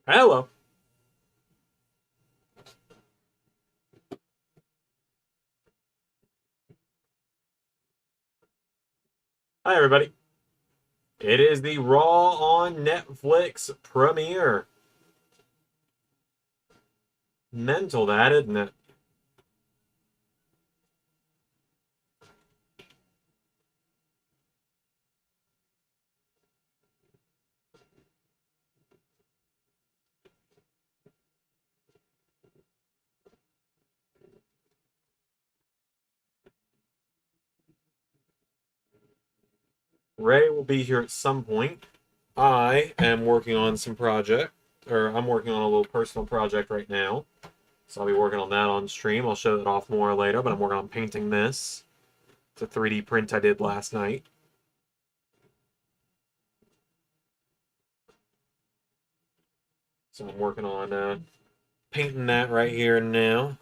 Hello. Hi, everybody. It is the Raw on Netflix premiere. Mental that, isn't it? Ray will be here at some point. I am working on some project, or I'm working on a little personal project right now. So I'll be working on that on stream. I'll show that off more later, but I'm working on painting this. It's a 3D print I did last night. So I'm working on painting that right here and now.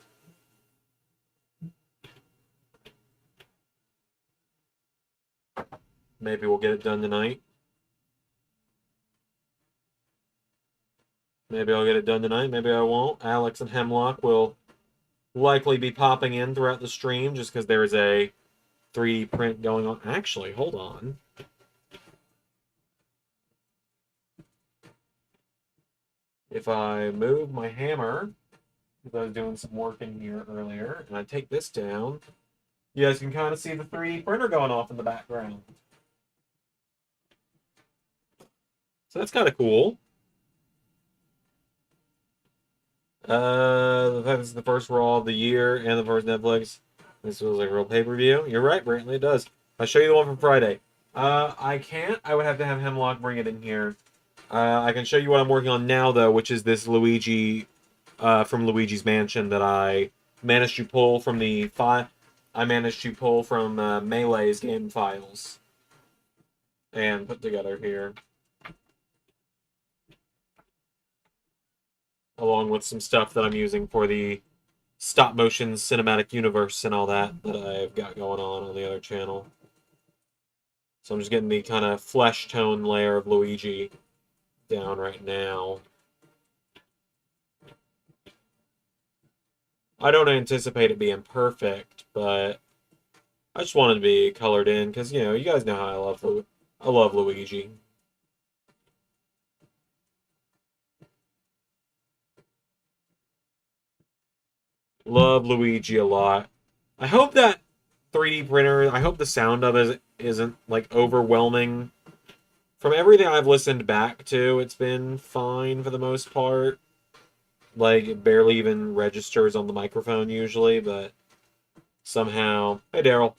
Maybe we'll get it done tonight. Maybe I'll get it done tonight. Maybe I won't. Alex and Hemlock will likely be popping in throughout the stream just because there is a 3D print going on. Actually, hold on. If I move my hammer, because I was doing some work in here earlier, and I take this down, you guys can kind of see the 3D printer going off in the background. So that's kind of cool. The fact this is the first Raw of the year and the first Netflix. This feels like a real pay-per-view. You're right, Brantley, it does. I'll show you the one from Friday. I can't. I would have to have Hemlock bring it in here. I can show you what I'm working on now, though, which is this Luigi from Luigi's Mansion that I managed to pull from the Melee's game files and put together here, along with some stuff that I'm using for the stop motion cinematic universe and all that I've got going on the other channel. So I'm just getting the kind of flesh tone layer of Luigi down right now. I don't anticipate it being perfect, but I just wanted to be colored in because, you know, you guys know how I love Luigi. Love Luigi a lot. I hope that 3D printer, I hope the sound of it isn't like overwhelming. From everything I've listened back to, it's been fine for the most part. Like, it barely even registers on the microphone usually, but somehow... Hey, Daryl.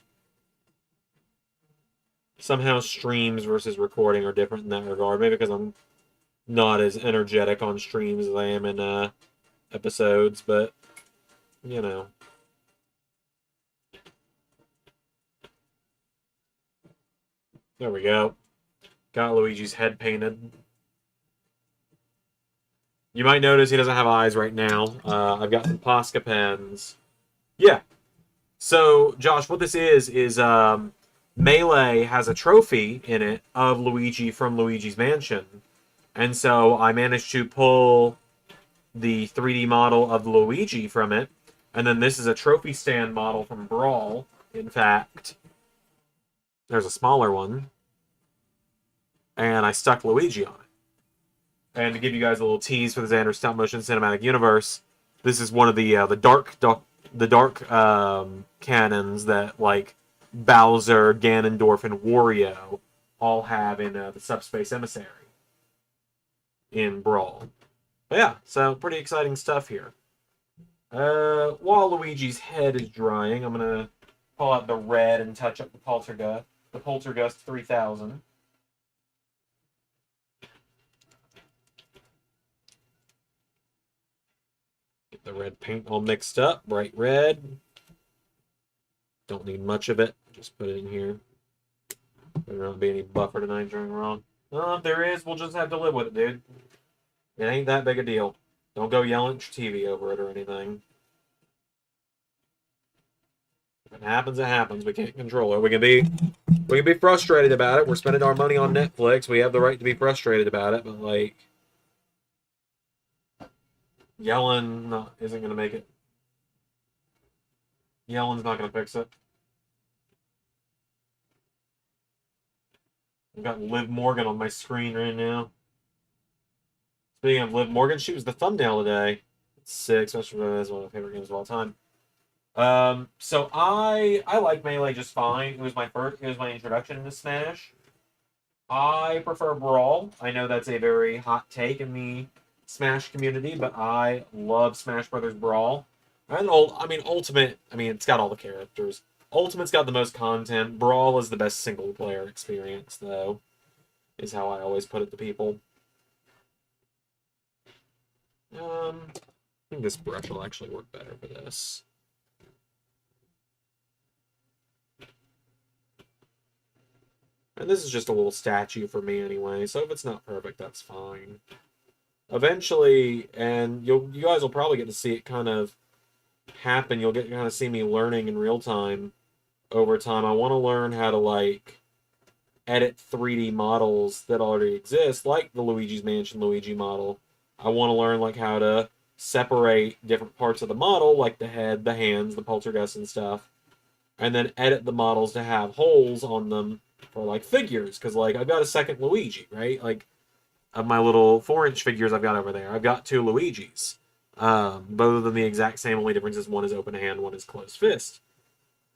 Somehow streams versus recording are different in that regard. Maybe because I'm not as energetic on streams as I am in episodes, but, you know. There we go. Got Luigi's head painted. You might notice he doesn't have eyes right now. I've got some Posca pens. Yeah. So, Josh, what this is Melee has a trophy in it of Luigi from Luigi's Mansion. And so I managed to pull the 3D model of Luigi from it. And then this is a trophy stand model from Brawl. In fact, there's a smaller one. And I stuck Luigi on it. And to give you guys a little tease for the Xander stop motion cinematic universe, this is one of the dark cannons that like Bowser, Ganondorf, and Wario all have in the Subspace Emissary in Brawl. But yeah, so pretty exciting stuff here. While Luigi's head is drying, I'm gonna pull out the red and touch up the Poltergust 3000. Get the red paint all mixed up, bright red. Don't need much of it. Just put it in here. There won't be any buffer tonight during wrong. Well, if there is, we'll just have to live with it, dude. It ain't that big a deal. Don't go yelling at your TV over it or anything. If it happens, it happens. We can't control it. We can be frustrated about it. We're spending our money on Netflix. We have the right to be frustrated about it, but like, Yellen isn't going to make it. Yellen's not going to fix it. I've got Liv Morgan on my screen right now. Speaking of Liv Morgan, she was the thumbnail today. It's sick, especially for one of my favorite games of all time. So I like Melee just fine. It was my introduction into Smash. I prefer Brawl. I know that's a very hot take in the Smash community, but I love Smash Brothers Brawl. And Ultimate. I mean, it's got all the characters. Ultimate's got the most content. Brawl is the best single player experience, though. Is how I always put it to people. I think this brush will actually work better for this. And this is just a little statue for me anyway, so if it's not perfect, that's fine. Eventually, and you guys will probably get to see it kind of happen. You'll get to kind of see me learning in real time over time. I want to learn how to, like, edit 3D models that already exist, like the Luigi's Mansion Luigi model. I want to learn, like, how to separate different parts of the model, like the head, the hands, the poltergeist and stuff, and then edit the models to have holes on them for, like, figures, because, like, I've got a second Luigi, right? Like, of my little 4-inch figures I've got over there, I've got 2 Luigis. Both of them the exact same, only difference is one is open hand, one is closed fist.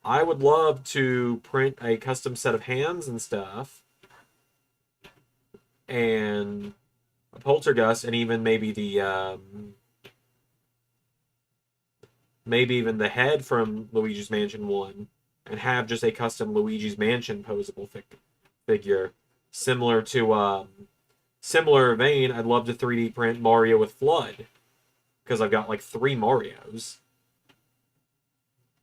I would love to print a custom set of hands and stuff, and a poltergeist, and even maybe maybe even the head from Luigi's Mansion 1, and have just a custom Luigi's Mansion posable figure. Similar vein, I'd love to 3D print Mario with Flood, because I've got like 3 Marios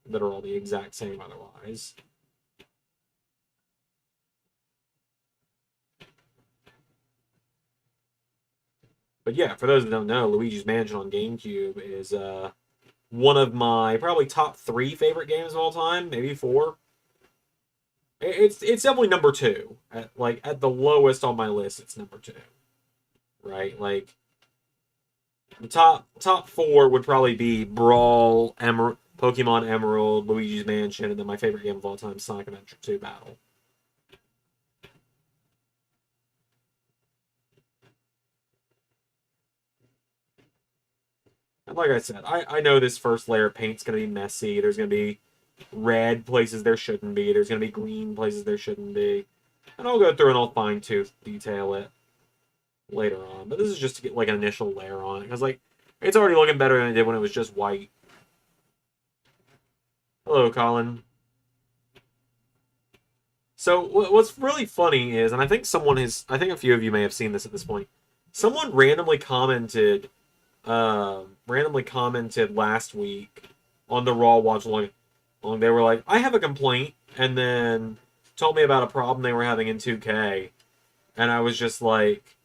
that are all the exact same otherwise. But yeah, for those that don't know, Luigi's Mansion on GameCube is one of my probably top 3 favorite games of all time, maybe 4. It's definitely number 2. At the lowest on my list, it's number 2. Right? Like, the top 4 would probably be Brawl, Pokemon Emerald, Luigi's Mansion, and then my favorite game of all time, Sonic Adventure 2 Battle. And like I said, I know this first layer of paint's going to be messy. There's going to be red places there shouldn't be. There's going to be green places there shouldn't be. And I'll go through and I'll fine-tooth detail it later on. But this is just to get like an initial layer on it. Because like, it's already looking better than it did when it was just white. Hello, Colin. So what's really funny is, and I think a few of you may have seen this at this point. Someone randomly commented last week on the Raw Watch Along. They were like, I have a complaint, and then told me about a problem they were having in 2K, and I was just like,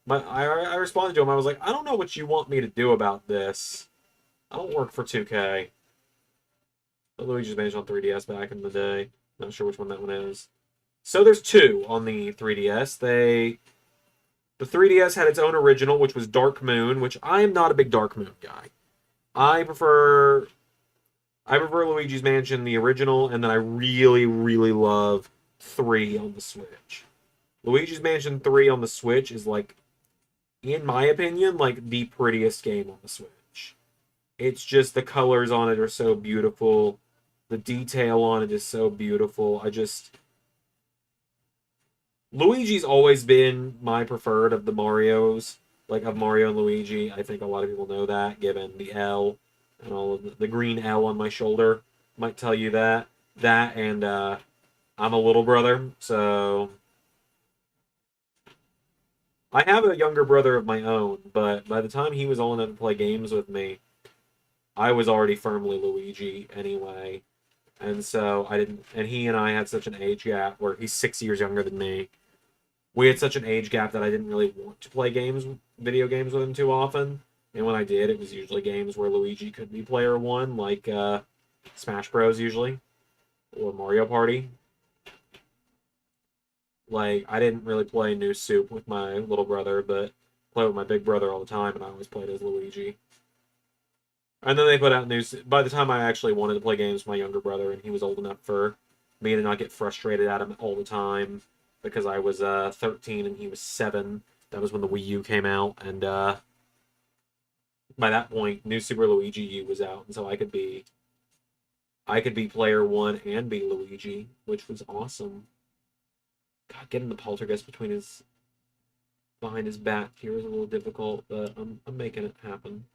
I responded to him. I was like, I don't know what you want me to do about this. I don't work for 2K. Luigi's Mansion on 3DS back in the day. Not sure which one that one is. So there's 2 on the 3DS. The 3DS had its own original, which was Dark Moon, which I am not a big Dark Moon guy. I prefer Luigi's Mansion, the original, and then I really, really love 3 on the Switch. Luigi's Mansion 3 on the Switch is, like, in my opinion, like, the prettiest game on the Switch. It's just the colors on it are so beautiful. The detail on it is so beautiful. Luigi's always been my preferred of the Marios, like of Mario and Luigi. I think a lot of people know that, given the L and all of the green L on my shoulder might tell you that. That and I'm a little brother, so I have a younger brother of my own, but by the time he was old enough to play games with me, I was already firmly Luigi anyway. And so I didn't, and he and I had such an age gap where he's 6 years younger than me. We had such an age gap that I didn't really want to play video games with him too often. And when I did, it was usually games where Luigi could be player 1, like Smash Bros. Usually, or Mario Party. Like, I didn't really play New Soup with my little brother, but play with my big brother all the time, and I always played as Luigi. And then they put out news. By the time I actually wanted to play games with my younger brother, and he was old enough for me to not get frustrated at him all the time because I was 13 and he was 7. That was when the Wii U came out, and by that point, New Super Luigi U was out, and so I could be player 1 and be Luigi, which was awesome. God, getting the poltergeist behind his back here is a little difficult, but I'm making it happen.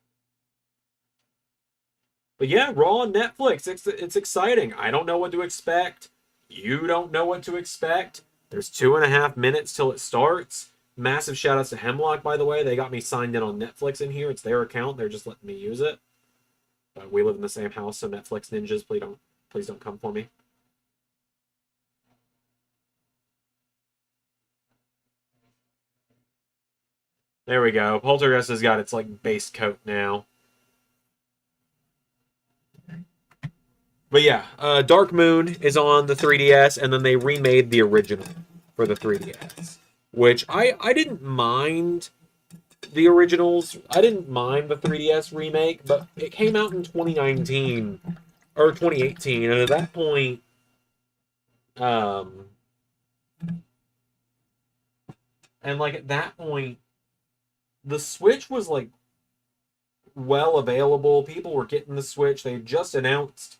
But yeah, Raw on Netflix. It's exciting. I don't know what to expect. You don't know what to expect. There's 2.5 minutes till it starts. Massive shout outs to Hemlock, by the way. They got me signed in on Netflix in here. It's their account. They're just letting me use it. But we live in the same house, so Netflix ninjas, please don't come for me. There we go. Poltergeist has got its like base coat now. But yeah, Dark Moon is on the 3DS, and then they remade the original for the 3DS, which I didn't mind the originals. I didn't mind the 3DS remake, but it came out in 2019 or 2018, and at that point, um, and like at that point, the Switch was like well available. People were getting the Switch. They just announced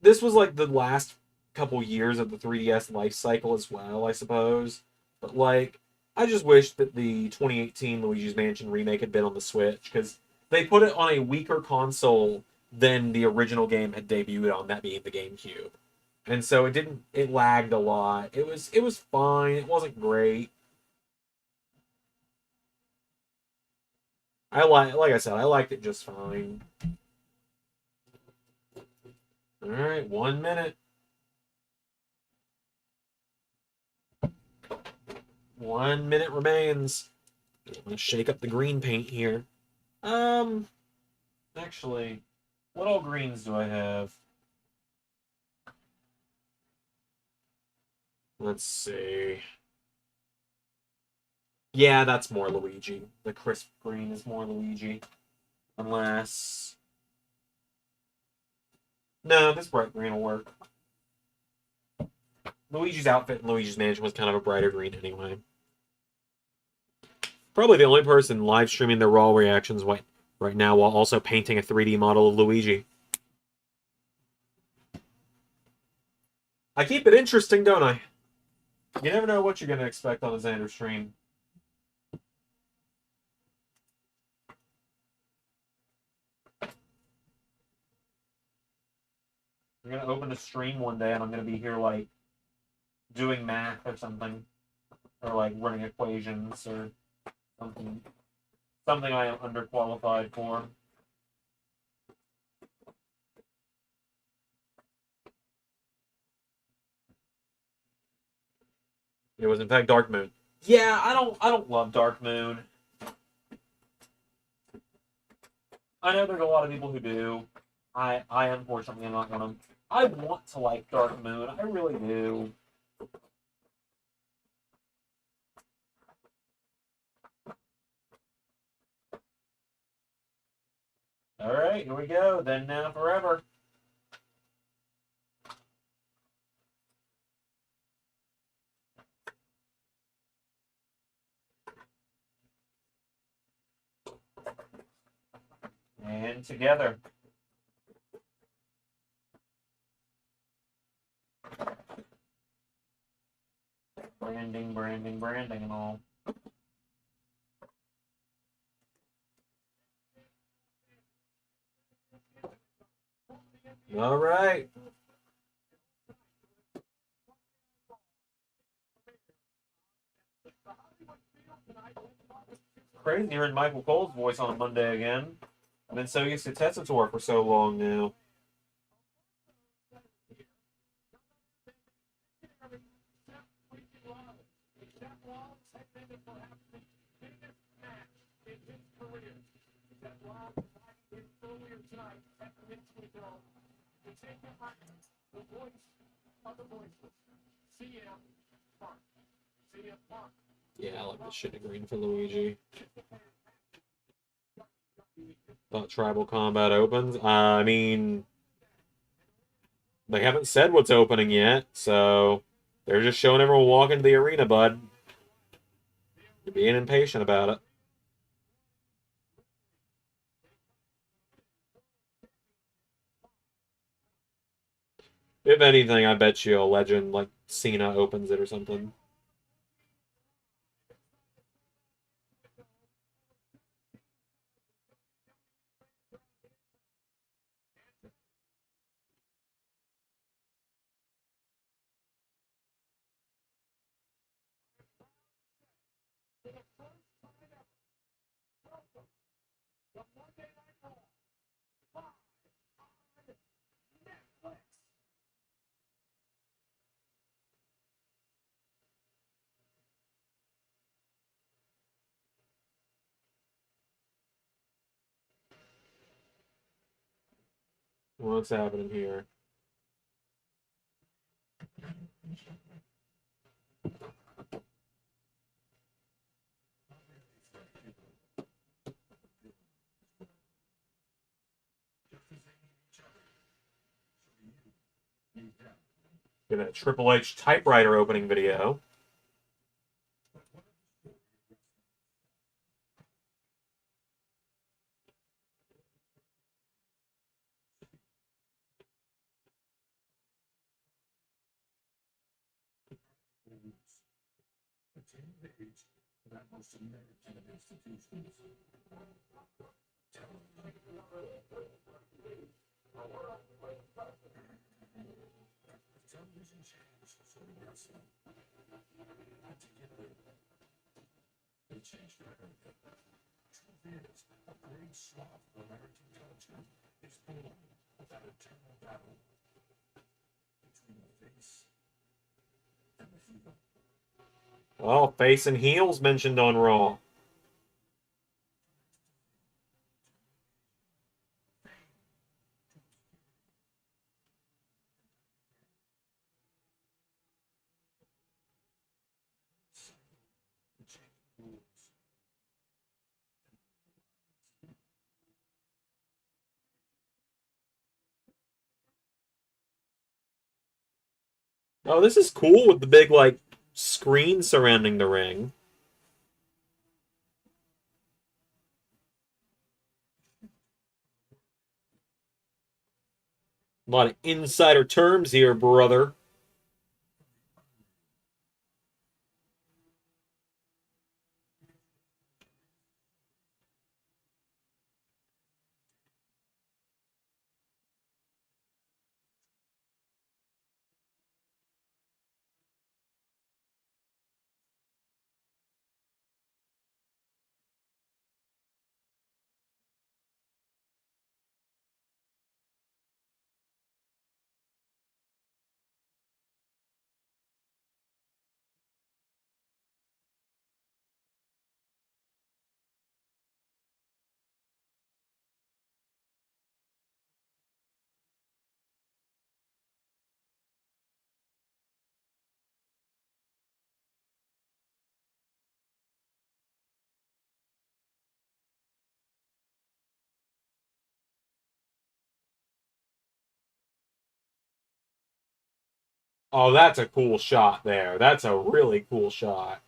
this was like the last couple years of the 3DS life cycle as well, I suppose. But like, I just wish that the 2018 Luigi's Mansion remake had been on the Switch because they put it on a weaker console than the original game had debuted on, that being the GameCube. And so it lagged a lot. It was fine. It wasn't great. Like I said, I liked it just fine. All right, 1 minute. 1 minute remains. I'm gonna shake up the green paint here. Um, Actually, what all greens do I have? Let's see. Yeah, that's more Luigi. The crisp green is more Luigi. Unless... No, this bright green will work. Luigi's outfit in Luigi's Mansion was kind of a brighter green anyway. Probably the only person live streaming their Raw reactions right now while also painting a 3D model of Luigi. I keep it interesting, don't I? You never know what you're going to expect on a Xander stream. I'm going to open a stream one day and I'm going to be here, like, doing math or something. Or, like, running equations or something. Something I am underqualified for. It was, in fact, Dark Moon. Yeah, I don't love Dark Moon. I know there's a lot of people who do. I unfortunately am not gonna. I want to like Dark Moon. I really do. All right, here we go. Then now forever. And together. Branding, branding, branding, and all. All right. Crazy hearing Michael Cole's voice on Monday again. I've been so used to Tessitore for so long now. Yeah, I like this shit of green for Luigi. Thought Tribal Combat opens. I mean, they haven't said what's opening yet, so they're just showing everyone walk into the arena, bud. You're being impatient about it. If anything, I bet you a legend like Cena opens it or something. What's happening here? Get a Triple H typewriter opening video. Oh, face and heels mentioned on Raw. Oh, this is cool with the big, like, screen surrounding the ring. A lot of insider terms here, brother. Oh, that's a cool shot there. That's a really cool shot.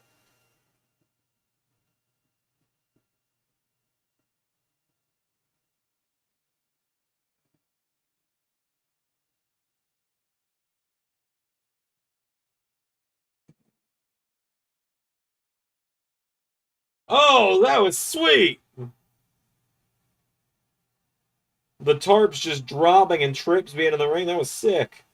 Oh, that was sweet. The tarps just dropping and Trips being in the ring. That was sick.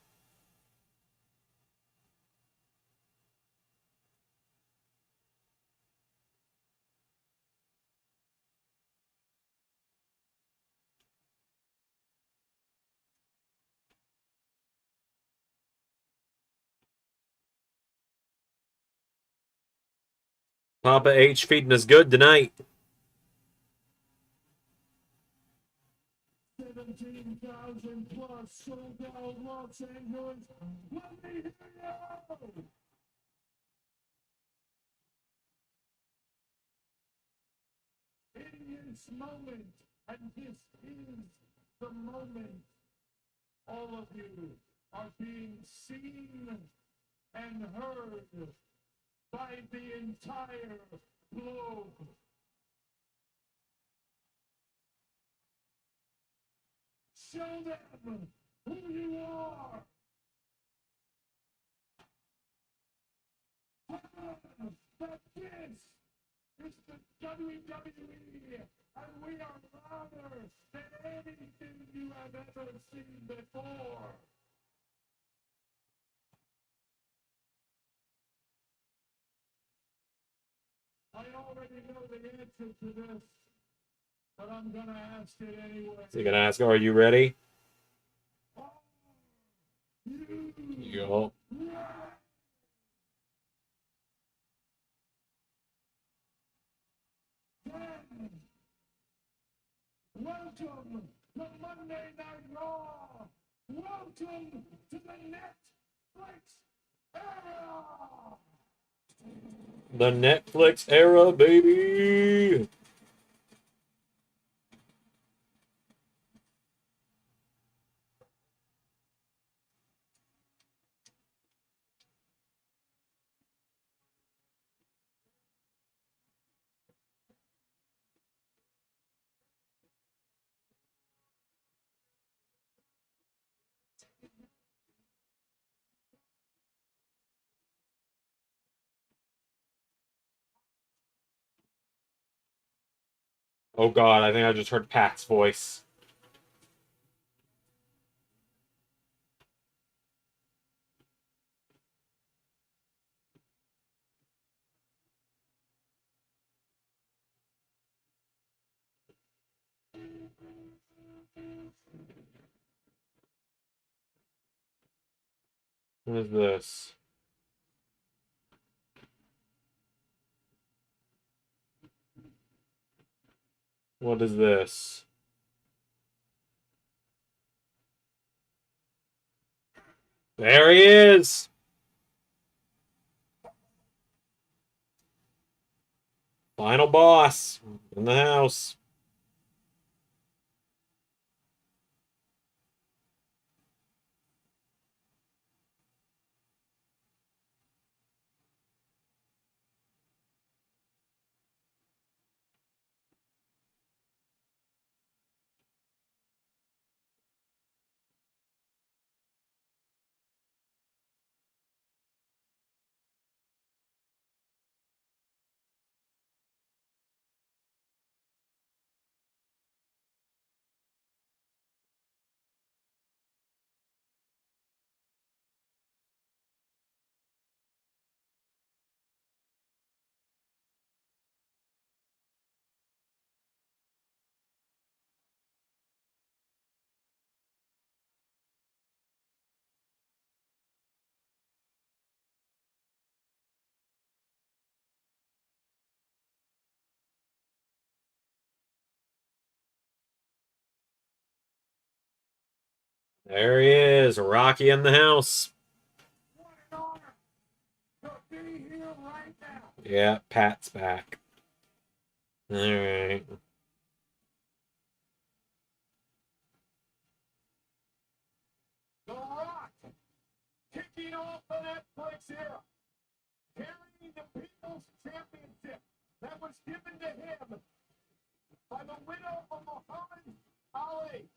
Papa H feeding us good tonight. 17,000 plus sold out Los Angeles. Let me hear you! In this moment, And this is the moment all of you are being seen and heard by the entire globe. Show them who you are. Tell them that this is the WWE, and we are louder than anything you have ever seen before. I already know the answer to this, but I'm gonna ask it anyway. So you're gonna ask, are you ready? Are you Yup. ready? Then, welcome to Monday Night Raw. Welcome to the Netflix era. The Netflix era, baby. Oh God, I think I just heard Pat's voice. What is this? What is this? There he is! Final boss in the house. There he is, Rocky in the house. What an honor to be here right now. Yeah, Pat's back. Alright. The Rock kicking off the Netflix era, carrying the People's Championship that was given to him by the widow of Muhammad Ali.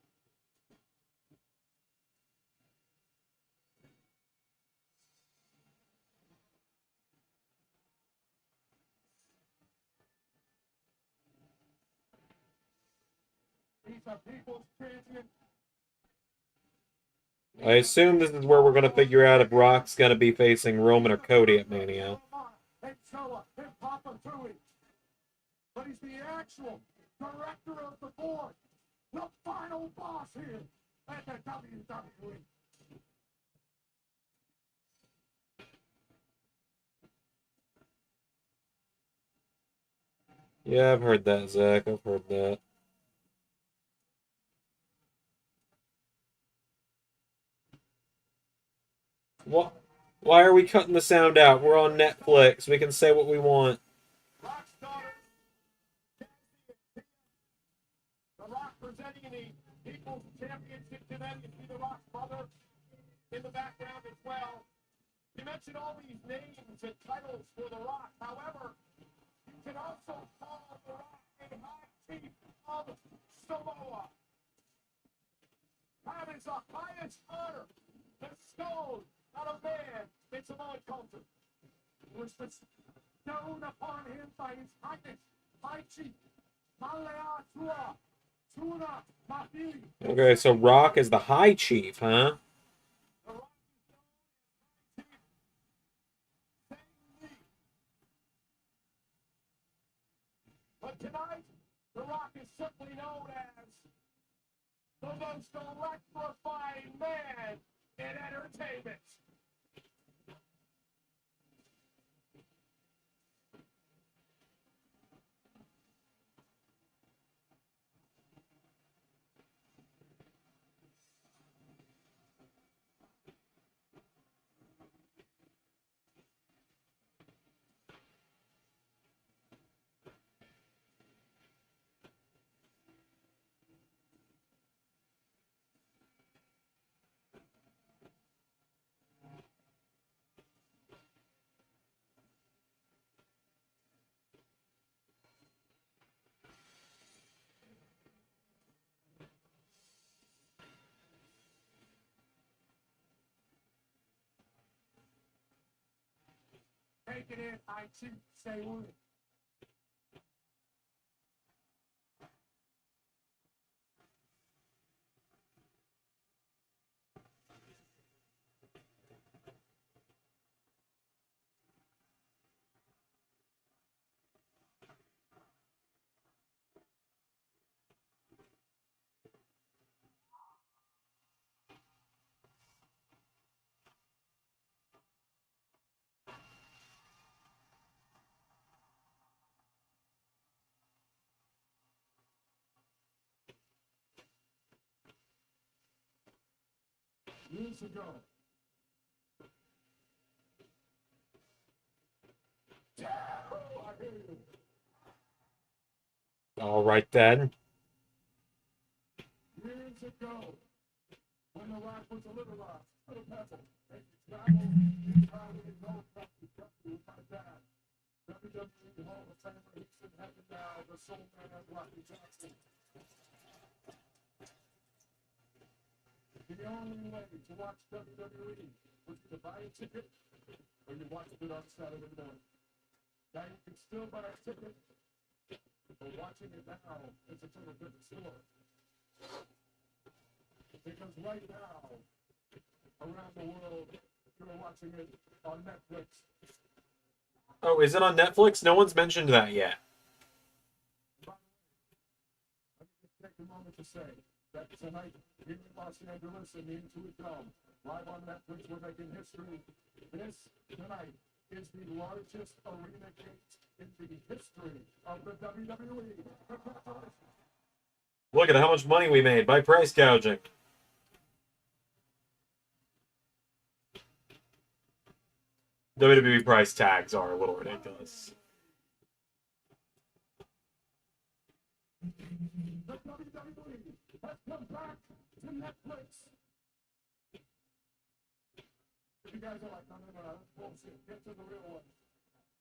He's a People's Champion. I assume this is where we're going to figure out if Rock's going to be facing Roman or Cody at Mania. And Sella and Papa Tui. But he's the actual director of the board, the final boss here at the WWE. Yeah, I've heard that, Zach. I've heard that. What? Why are we cutting the sound out? We're on Netflix. We can say what we want. Rock's daughter, the Rock presenting the People's Championship tonight. You see The Rock's mother in the background as well. You mentioned all these names and titles for The Rock. However, you can also call The Rock a high chief of Samoa. That is the highest honor bestowed on a man in Samoan culture. It was bestowed upon him by His Highness, High Chief Malea Tua, Tuna Mafili. Okay, so Rock is the High Chief, huh? The Rock is known as High Chief Sang Lee. But tonight, The Rock is simply known as the most electrifying man in entertainment. Take it in, I Chief Say Lee. Years ago. I hear you. All right then. Years ago, when The Rock was a little pebble, and he traveled entirely his own country with my dad, WWE Hall of Famer, he's in heaven now, the soul man, Rocky Johnson. The only way to watch WWE was to buy a ticket or you watch it on Saturday morning. Now you can still buy a ticket, but watching it now is a total different story. Because right now, around the world, you're watching it on Netflix. Oh, is it on Netflix? No one's mentioned that yet. Let me just take a moment to say that tonight, here in Los Angeles and the Intuit Dome, live on Netflix, we're making history. This, tonight, is the largest arena gate in the history of the WWE. Look at how much money we made by price gouging. WWE price tags are a little ridiculous. The WWE has come back to Netflix. You guys are like, no, that's bullshit. Get to the real one.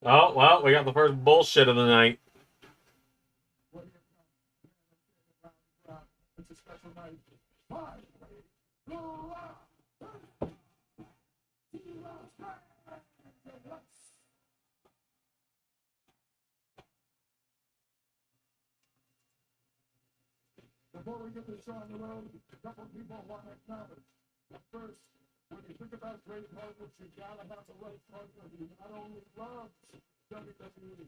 Oh, well, we got the first bullshit of the night. It's a special night. Five, go out. Before we get this show on the road, a couple of people want to acknowledge. First, when you think about great partners, you gotta have the right partner who not only loves WWE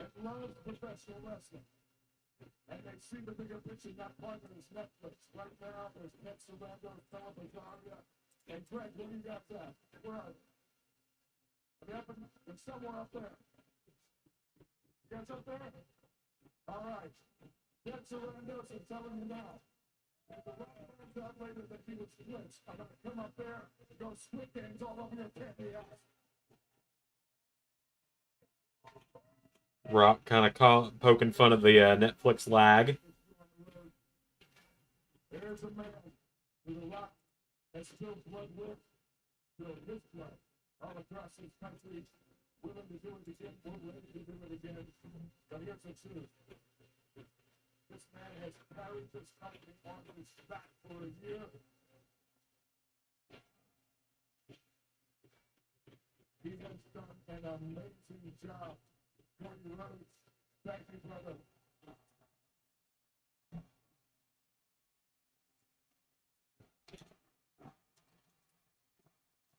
and loves professional wrestling, and they see the bigger picture. That partner is Netflix. Right now, there's Ted Sarando, Philip Azaria, and Greg. What do you got there? Where are they? They're somewhere up there. You guys up there? All right. Ted Sarando, so telling you now. And the Rock finds out later that he was glitched. I'm going to come up there and go split games all over your candy ass. Rock kind of poking fun of the Netflix lag. Here's a man who the Rock has spilled blood with, spilled his blood all across this country, willing to do it again, willing to do it again. But here's the truth. This man has carried this company on his back for a year. He has done an amazing job. Cody Rhodes, thank you, brother.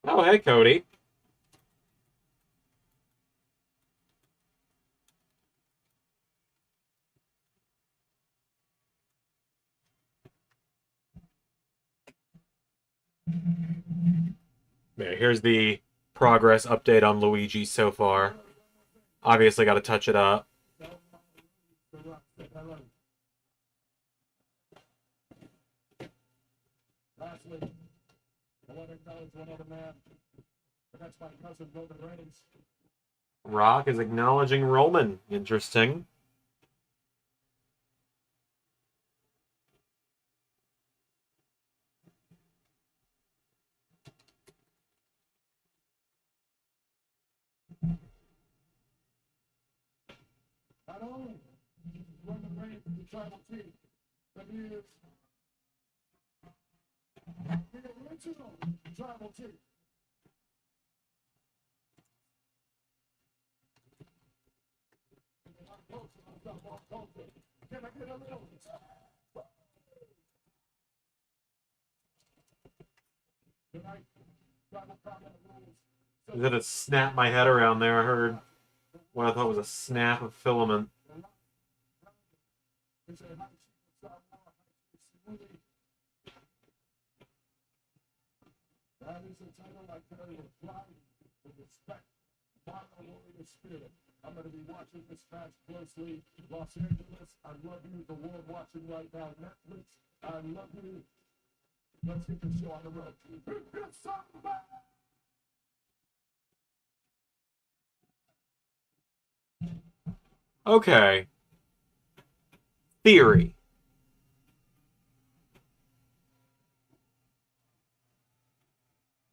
Oh, hey, Cody. Yeah, here's the progress update on Luigi so far. Obviously, got to touch it up. Lastly, I want to acknowledge one other man, and that's my cousin Roman Reigns. Rock is acknowledging Roman. Interesting. Not only Roman Reigns is the tribal chief, but he is the original tribal chief. Can I get a little? Tonight, tribal comment rules. I had to snap my head around there. I heard what I thought was a snap of filament. That is a title I carry with pride, with respect, honor, warrior spirit. I'm going to be watching this match closely. Los Angeles, I love you. The world watching right now. Netflix, I love you. Let's get the show on the road. Okay. Theory.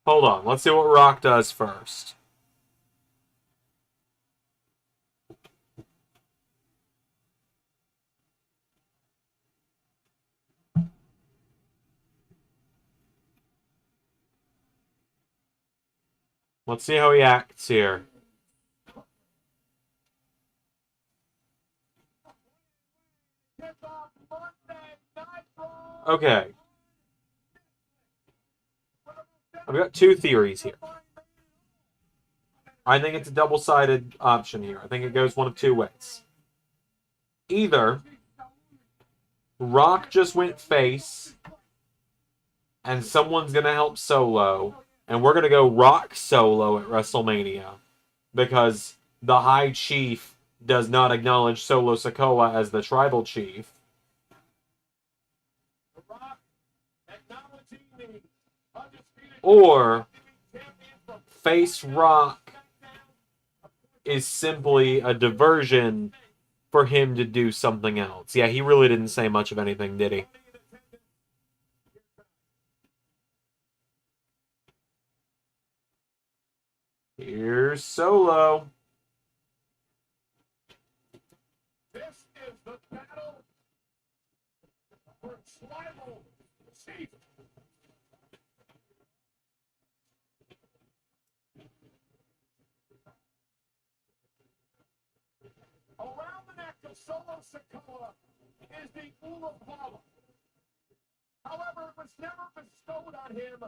Hold on. Let's see what Rock does first. Let's see how he acts here. Okay. I've got two theories here. I think it's a double-sided option here. I think it goes one of two ways. Either Rock just went face, and someone's going to help Solo, and we're going to go Rock Solo at WrestleMania, because the High Chief does not acknowledge Solo Sikoa as the Tribal Chief. Or face Rock is simply a diversion for him to do something else. Yeah, he really didn't say much of anything, did he? Here's Solo. This is the battle for tribal chief. Around the neck of Solo Sikoa is the Ulapala. However, it was never bestowed on him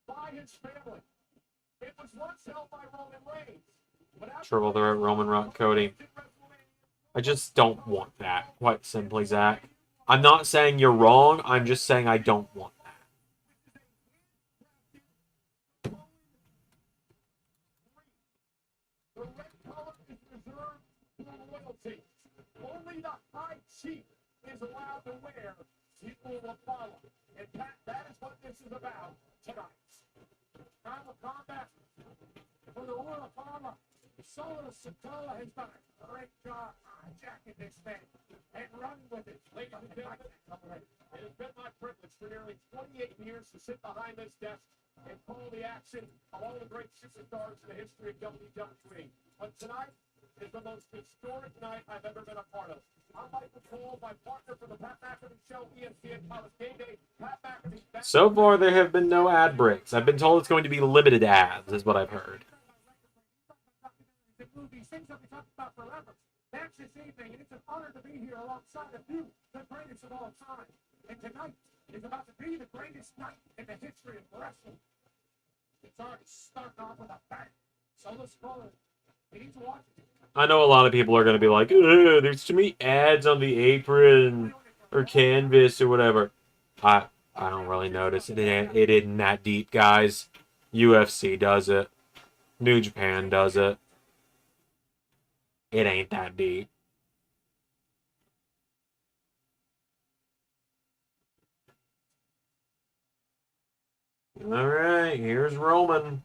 by his family. It was once held by Roman Reigns. Triple threat Roman Rock Cody. I just don't want that, quite simply, Zach. I'm not saying you're wrong, I'm just saying I don't want that. The red color is reserved for royalty. Only the High Chief is allowed to wear the Ulapala. And that is what this is about tonight. Time of combat for the Ulapala. Solo Sikoa has done a great job. hijacking this thing and run with it. Ladies and gentlemen, it has been my privilege for nearly 28 years to sit behind this desk and call the action of all the great superstars in the history of WWE. But tonight is the most historic night I've ever been a part of. I'm Michael Cole, my partner for the Pat McAfee Show, ESPN College Game Day. Pat McAfee. So far, there have been no ad breaks. I've been told it's going to be limited ads, is what I've heard. These things that we talked about forever. That's this evening, and it's an honor to be here alongside of you, the greatest of all time. And tonight is about to be the greatest night in the history of wrestling. It's already starting off with a bang. So let's roll. We need to watch it. I know a lot of people are going to be like, "Ugh, there's too many ads on the apron or canvas or whatever." I don't really notice it. It isn't that deep, guys. UFC does it. New Japan does it. It ain't that deep. All right, here's Roman.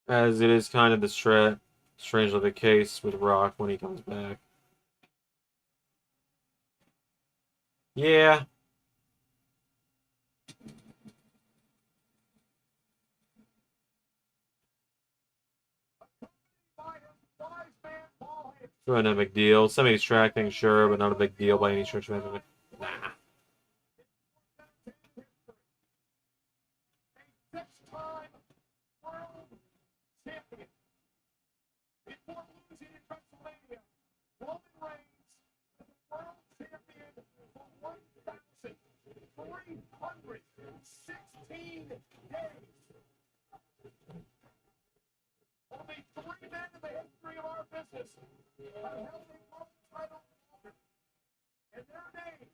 As it is kind of the strangely the case with Rock when he comes back. Yeah. Not a big deal. Semi-distracting, sure, but not a big deal by any stretch of it. Nah. Six-time world champion. Before losing at WrestleMania, Roman Reigns is the world champion for 1,316 days. Only three men in the history of our business have held a world title longer. And their names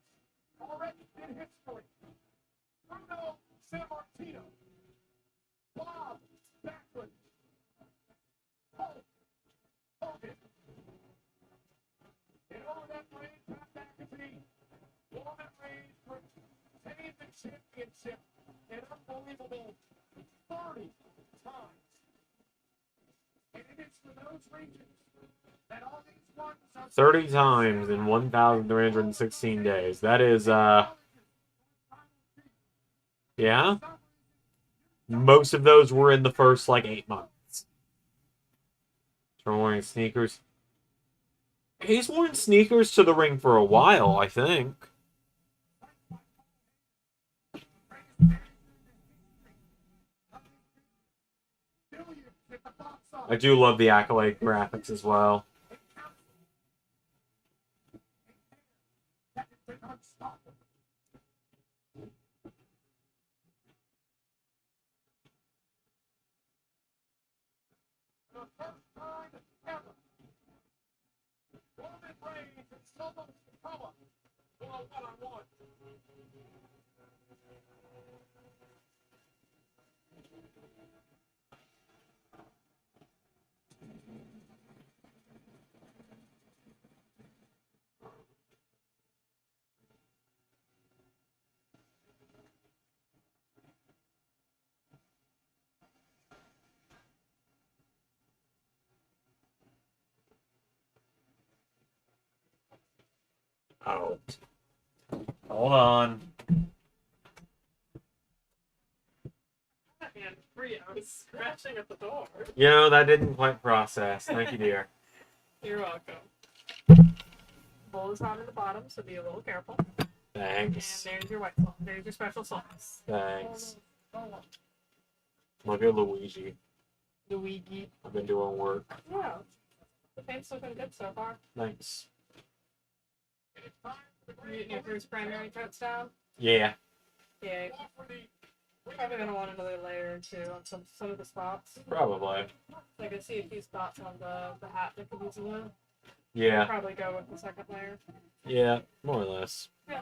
already in history. Bruno Sammartino, Bob Backlund, Hulk Hogan. And over that reign, Pat McAfee, Roman Reigns retained the championship an unbelievable 30 times. And it is for those regions that all these ones are 30 times in 1,316 days. That is, yeah. Most of those were in the first, 8 months. From wearing sneakers. He's worn sneakers to the ring for a while, I think. I do love the accolade graphics as well. The first time ever, Roman Reigns and Solo Sikoa go one-on-one. Oh. Hold on. And free, I was scratching at the door. You know, that didn't quite process. Thank you, dear. You're welcome. Bowl is hot at the bottom, so be a little careful. Thanks. And there's your white sauce. There's your special sauce. Thanks. Look at Luigi. Luigi. I've been doing work. Yeah. The paint's looking good so far. Thanks. You getting your first primary touchdown? Yeah. Yeah. Probably gonna want another layer or two on some of the spots. Probably. I can see a few spots on the hat that could use a little. Yeah. Probably go with the second layer. Yeah, more or less. Yeah.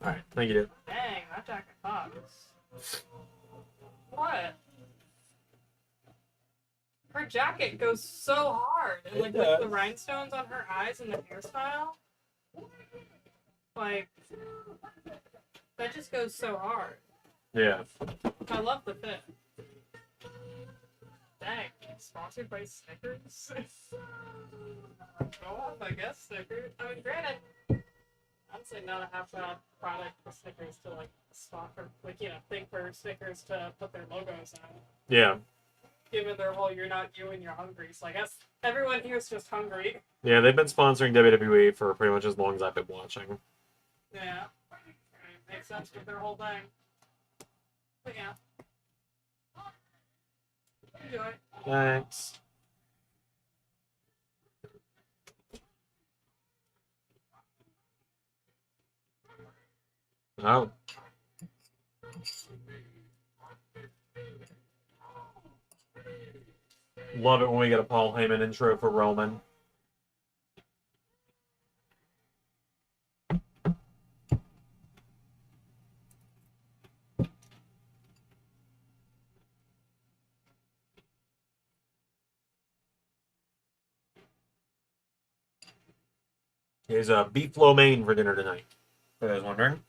Alright, thank you, dude. Dang, that jacket sucks. What? Her jacket goes so hard. And, It like, does. with the rhinestones on her eyes and the hairstyle. Like, that just goes so hard. Yeah. I love the fit. Dang, sponsored by Snickers? Go off, I guess, Snickers. I mean, granted, I'd say not a half-bad product for Snickers to, like, spot for, like, you know, thing for Snickers to put their logos on. Yeah. Given their whole "you're not you and you're hungry," so I guess everyone here is just hungry. Yeah, they've been sponsoring WWE for pretty much as long as I've been watching. Yeah, makes sense with their whole thing. But yeah, enjoy. Thanks. Oh. Love it when we get a Paul Heyman intro for Roman. Here's a beef lo mein for dinner tonight. For those wondering.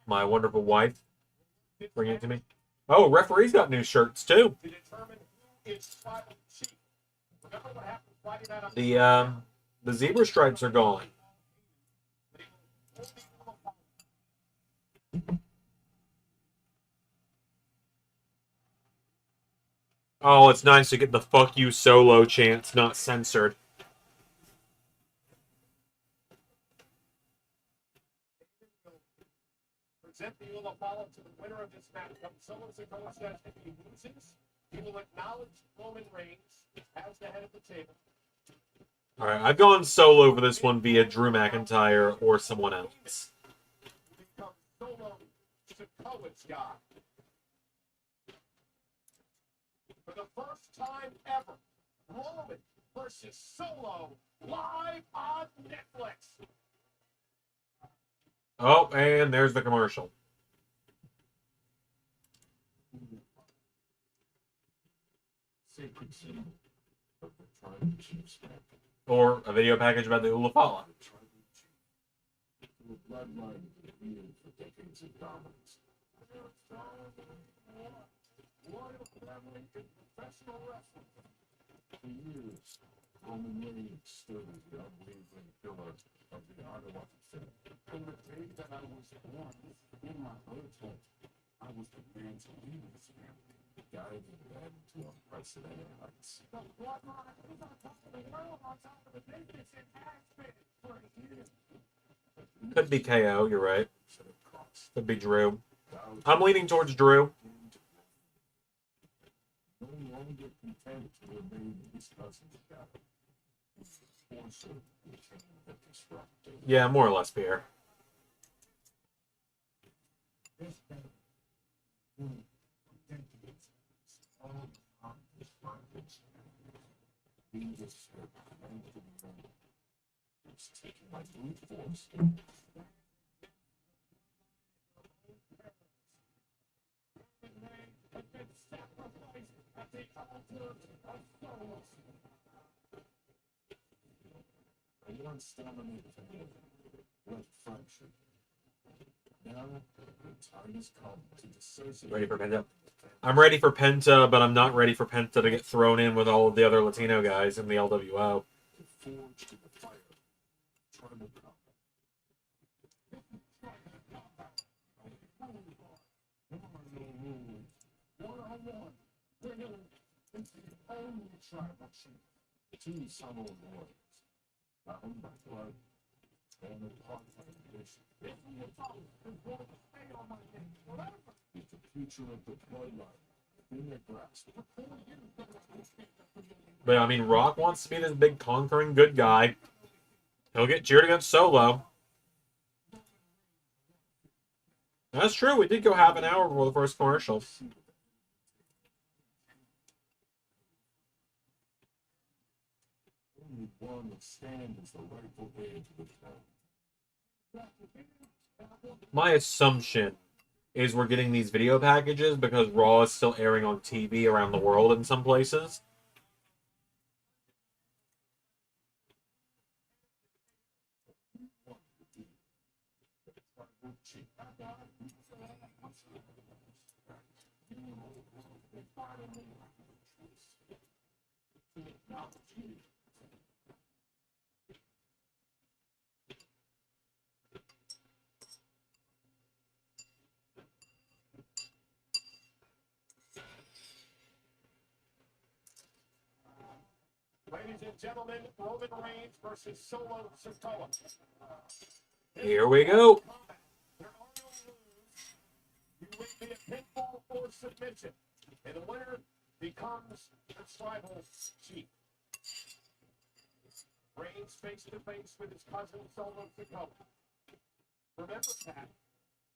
My wonderful wife bringing it to me. Oh, referee's got new shirts too. To determine who is tribal chief. Remember what happened Friday night on The zebra stripes are gone. Oh, it's nice to get the "fuck you" solo chants not censored. present the Ula Apollo to the winner of this match. Someone Sikoa says if he loses, he will acknowledge Roman Reigns as the head of the table. All right, I've gone solo for this one via Drew McIntyre or someone else. Become solo Sikoa's guy. For the first time ever, Roman versus Solo live on Netflix. Oh, and there's the commercial. Sacred symbol of the tribal chief's family. Or a video package about the Ulafala. The bloodline revealed for decades of dominance. Royal family in professional wrestling. For years, Roman Reigns stood as the unwavering pillar of the art of warfare. From the day that I was born, in my birthright, I was the man to lead this family, guiding them to unprecedented heights. The bloodline is on top of the world, on top of the business, and has been for years. Could be KO, you're right. Could be Drew. I'm leaning towards Drew. No longer content to remain his cousin's battle. Also became the disruptor. Yeah, more or less, Pierre. This man, who decades all on his bondage, being this man to be known, was taken by brute force. Has been sacrificed at the altar of souls. I once dominated him with friendship. Now, the time has come to dissociate. Ready for Penta? I'm ready for Penta, but I'm not ready for Penta to get thrown in with all of the other Latino guys in the LWO. Forged in the fire. Tribal combat. One-on-one. It's the only tribal chief. Two Samoan warriors. Bound by blood. And apart by ambition. If you follow, is going to stay on my name forever. With the future of the bloodline in their grasp. But I mean, Rock wants to be this big conquering good guy. He'll get cheered against Solo. That's true. We did go half an hour before the first commercial. only one that stands as the rightful heir to the throne. My assumption is we're getting these video packages because Raw is still airing on TV around the world in some places. Ladies and gentlemen, Roman Reigns versus Solo Sikoa. Here we go. There are no rules. You win via pinfall or submission, and the winner becomes the tribal chief. Reigns face to face with his cousin Solo Sikoa. Remember, Pat,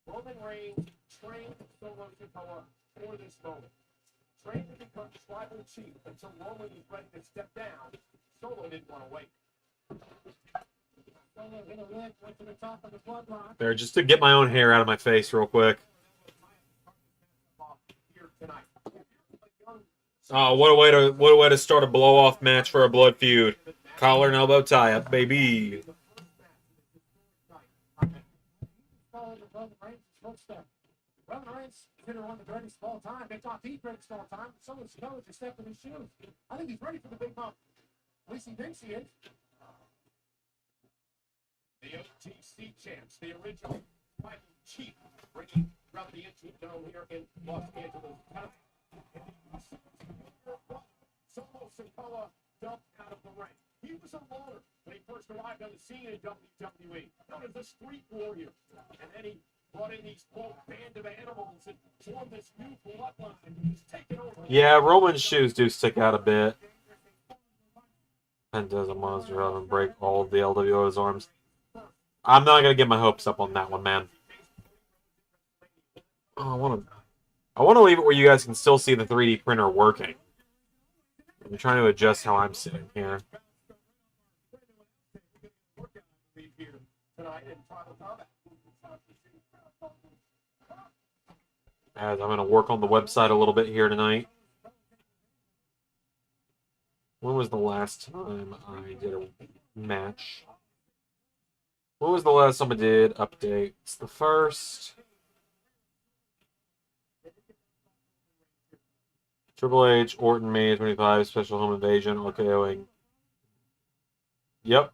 Roman Reigns trained Solo Sikoa for this moment. Trained to become tribal chief until Roman was ready to step down. Solo didn't want to wait. Solo hit a leg, went to the top of the bloodline. There, just to get my own hair out of my face real quick. Here tonight. Oh, what a way to start a blow-off match for a blood feud. Collar and elbow tie-up, baby. Roman Reigns hit one of the greatest of all time. They thought the greatest of all time. Someone's supposed to step in his shoes. I think he's ready for the big bump. At least he thinks he is. The OTC champs, the original tribal chief, bringing throughout the Intuit Dome here in Los Angeles. Solo Sikoa jumped out of the ring. He was a loner when he first arrived on the scene in WWE, known as the Street Warrior. And then he brought in these, quote, band of animals and formed this new bloodline. He's taken over. Yeah, Roman's shoes do stick out a bit. And does a monster out and break all of the LWO's arms. I'm not gonna get my hopes up on that one, man. Oh, I wanna leave it where you guys can still see the 3D printer working. I'm trying to adjust how I'm sitting here. As I'm gonna work on the website a little bit here tonight. When was the last time I did a match? When was the last time I did updates? The first. Triple H, Orton, May 25, Special Home Invasion, RKOing. Yep.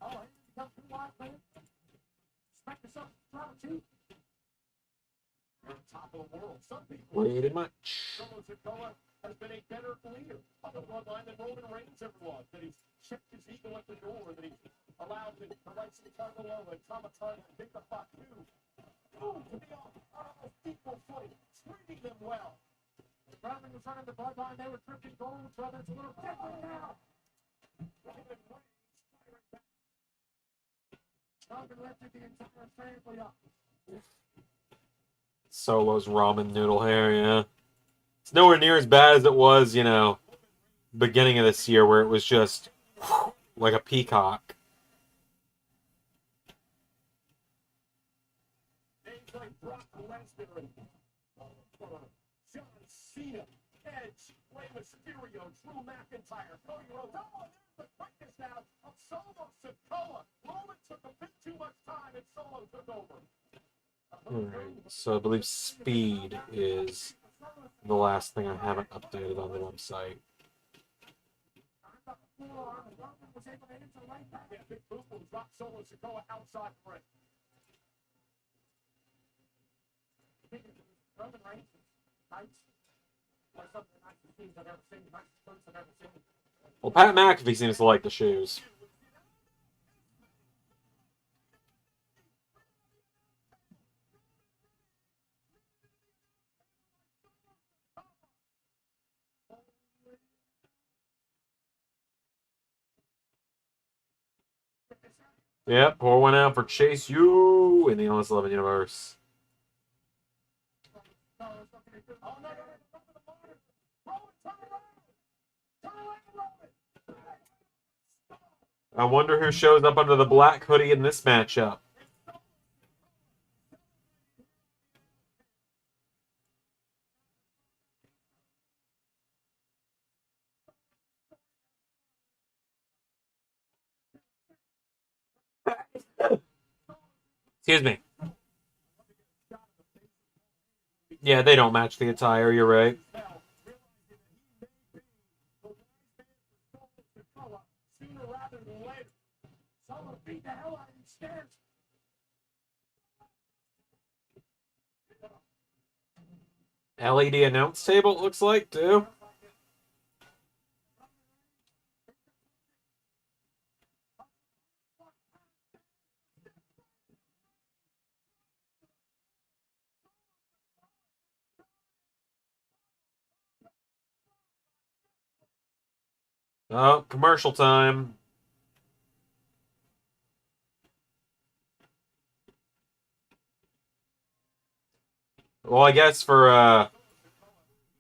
Pretty much. Solo Sikoa has been a better leader of the bloodline than Roman Reigns ever was. That he's checked his ego at the door. That he's allowed the rights to Carmelo and Tomaton and Big the Fuck too. To be on almost equal footing, treating them well. Rather than returning the bloodline, they were drifting gold. Brother, it's a little different now. Roman lifted the entire family up. Solo's ramen noodle hair, yeah. It's nowhere near as bad as it was, you know, beginning of this year where it was just like a peacock. Names like Brock Lesnar and John Cena, Edge, Rey Mysterio, Drew McIntyre, Cody Rhodes. Oh, there's the quickness now of Solo Sikoa. Roman took a bit too much time and Solo took over. Alright, so I believe speed is the last thing I haven't updated on the website. Yeah, Big Boop will drop Solo Sikoa outside the ring. Roman Reigns, nights, or some of the nicest things I've ever seen, the nicest things I've ever seen. Well, Pat McAfee seems to like the shoes. Yep, pour one out for Chase U in the Endless 11 universe. Oh, no, no, no, no, Roman, turn around! Turn around, Roman! I wonder who shows up under the black hoodie in this matchup. Excuse me. Yeah, they don't match the attire, you're right. Sooner rather than later. Someone beat the hell out of these stairs. LED announce table, it looks like, too. Oh, commercial time. Well, I guess I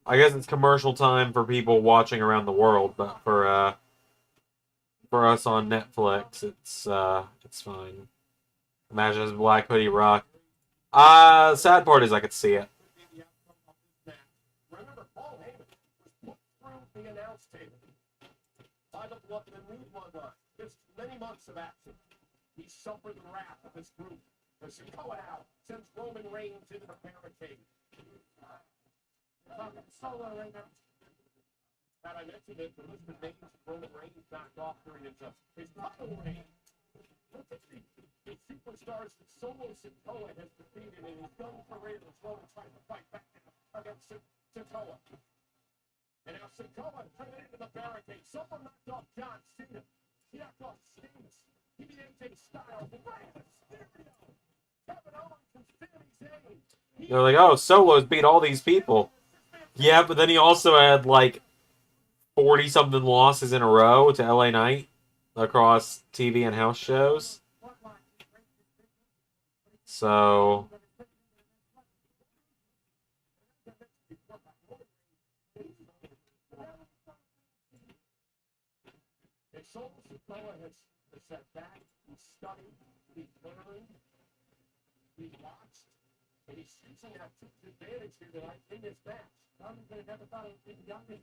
guess it's commercial time for people watching around the world, but for us on Netflix, it's fine. Imagine as Black Hoodie Rock. Sad part is I could see it. Remember, Paul Heyman was put through the announce table by the Bloodline. Just many months of action. He suffered the wrath of his group. As you go out, sends Roman Reigns into the barricade. Solo right now. Had I mentioned it, the list of names Roman Reigns knocked off during his title reign. Look at the superstars that Solo Sikoa has defeated in his young career as Roman trying to fight back against Sikoa. And now Sikoa turned into the barricade. Someone knocked off John Cena. He knocked off Sheamus. He beat AJ Styles. Rey Mysterio. Kevin Owens and Sami Zayn. They're like, oh, Solo's beat all these people. Yeah, but then he also had like 40-something losses in a row to LA Knight across TV and house shows. So Solo Sikoa has sat back, he studied, he learned, he watched, and he's using that to his advantage here tonight in this match. Roman could have never thought he was the youngest.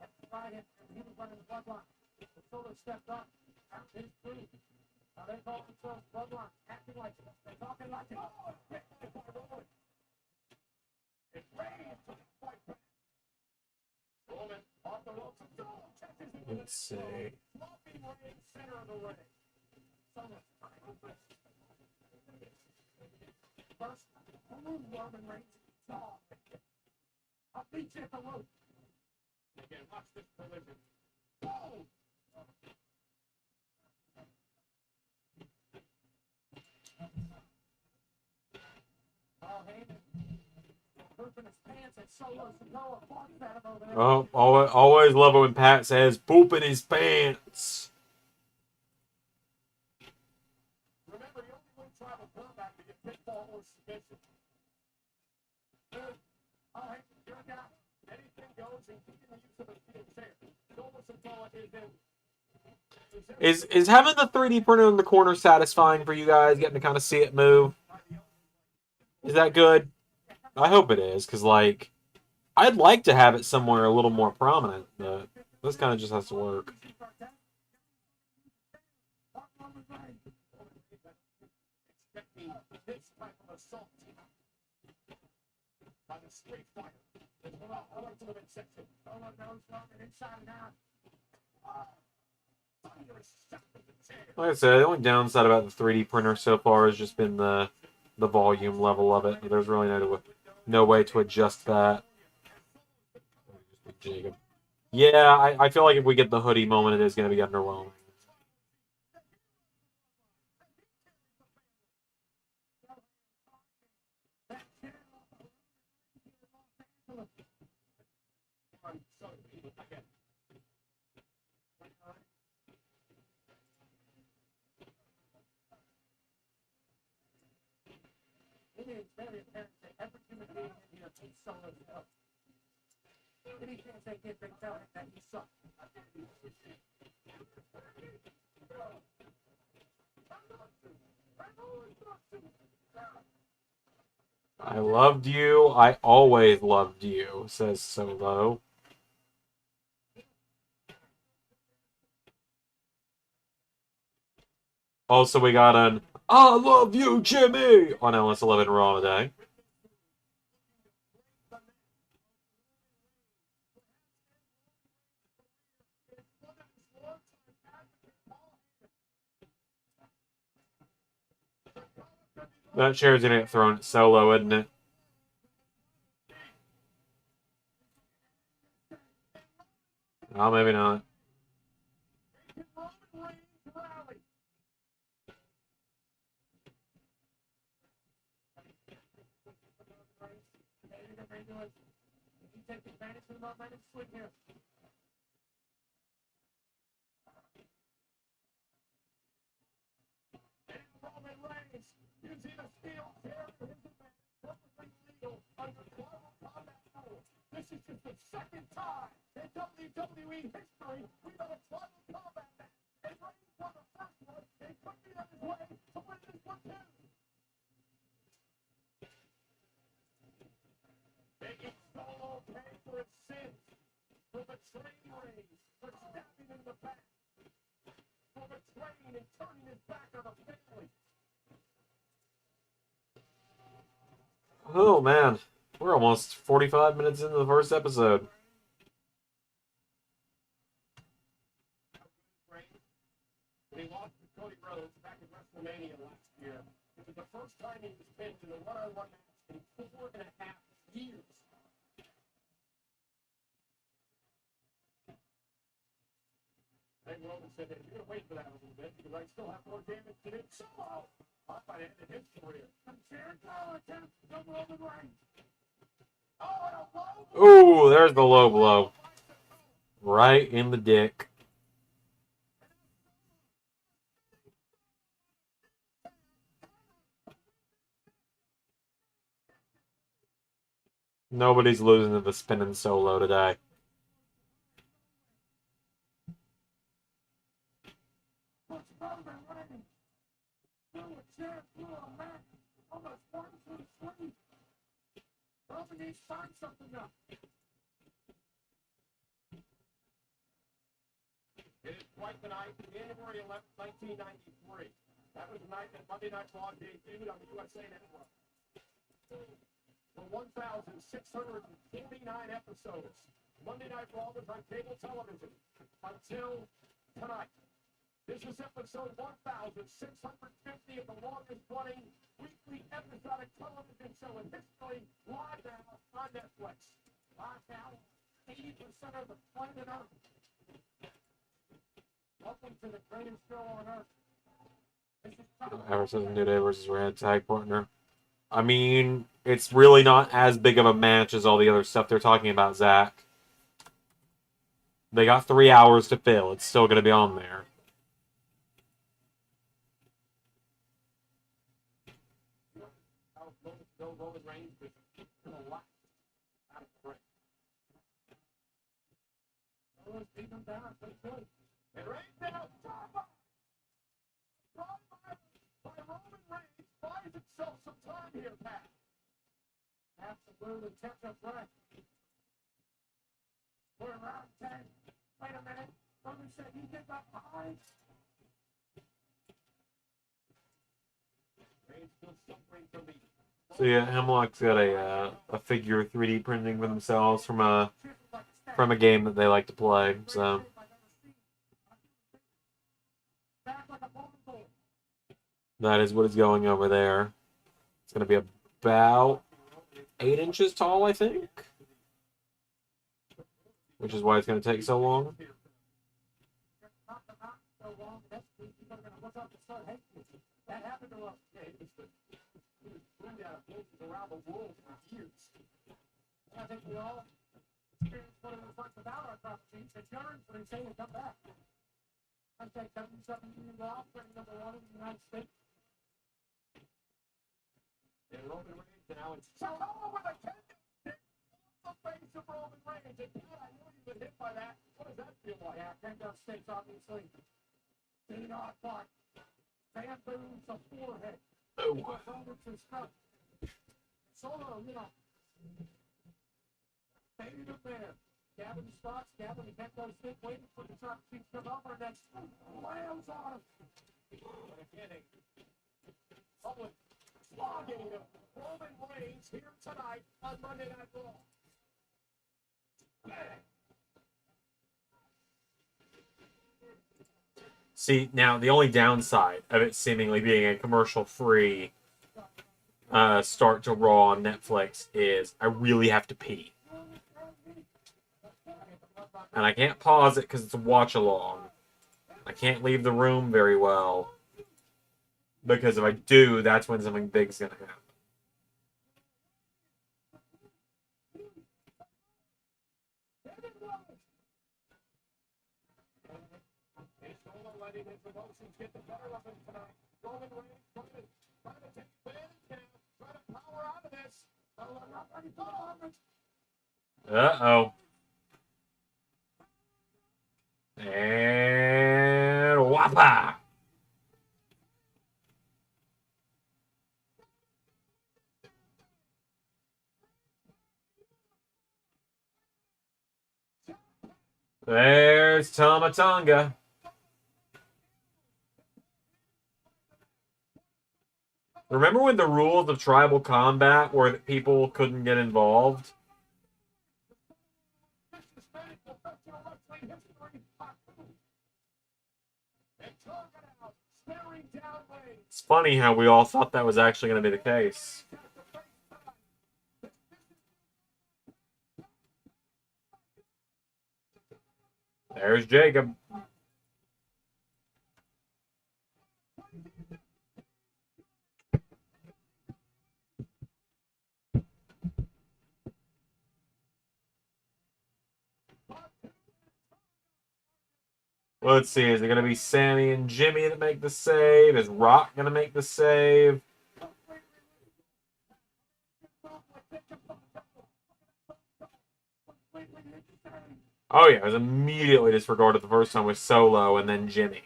That's tried it, and he was running the Bloodline. Solo stepped up, out his group. Now they call themselves Bloodline, acting like it. They're talking like it. It's Rey to the fight back. Roman off the ropes. Solo catches him. let's see. Floppy Rey, center of the ring. Solo's first, Roman Reigns. I'll beat you at the rope. Again, watch this collision. Boom! Paul Heyman pooping his pants at Solo Sikoa. Barks at him over there. Oh, always love it when Pat says pooping his pants. Remember, you only win tribal combat to get pitfall or submission. All right, you're a guy. Anything goes, including the use of a steel chair. Solo Sikoa is in. Is having the 3D printer in the corner satisfying for you guys, getting to kind of see it move? Is that good? I hope it is, because, like, I'd like to have it somewhere a little more prominent, but this kind of just has to work. Expecting this type of assault by the street fighter. I like to live in section. Solo knows Roman inside and out. Like I said, the only downside about the 3D printer so far has just been the volume level of it. There's really no way to adjust that. Jacob. Yeah, I feel like if we get the hoodie moment, it is going to be underwhelming. It is very apparent that every human being in here hates Solo Sikoa. Any chance they get, they tell him that he sucks. I loved you. I always loved you, says Solo. Also, we got an I love you, Jimmy on LS11 Raw today. That chair's gonna get thrown at Solo, isn't it? Oh, maybe not. Take advantage of the momentum swing here. And Roman Reigns using a steel chair for his advantage, perfectly legal under global combat rules. This is just the second time in WWE history we've had a tribal combat match. And Reigns won the first one, and could be on his way to win this one too. Making Solo pay for his sins, for betraying Reigns, for stabbing him in the back, for betraying and turning his back on the family. Oh, man. We're almost 45 minutes into the first episode. When he lost to Cody Rhodes back at WrestleMania last year, it was the first time he was pinned in a one-on-one match in 4.5 years. And Roman said that you're going to wait for that a little bit because I still have more damage to do. Solo! I might have ended his career. I'm Jericho attempts to Roman Reigns. Oh, and a low blow. Ooh, there's the low blow. Right in the dick. Nobody's losing to the spinning Solo today. What's Roman Reigns? Threw a chair through a mat. Almost one through the sleeve. Roman needs to find something up. It is quite the night, January 11th, 1993. That was the night that Monday Night Raw debuted on the USA Network. For 1,649 episodes, Monday Night Raw was on cable television until tonight. This is episode 1,650 of the longest-running weekly episodic television show in history, live now on Netflix. Live now, 80% of the planet Earth. Welcome to the greatest show on earth. This is Ever since New Day versus Red tag partner. I mean, it's really not as big of a match as all the other stuff they're talking about, Zach. They got 3 hours to fill. It's still going to be on there. Roman Reigns was a lot out of breath. Almost beat him down, pretty good. And Reigns now, by Roman Reigns, buys himself some time here, Pat. Absolutely, catch up breath. We're around 10. Wait a minute. Roman said he did that behind. Reigns still suffering from the So yeah, Hemlock's got a figure 3D printing for themselves from a game that they like to play. So that is what is going over there. It's going to be about 8 inches tall, I think. Which is why it's going to take so long. That happened to us. Yeah, he was booed out of places around the world for years. And I think we all experienced what it was like without our prophecies. They yearned for Cena to come back. I say 77 years off, number 1 in the United States. And Roman Reigns now it's Solo with a kendo stick off the face of Roman Reigns. And God, I know you've been hit by that. What does that feel like? Yeah, kendo sticks, obviously. Do not fight. Bamboos the forehead. Oh. Solo, you know, faded up there. Gavin spots, Gavin, he kept those things waiting for the truck to come over, and then slams on him. But again, public flogging of Roman Reigns here tonight on Monday Night Raw. See, now the only downside of it seemingly being a commercial-free start to Raw on Netflix is I really have to pee. And I can't pause it because it's a watch-along. I can't leave the room very well. Because if I do, that's when something big's going to happen. Letting his emotions get the better of him tonight. Roman Reigns trying to take advantage now, trying to power out of this. Uh-oh. And whoppa! There's Tamatonga. Remember when the rules of tribal combat were that people couldn't get involved? It's funny how we all thought that was actually going to be the case. There's Jacob. Let's see, is it going to be Sammy and Jimmy that make the save? Is Rock going to make the save? Oh yeah, it was immediately disregarded the first time with Solo and then Jimmy.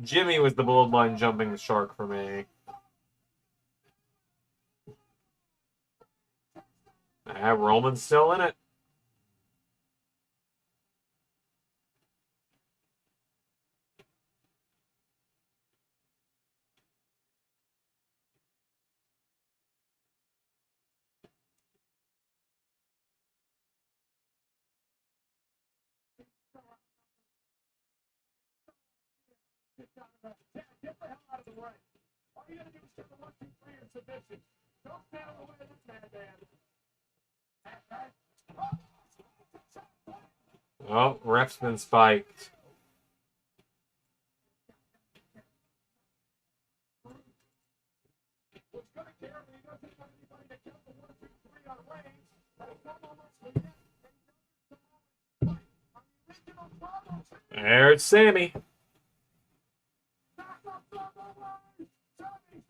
Jimmy was the Bloodline jumping the shark for me. Roman's still in it. Get the hell out of the way. All you gotta do is get the 1, 2, 3 in submission. Don't stand in the way of this madman. Oh, ref's been spiked. There's Sammy.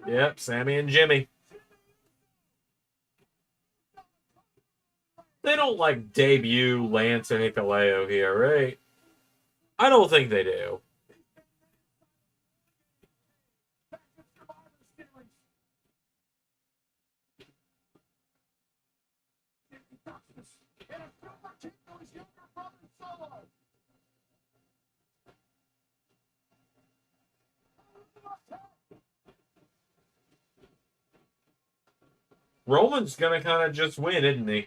Yep, Sammy and Jimmy. They don't like debut Lance and Hikuleo here, right? I don't think they do. Roman's gonna kind of just win, isn't he?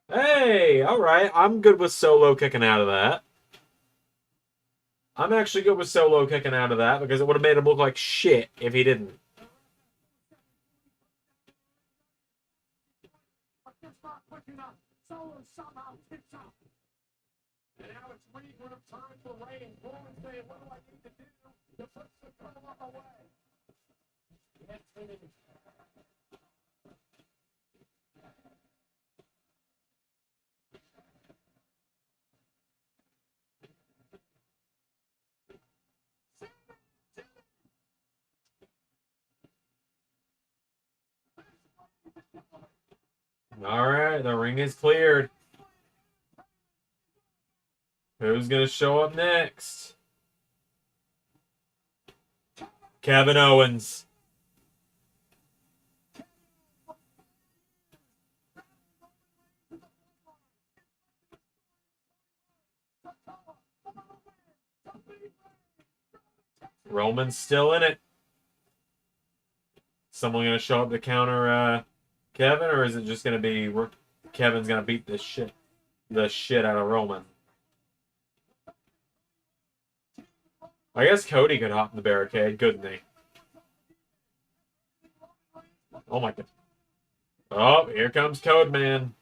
Hey, all right. I'm good with Solo kicking out of that. I'm actually good with Solo kicking out of that because it would have made him look like shit if he didn't. Solo somehow picks up. And now it's regroup time for Reigns. Roman saying, what do I need to do to push the title away? All right, the ring is cleared. Who's going to show up next? Kevin Owens. Roman's still in it. Someone going to show up to counter Kevin, or is it just going to be Kevin's going to beat the shit out of Roman? I guess Cody could hop the barricade, couldn't he? Oh my god. Oh, here comes Code Man.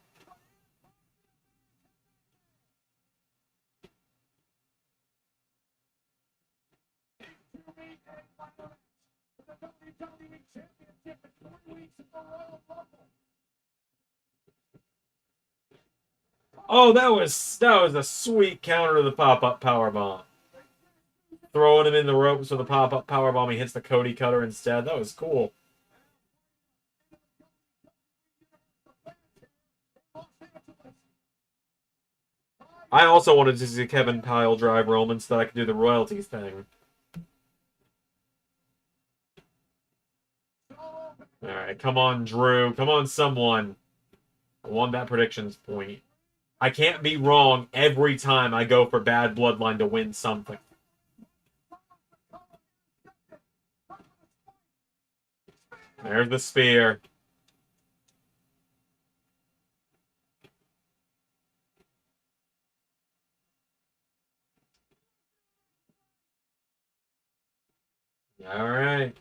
Oh, that was a sweet counter to the pop-up powerbomb. Throwing him in the ropes with a pop-up powerbomb, he hits the Cody Cutter instead. That was cool. I also wanted to see Kevin pile drive Roman so that I could do the royalties thing. Alright, come on, Drew. Come on, someone. I won that predictions point. I can't be wrong every time I go for Bad Bloodline to win something. There's the spear. Alright.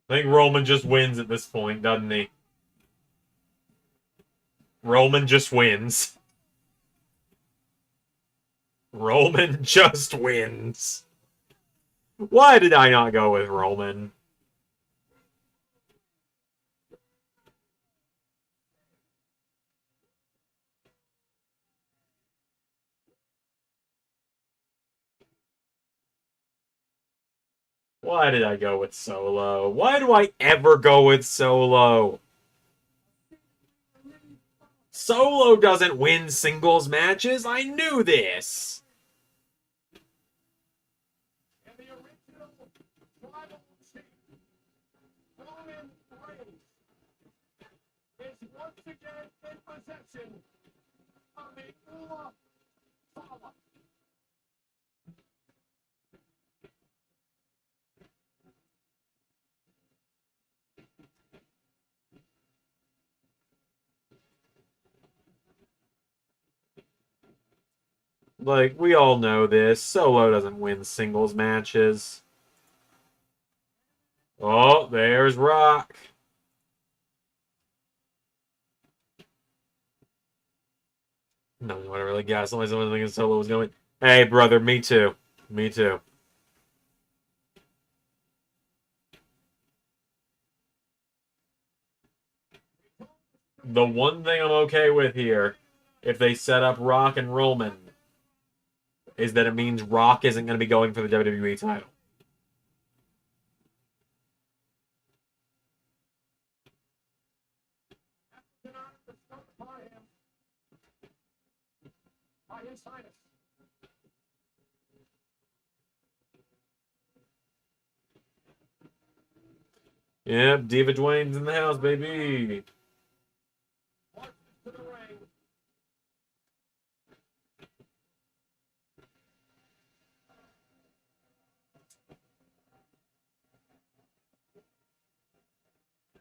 I think Roman just wins at this point, doesn't he? Roman just wins. Roman just wins. Why did I not go with Roman? Why did I go with Solo? Why do I ever go with Solo? Solo doesn't win singles matches. I knew this. And the original tribal chief, Roman Reigns, is once again in possession of the Ula Fala. Like, we all know this. Solo doesn't win singles matches. Oh, there's Rock. No one really guessed. Only someone thinking Solo was going. Hey, brother, me too. Me too. The one thing I'm okay with here, if they set up Rock and Roman, is that it means Rock isn't going to be going for the WWE title. By His Highness. Yep, Diva Dwayne's in the house, baby. Marches to the ring.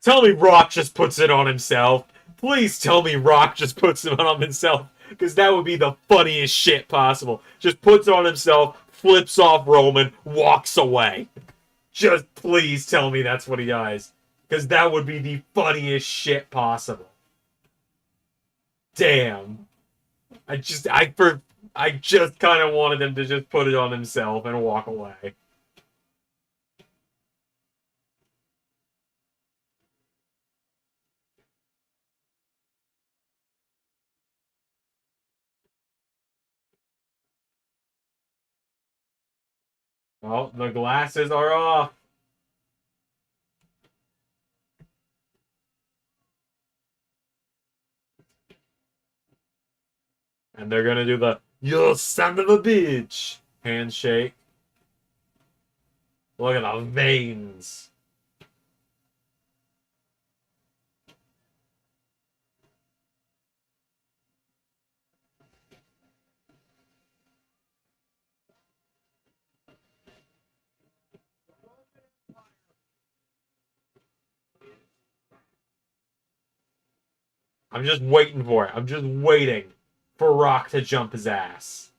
Tell me Rock just puts it on himself. Please tell me Rock just puts it on himself. Because that would be the funniest shit possible. Just puts it on himself, flips off Roman, walks away. Just please tell me that's what he does. Because that would be the funniest shit possible. Damn. I just kind of wanted him to just put it on himself and walk away. Oh, the glasses are off. And they're gonna do the "you son of a bitch" handshake. Look at the veins. I'm just waiting for it. I'm just waiting for Rock to jump his ass.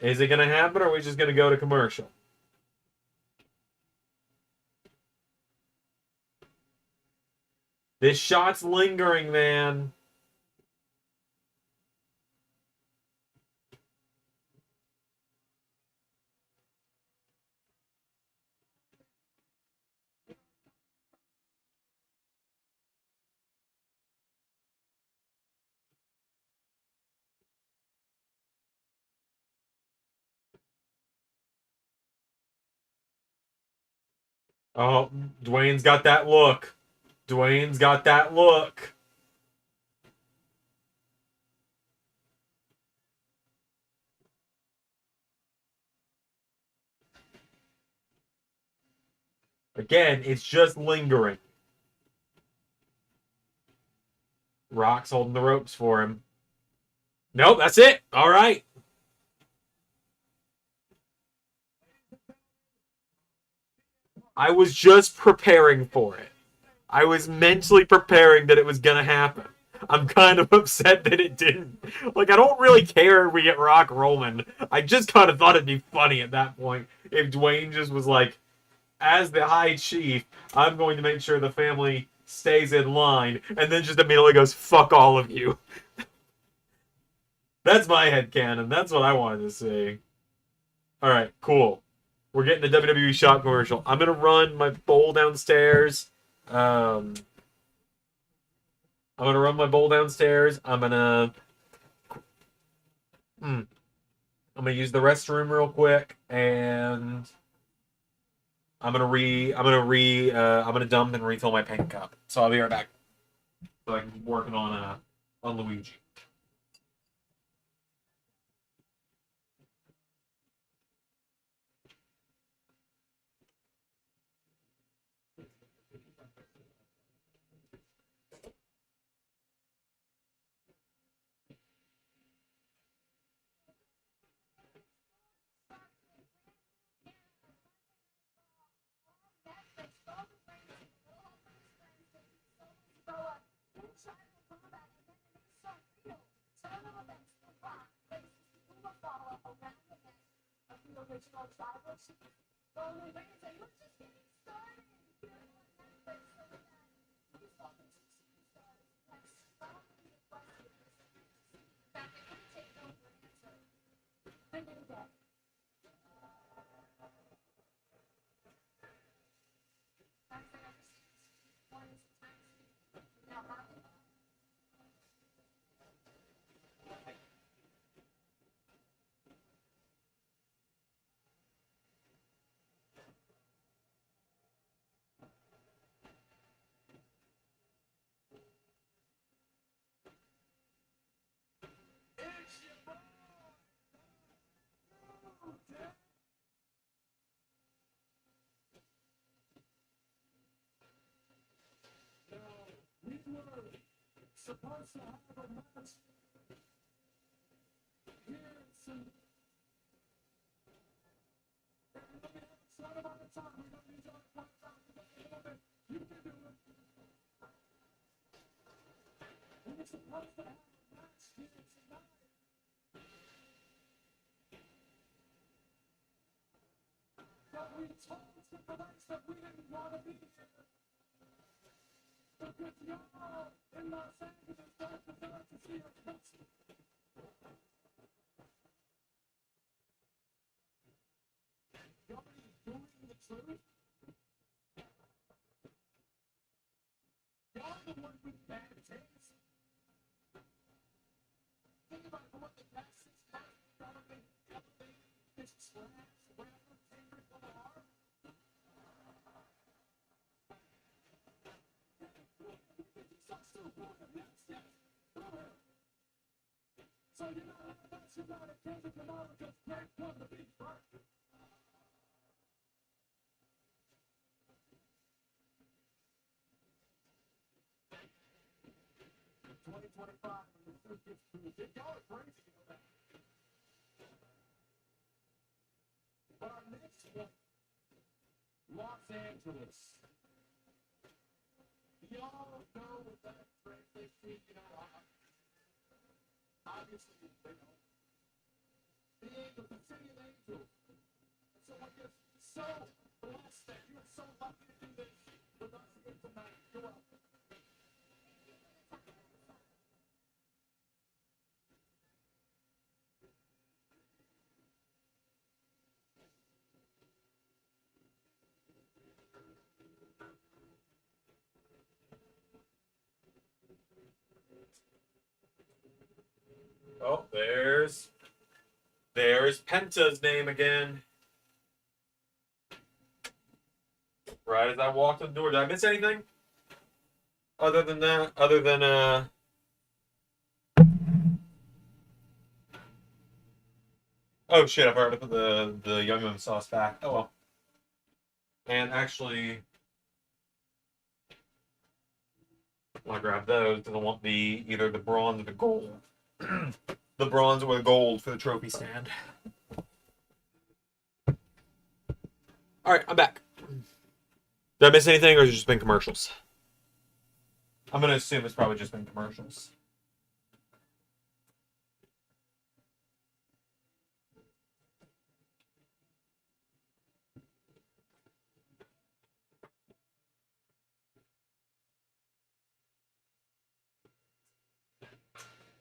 Is it gonna happen, or are we just gonna go to commercial? This shot's lingering, man. Oh, Dwayne's got that look. Dwayne's got that look. Again, it's just lingering. Rock's holding the ropes for him. Nope, that's it. All right. I was just preparing for it. I was mentally preparing that it was going to happen. I'm kind of upset that it didn't. Like, I don't really care if we get Rock Roman. I just kind of thought it'd be funny at that point if Dwayne just was like, as the High Chief, I'm going to make sure the family stays in line, and then just immediately goes, fuck all of you. That's my headcanon. That's what I wanted to see. Alright, cool. We're getting a WWE shop commercial. I'm going to run my bowl downstairs. I'm going to run my bowl downstairs. I'm going to use the restroom real quick, and I'm gonna dump and refill my paint cup. So I'll be right back. So I can keep working on Luigi. We were supposed to have a match here soon. It's not about the time. We don't need your time. You can do it. We were supposed to have a match here tonight. But we told the police that we didn't want to be here. Because y'all in Los Angeles don't deserve to see us wrestle. Y'all are doing the truth. Y'all the ones with bad taste. Think about what the past 6 months have been elevated, this trash, whatever, favorite of the heart. You think you so stupid, So you're not nuts about it, Kendrick Lamar, because Greg won the beat, right? 2025, y'all are crazy, you know that. But our next one, Los Angeles. Y'all know what that translation, you know, obviously, you know, being the city of angels. So I guess so blessed that you're so lucky to do this with us here tonight. You're welcome. Oh, there's Penta's name again. Right as I walked in the door. Did I miss anything? Other than that, oh shit, I forgot to put the Young Lemon sauce back. Oh well. And actually, I want to grab those because I want either the bronze or the gold. The bronze or the gold for the trophy stand. Alright, I'm back. Did I miss anything, or has it just been commercials? I'm going to assume it's probably just been commercials.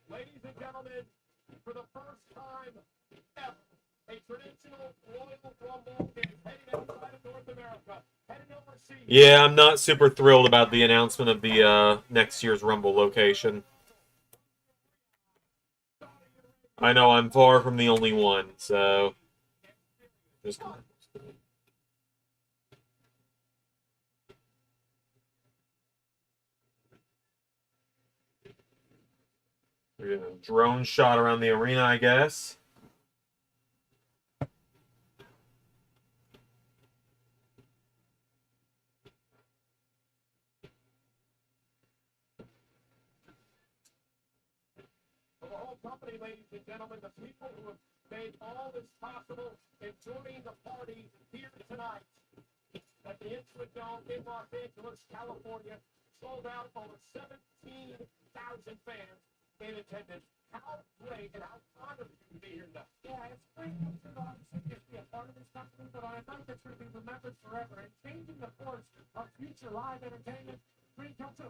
Ladies and gentlemen, for the first time ever, a traditional Royal Rumble is heading outside of North America, heading overseas. Yeah, I'm not super thrilled about the announcement of the next year's Rumble location. I know I'm far from the only one, so just drone shot around the arena, I guess. For the whole company, ladies and gentlemen, the people who have made all this possible and joining the party here tonight at the Intuit Dome in Los Angeles, California, sold out over 17,000 fans in attendance. How great and how honored to be here tonight. Yeah, it's great to obviously just be a part of this company, but I think it's going to be remembered forever and changing the course of future live entertainment.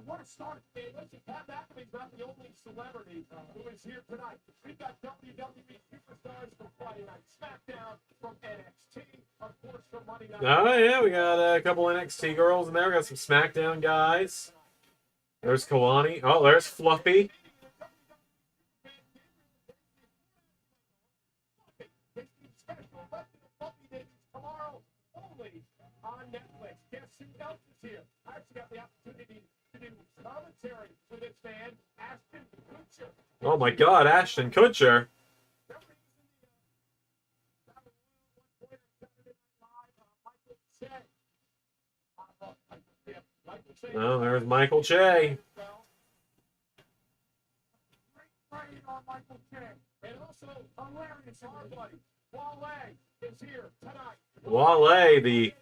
What a start. Hey, listen, Pat McAfee's not the only celebrity who is here tonight. We've got WWE superstars from Friday Night SmackDown, from NXT, of course, from Monday Night. Oh, yeah, we got a couple NXT girls in there. We got some SmackDown guys. There's Kalani. Oh, there's Fluffy. Tomorrow only on Netflix. Guess who else is here? I actually got the opportunity to do commentary for this man, Ashton Kutcher. Oh my God, Ashton Kutcher. Oh, there's Michael Che. And also, hilarious, everybody. Wale is here tonight. Wale, the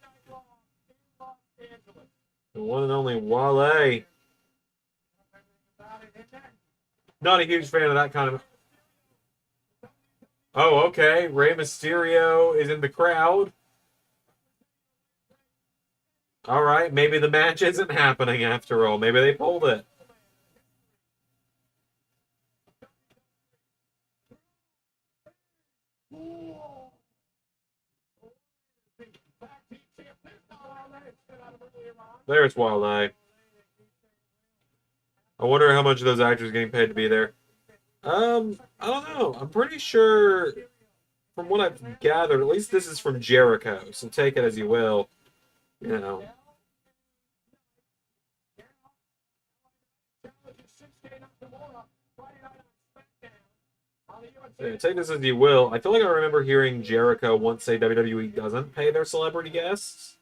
one and only Wale. Not a huge fan of that kind of. Oh, okay. Rey Mysterio is in the crowd. All right, maybe the match isn't happening after all. Maybe they pulled it. There's Wale. I wonder how much of those actors are getting paid to be there. I don't know. I'm pretty sure, from what I've gathered, at least this is from Jericho, so take it as you will. You know. Yeah, take this as you will. I feel like I remember hearing Jericho once say WWE doesn't pay their celebrity guests.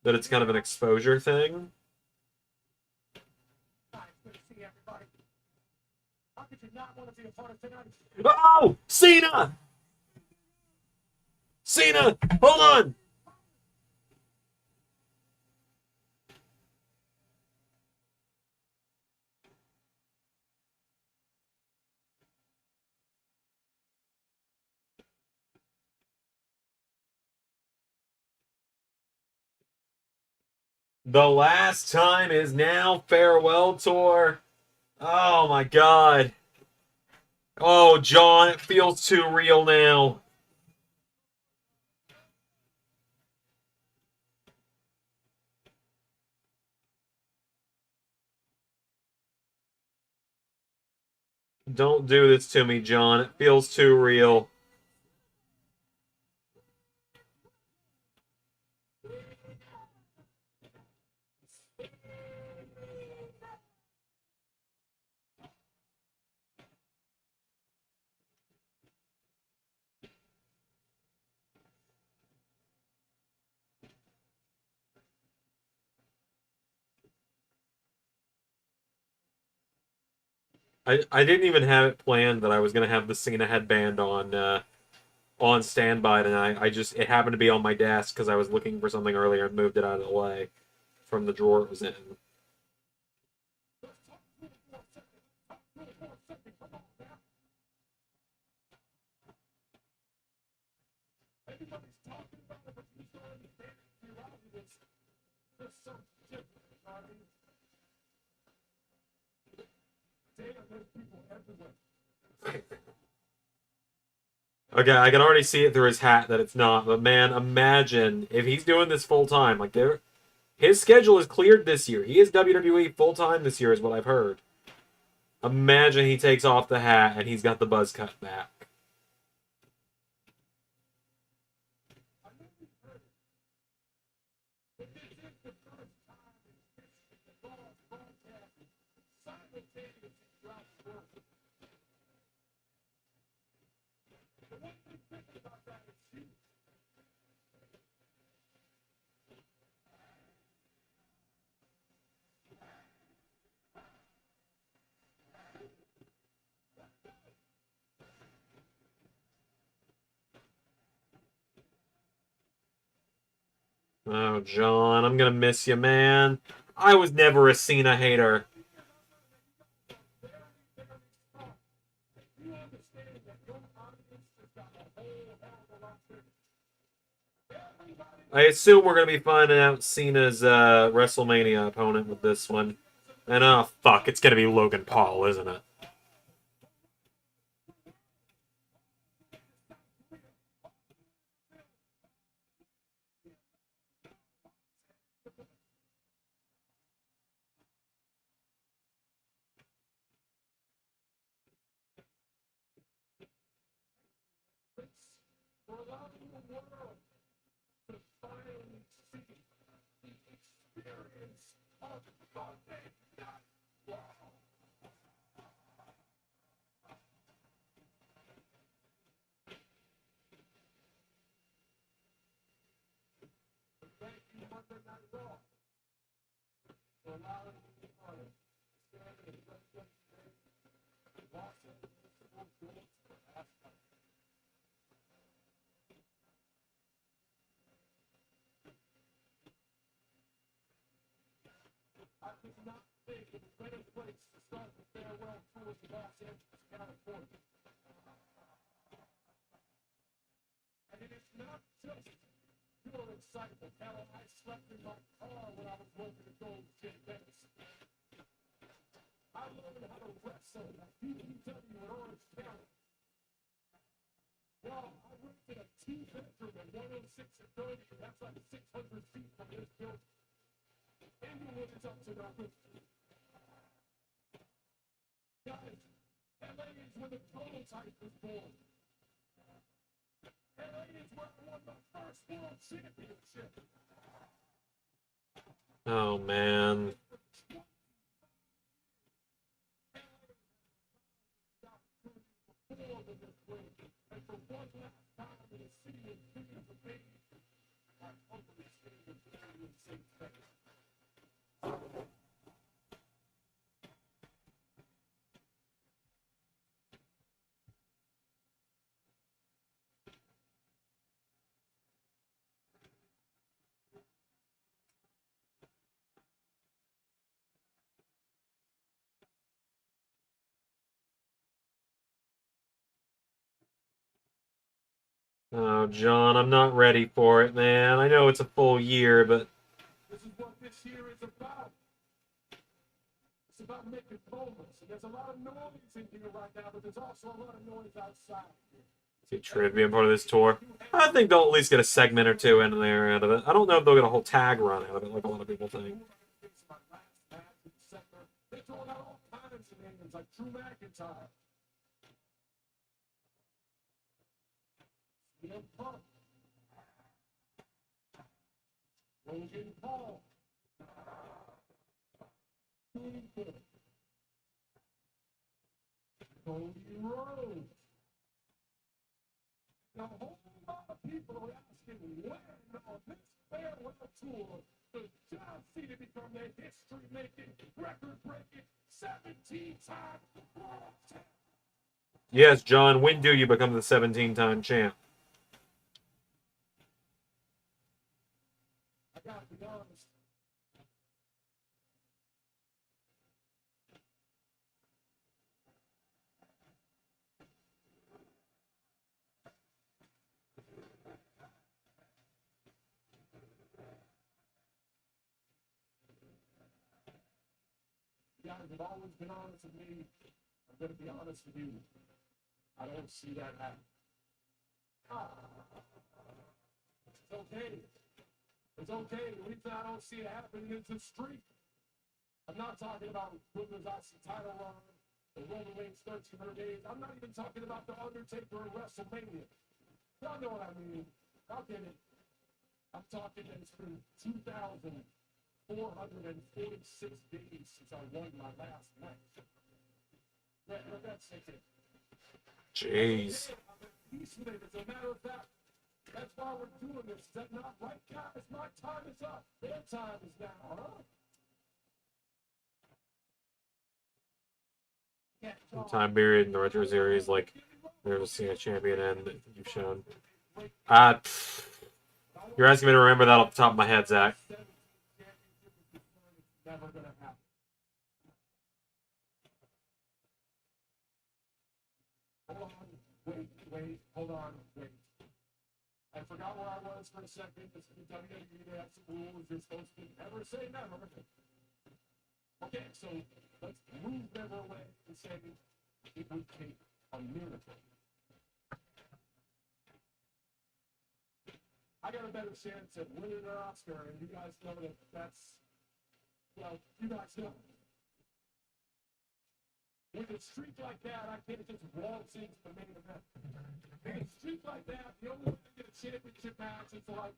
That it's kind of an exposure thing. Oh! Cena! Cena! Hold on! The last time is now. Farewell tour. Oh my god. Oh, John, it feels too real now. Don't do this to me, John. It feels too real. I didn't even have it planned that I was gonna have the Cena headband on standby tonight. It happened to be on my desk because I was looking for something earlier and moved it out of the way from the drawer it was in. Okay, I can already see it through his hat that it's not. But man, imagine if he's doing this full time. Like his schedule is cleared this year. He is WWE full time this year, is what I've heard. Imagine he takes off the hat and he's got the buzz cut back. Oh, John, I'm gonna miss you, man. I was never a Cena hater. I assume we're gonna be finding out Cena's WrestleMania opponent with this one. And oh fuck, it's gonna be Logan Paul, isn't it? Oh man. Oh, John, I'm not ready for it, man. I know it's a full year, but This is what this year is about. It's about making moments. And there's a lot of noise in here right now, but there's also a lot of noise outside. see Triv being part of this tour. I think they'll at least get a segment or two in there out of it. I don't know if they'll get a whole tag run out of it, like a lot of people think. It's my last match in December. They're throwing out all kinds of names like Drew McIntyre. CM Punk. Logan Paul. Cody Rhodes. Now, a whole lot of people are asking when on this farewell tour does John Cena become a history-making, record-breaking, 17-time world champion? Yes, John, when do you become the 17-time champ? I gotta be honest. You guys have always been honest with me. I'm gonna be honest with you. I don't see that happening. It's okay. It's okay. The reason I don't see it happening is the streak. I'm not talking about Women's IC title run, the Roman Reigns 1300 days. I'm not even talking about the Undertaker at WrestleMania. Y'all know what I mean. I'll get it. I'm talking that it's been 2,446 days since I won my last match. Let that sink in. Jeez. I'm at peace with it. As a matter of fact, that's why we're doing this. Is that not right, guys? My time is up. Their time is now, huh? Time period in the retro series, like there's a Cena champion end that you've shown. You're asking me to remember that off the top of my head, Zach. Never gonna happen. Hold on, hold on, wait. I forgot where I was for a second. This is the WWE. They have some rules. You're supposed to never say never. Okay, so let's move never away and say it would take a miracle. I got a better chance at winning an Oscar, and you guys know that that's, well, you guys know. With a streak like that, I can't just waltz into the main event. With a streak like that, the only way to get a championship match is to, like,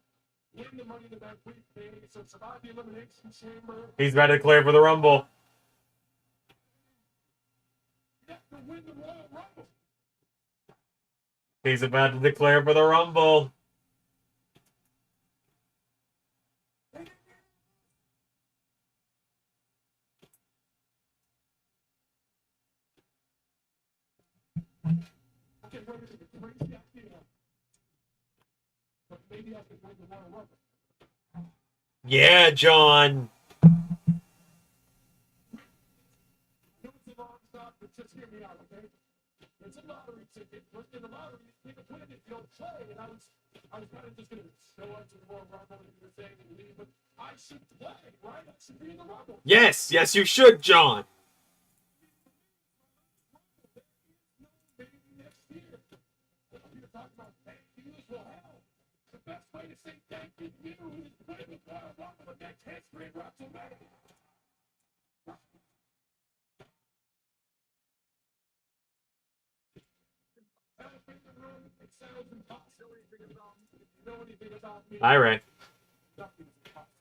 win the Money in the Bank briefcase or survive the Elimination Chamber. He's about to declare for the Rumble. You have to win the Royal Rumble. He's about to declare for the Rumble. Okay, wait a minute, crazy idea. But maybe I can win the Royal Rumble. Yeah, John. No, it's a long shot, but just hear me out, okay? It's a lottery ticket. But in the lottery, you can win if you don't play. And I was kind of just going to show up to the Royal Rumble and do the thing and leave. But I should play, right? I should be in the Rumble. Yes, you should, John. Maybe next year. You're talking about thank yous. Well, hell, the best way to say thank you to you is put in the Royal Rumble against history at WrestleMania. Elephant in the room, it sounds impossible. If you know anything about me, Hi, Ray. nothing's impossible.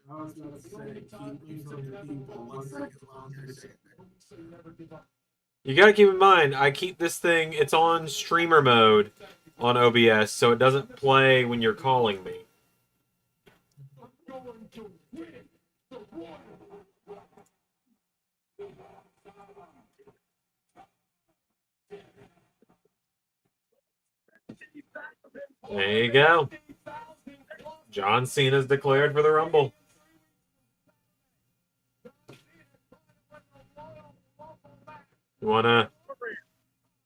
I was gonna say, keep me from the people 1 second longer. So you never give up. You gotta keep in mind, I keep this thing, it's on streamer mode on OBS, so it doesn't play when you're calling me. I'm going to win the Royal There you go. John Cena's declared for the Rumble. You wanna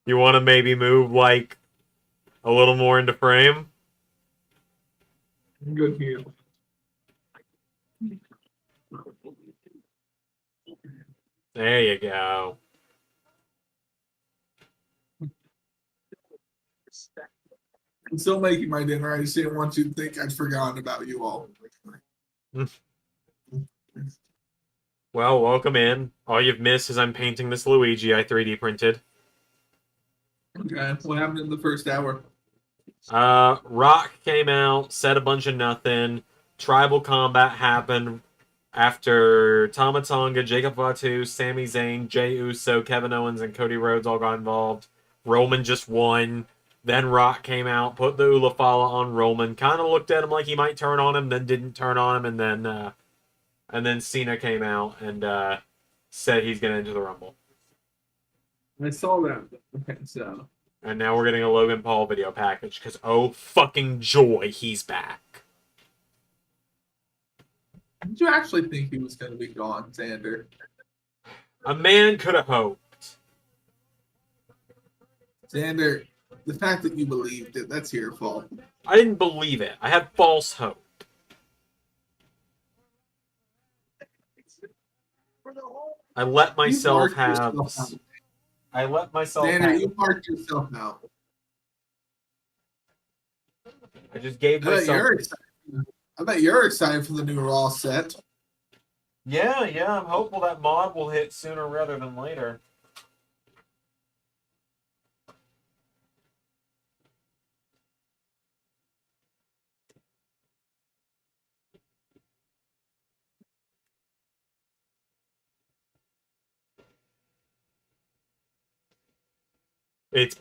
You want to maybe move like a little more into frame? Good for you. There you go. I'm still making my dinner. I just didn't want you to think I'd forgotten about you all. Well, welcome in. All you've missed is I'm painting this Luigi I 3D printed. Okay, what happened in the first hour? Rock came out, said a bunch of nothing. Tribal combat happened after Tama Tonga, Jacob Fatu, Sami Zayn, Jey Uso, Kevin Owens, and Cody Rhodes all got involved. Roman just won. Then Rock came out, put the Ulafala on Roman, kind of looked at him like he might turn on him, then didn't turn on him, and then Cena came out and said he's gonna enter the Rumble. I saw that. Okay, so And now we're getting a Logan Paul video package because oh fucking joy, he's back. did you actually think he was going to be gone, Xander? A man could have hoped. Xander, the fact that you believed it, that's your fault. I didn't believe it. I had false hope. I let myself have. I let myself Xander, have. you marked yourself out. I just gave I bet myself. you're excited. I bet you're excited for the new Raw set. Yeah, I'm hopeful that mod will hit sooner rather than later.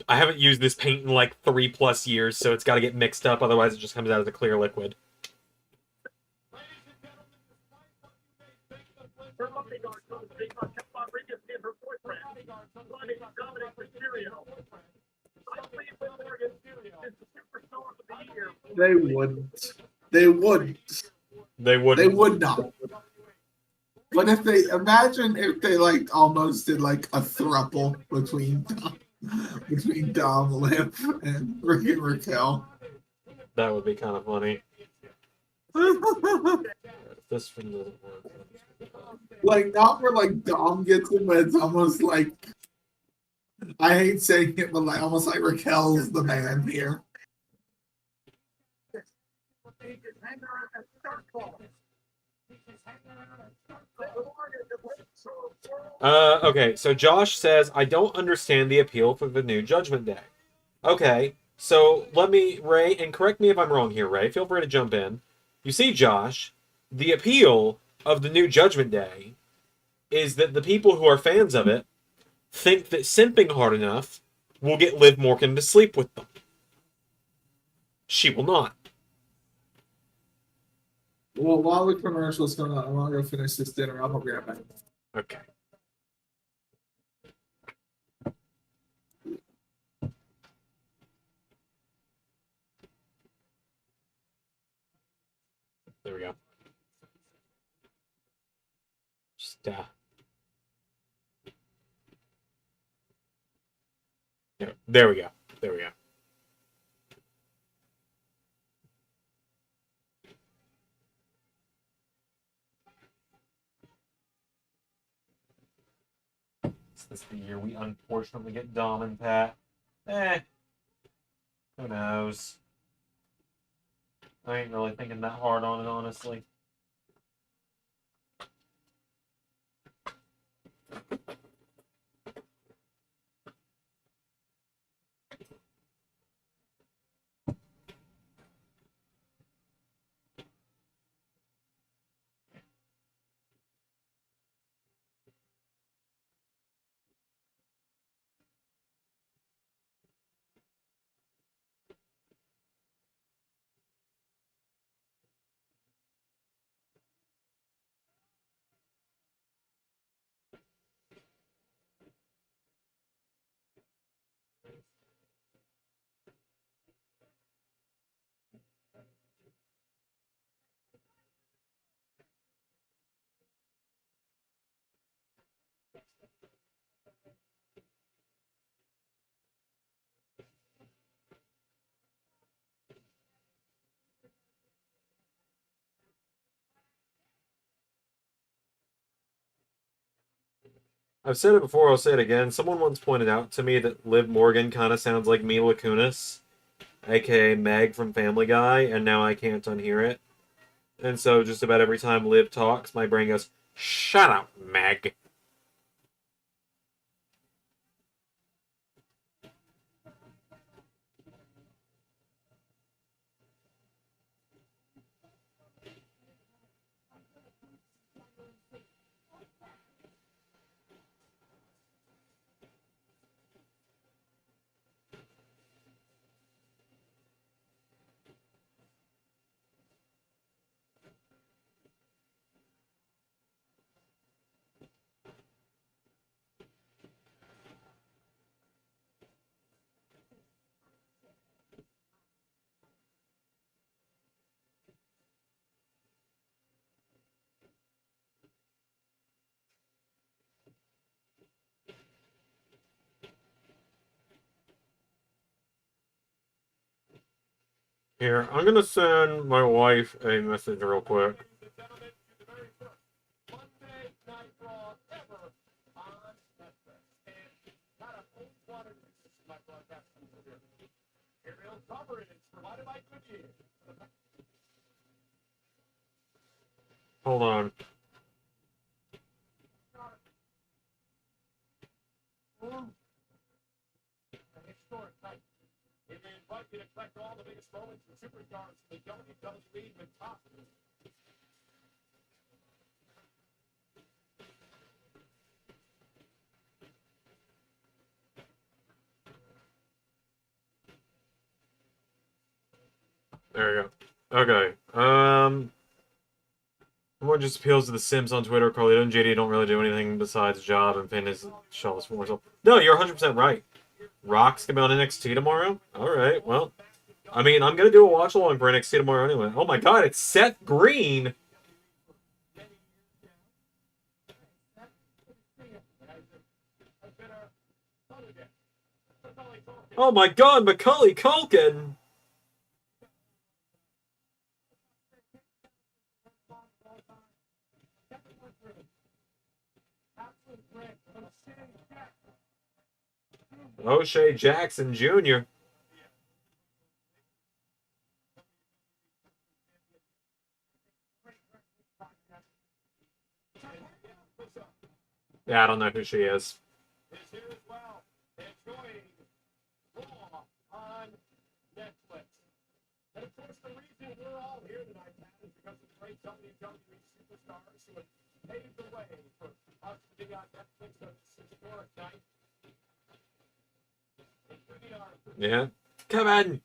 I haven't used this paint in like 3+ years, so it's got to get mixed up. Otherwise, it just comes out as a clear liquid. They wouldn't. They wouldn't. They wouldn't. They would not. But if they imagine if they like almost did like a throuple between Dom, Liv, and freaking Raquel. That would be kind of funny. This from the Like not where like Dom gets it, but it's almost like I hate saying it, but like almost like Raquel's the man here. Okay, so Josh says, I don't understand the appeal for the new Judgment Day. Okay, so let me, Ray, and correct me if I'm wrong here, Ray. Feel free to jump in. You see, Josh, the appeal of the new Judgment Day is that the people who are fans of it think that simping hard enough will get Liv Morgan to sleep with them. She will not. Well, while the commercial's going on, I want to go finish this dinner. I'll be right back. Okay. There we go. Just, there we go. There we go. Is this the year we unfortunately get Dom and Pat? Who knows? I ain't really thinking that hard on it, honestly. I've said it before, I'll say it again. Someone once pointed out to me that Liv Morgan kind of sounds like Mila Kunis, aka Meg from Family Guy, and now I can't unhear it. And so just about every time Liv talks, my brain goes, "Shut up, Meg." Here, I'm gonna send my wife a message real quick. Ladies and gentlemen, to the very first Monday Night Raw ever on Netflix. And not a whole lot of this is my broadcasting career. Aerial coverage provided by Goodyear. Hold on. An historic night. We invite you to collect all the biggest moments and superstars in the WWE with top. There you go. Okay. Someone just appeals to the Sims on Twitter. Carlito and JD don't really do anything besides job and pin his shells for himself. No, you're 100% right. Rock's gonna be on NXT tomorrow? Alright, well. I mean, I'm gonna do a watch along for NXT tomorrow anyway. Oh my god, it's Seth Green! Oh my god, Macaulay Culkin! O'Shea Jackson Jr. Yeah, I don't know who she is. Is here as well. Enjoying Raw on Netflix. And of course, the reason we're all here tonight, Pat, is because of the great WWE superstars who have paved the way for us to be on Netflix on this historic night. Yeah. Kevin!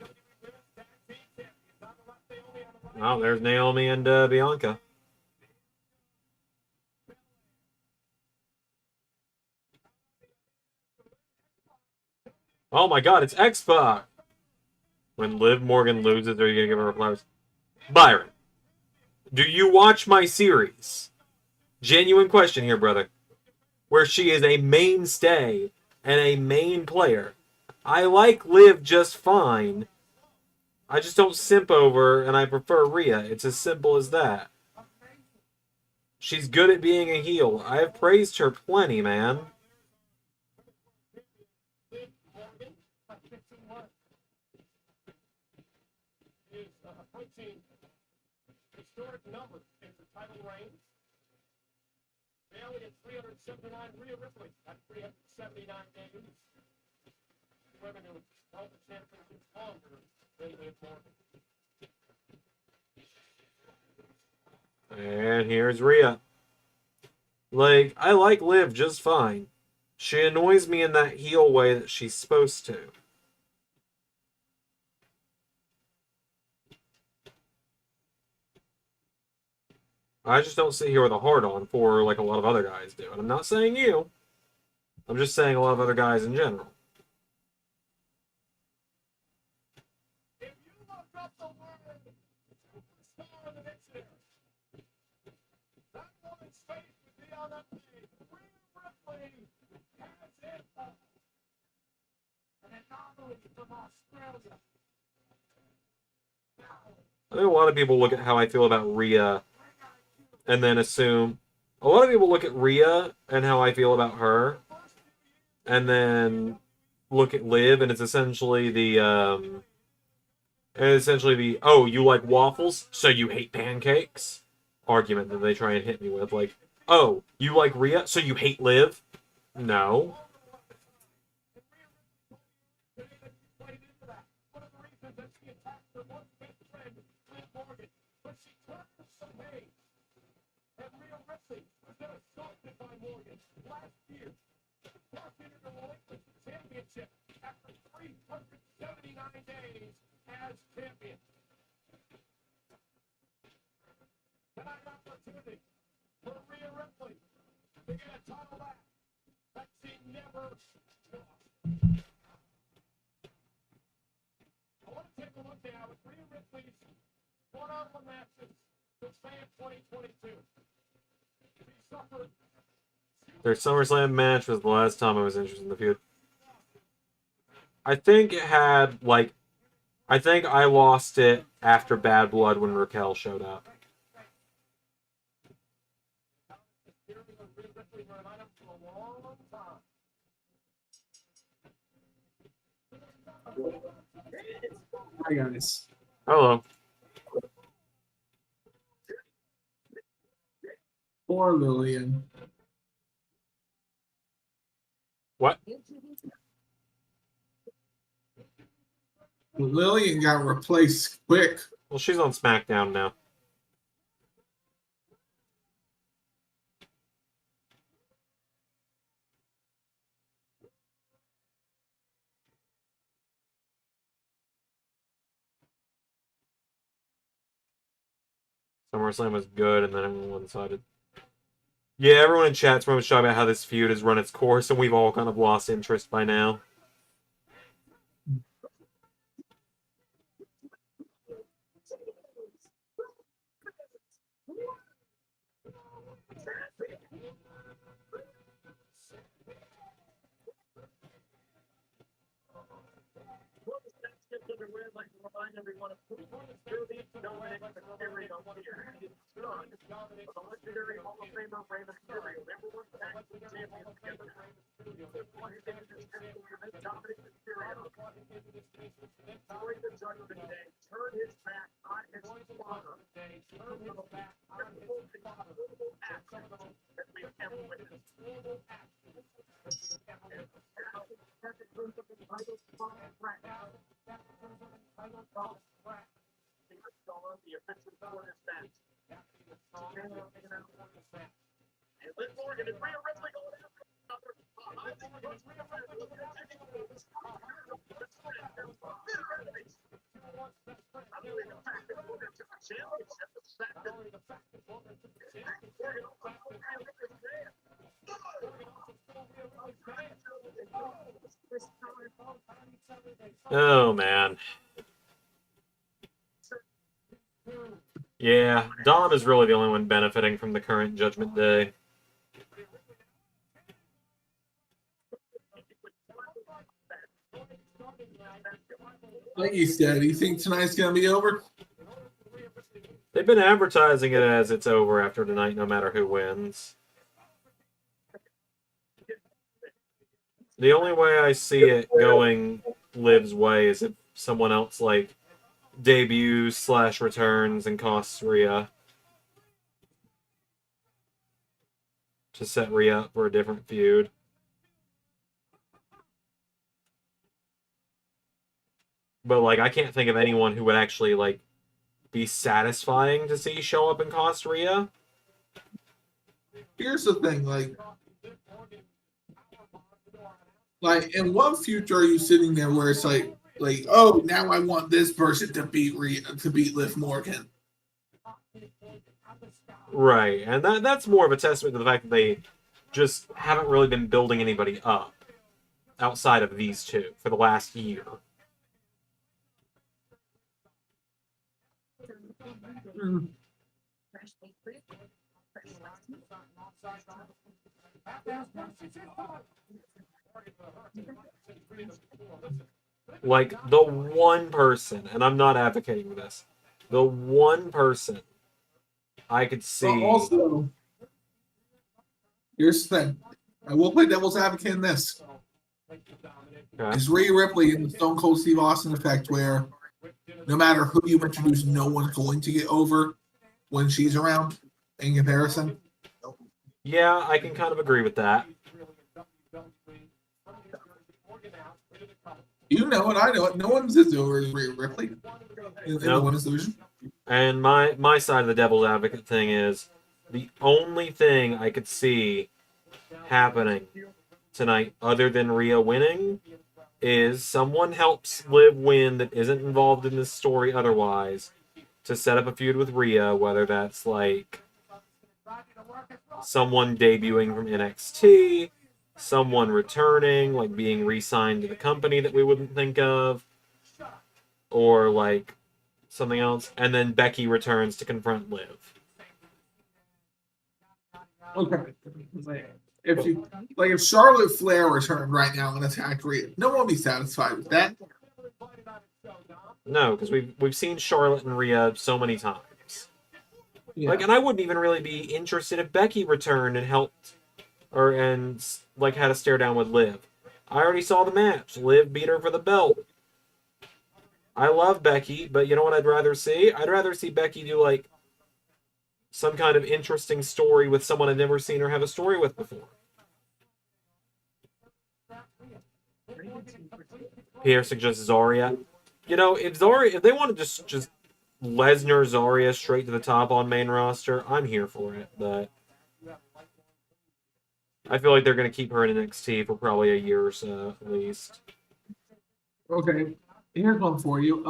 Oh, there's Naomi and Bianca. Oh my god, it's X-Pac! When Liv Morgan loses, are you gonna give her flowers? Byron, do you watch my series? Genuine question here, brother. Where she is a mainstay and a main player. I like Liv just fine. I just don't simp over and I prefer Rhea. It's as simple as that. She's good at being a heel. I have praised her plenty, man. Is approaching historic numbers in the title reign. Bailey at 379, Rhea Ripley at 379 days. Women who held the championship longer than Liv Morgan. And here's Rhea. Like, I like Liv just fine. She annoys me in that heel way that she's supposed to. I just don't sit here with a hard on for like a lot of other guys do. And I'm not saying you. I'm just saying a lot of other guys in general. If you look up the word superstar in the dictionary, that woman's face would be on that page. Rhea Ripley has it all. An anomaly from Australia. I think a lot of people look at how I feel about Rhea and then assume, A lot of people look at Rhea and how I feel about her, and then look at Liv, and it's essentially the oh, you like waffles, so you hate pancakes argument that they try and hit me with. Like, oh, you like Rhea, so you hate Liv? No. Championship after 379 days as champion. Tonight opportunity for Rhea Ripley to get a title back that she never lost. I want to take a look now at Rhea Ripley's one-on-one matches to Fan 2022. She suffered. Their SummerSlam match was the last time I was interested in the feud. I think it had, like, I think I lost it after Bad Blood when Raquel showed up. Hi guys. Hello. Poor Lillian. What? Lillian got replaced quick. Well, she's on SmackDown now. SummerSlam was good, and then everyone one-sided. Yeah, everyone in chat's pretty much talking about how this feud has run its course, and we've all kind of lost interest by now. Oh, man. Yeah, Dom is really the only one benefiting from the current Judgment Day. Like you said, you think tonight's gonna be over? They've been advertising it as it's over after tonight, no matter who wins. The only way I see it going Liv's way is if someone else, like, debuts / returns and costs Rhea to set Rhea up for a different feud. But, like, I can't think of anyone who would actually, like, be satisfying to see show up and cost Rhea. Here's the thing, like in what future are you sitting there where it's like, oh, now I want this person to beat Liv Morgan. Right, and that's more of a testament to the fact that they just haven't really been building anybody up outside of these two for the last year. Like, the one person, and I'm not advocating for this, the one person I could see Also, Here's the thing. I will play devil's advocate in this. Okay. Is Rhea Ripley in the Stone Cold Steve Austin effect where no matter who you introduce, no one's going to get over when she's around in comparison? Yeah, I can kind of agree with that. You know it, I know it. No one's as over as Rhea Ripley in the Nope. women's division. And my side of the devil's advocate thing is the only thing I could see happening tonight, other than Rhea winning, is someone helps Liv win that isn't involved in this story otherwise to set up a feud with Rhea, whether that's like someone debuting from NXT, someone returning, like being re-signed to the company that we wouldn't think of, or like something else, and then Becky returns to confront Liv. Okay. If Charlotte Flair returned right now and attacked Rhea, no one would be satisfied with that. No, because we've seen Charlotte and Rhea so many times. Yeah. Like, and I wouldn't even really be interested if Becky returned and helped, and had a stare down with Liv. I already saw the match. Liv beat her for the belt. I love Becky, but you know what I'd rather see? I'd rather see Becky do like some kind of interesting story with someone I've never seen her have a story with before. Pierre suggests Zarya. You know, if they want to just Lesnar Zarya straight to the top on main roster, I'm here for it. But I feel like they're going to keep her in NXT for probably a year or so at least. Okay. Here's one for you.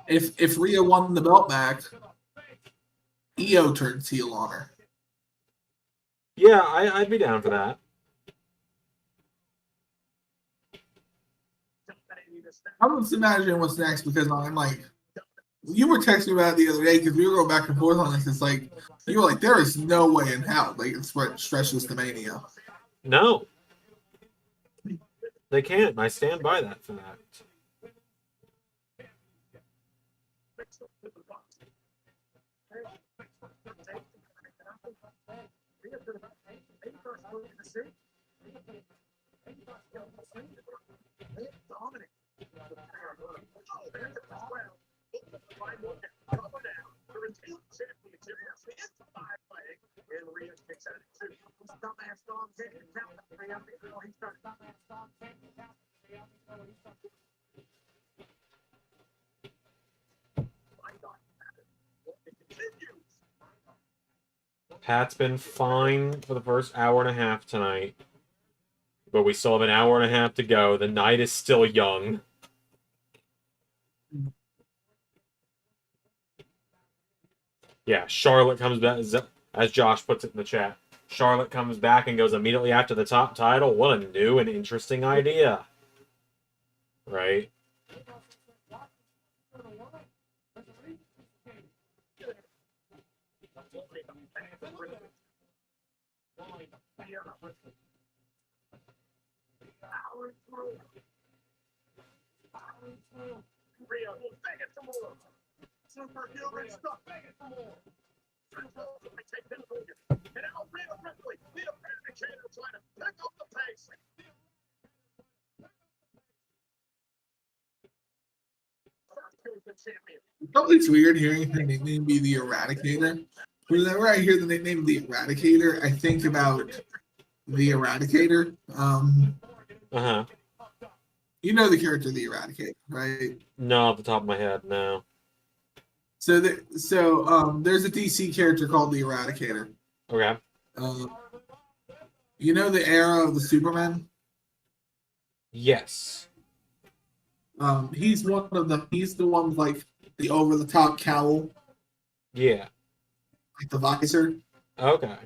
If Rhea won the belt back, Io turns heel on her. Yeah, I'd be down for that. I'm just imagining what's next because I'm like, you were texting me about it the other day because we were going back and forth on this. It's like, you were like, there is no way in hell they can stretch this to Mania. No. They can't, and I stand by that fact. Pat's been fine for the first hour and a half tonight. But we still have an hour and a half to go. The night is still young. Yeah, Charlotte comes back, as Josh puts it in the chat. Charlotte comes back and goes immediately after the top title. What a new and interesting idea. Right? It's weird hearing her nickname be the Eradicator. Whenever I hear the nickname the Eradicator, I think about the Eradicator. Uh-huh. You know the character the Eradicator, right? No, off the top of my head, no. So there's a DC character called the Eradicator. Okay. You know the era of the Superman? Yes. He's the one with like the over the top cowl, Yeah. like the visor. Okay.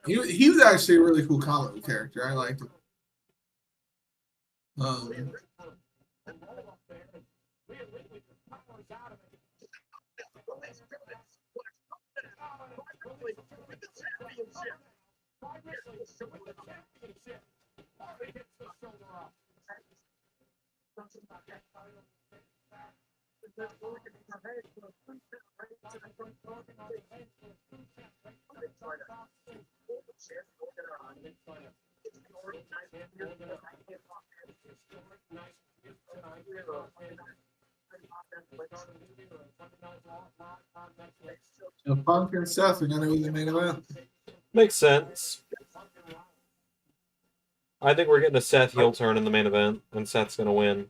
He was actually a really cool comic book character. I liked him. So Punk and Seth are gonna be the main event. Makes sense. I think we're getting a Seth heel turn in the main event, and Seth's gonna win.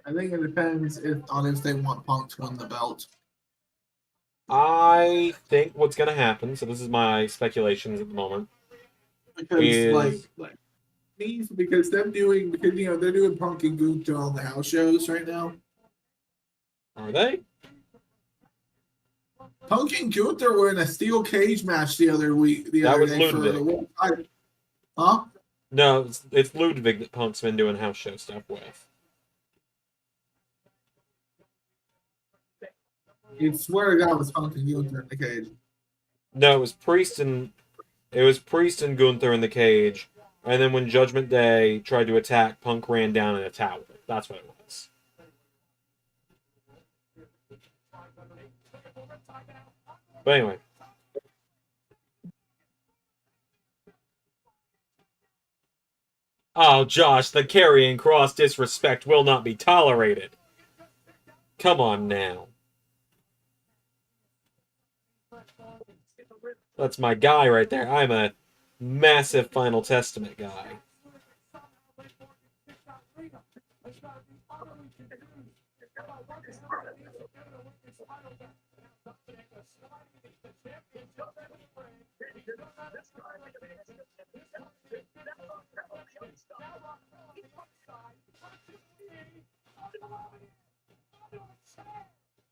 I think it depends on if they want Punk to win the belt. I think what's gonna happen, so this is my speculations at the moment, Because is because they're doing Punk and Gunther on the house shows right now. are they? Punk and Gunther were in a steel cage match the other That was day for Ludwig. the world title. Huh? No, it's Ludwig that Punk's been doing house show stuff with. I swear to God, it was Punk and Gunther in the cage. No, it was Priest and Gunther in the cage, and then when Judgment Day tried to attack, Punk ran down in a tower. That's what it was. But anyway. Oh, Josh, the carrying cross disrespect will not be tolerated. Come on now. That's my guy right there. I'm a massive Final Testament guy.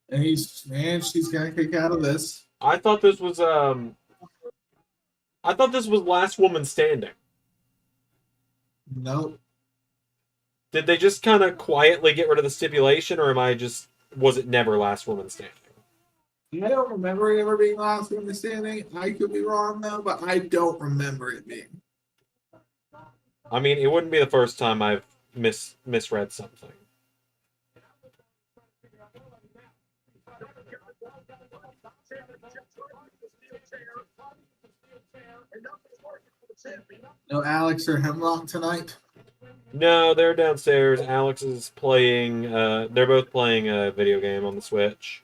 And she's gonna kick out of this. I thought this was Last Woman Standing. Nope. Did they just kind of quietly get rid of the stipulation, or was it never Last Woman Standing? I don't remember it ever being last woman standing. I could be wrong though, but I don't remember it being. I mean, it wouldn't be the first time I've misread something. No Alex or Hemlock tonight. No, they're downstairs. Alex is playing. They're both playing a video game on the Switch.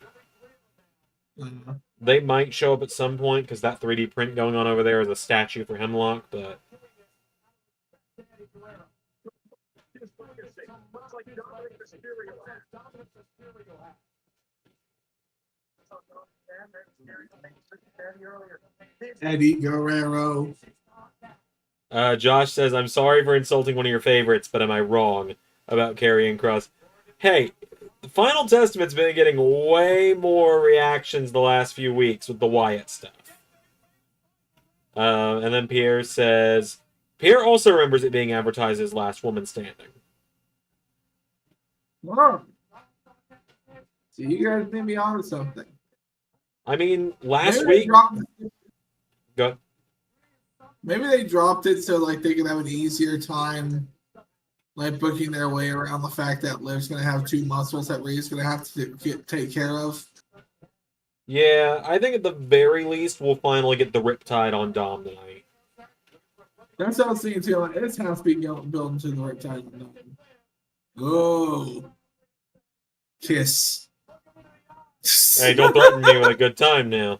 They might show up at some point because that 3D print going on over there is a statue for Hemlock, but. Eddie Guerrero. Josh says, I'm sorry for insulting one of your favorites, but am I wrong about Karrion Kross? Hey, the Final Testament's been getting way more reactions the last few weeks with the Wyatt stuff. And then Pierre says, Pierre also remembers it being advertised as Last Woman Standing. Wow. So you guys may be on to something. I mean, last week... Go. Maybe they dropped it so like they could have an easier time like booking their way around the fact that Liv's going to have two muscles that Rhea's going to have to take care of. Yeah, I think at the very least we'll finally get the Riptide on Dom tonight. That's what I was thinking too. Like, this has to be built into the Riptide on Dom. Oh. Kiss. Hey, don't threaten me with a good time now.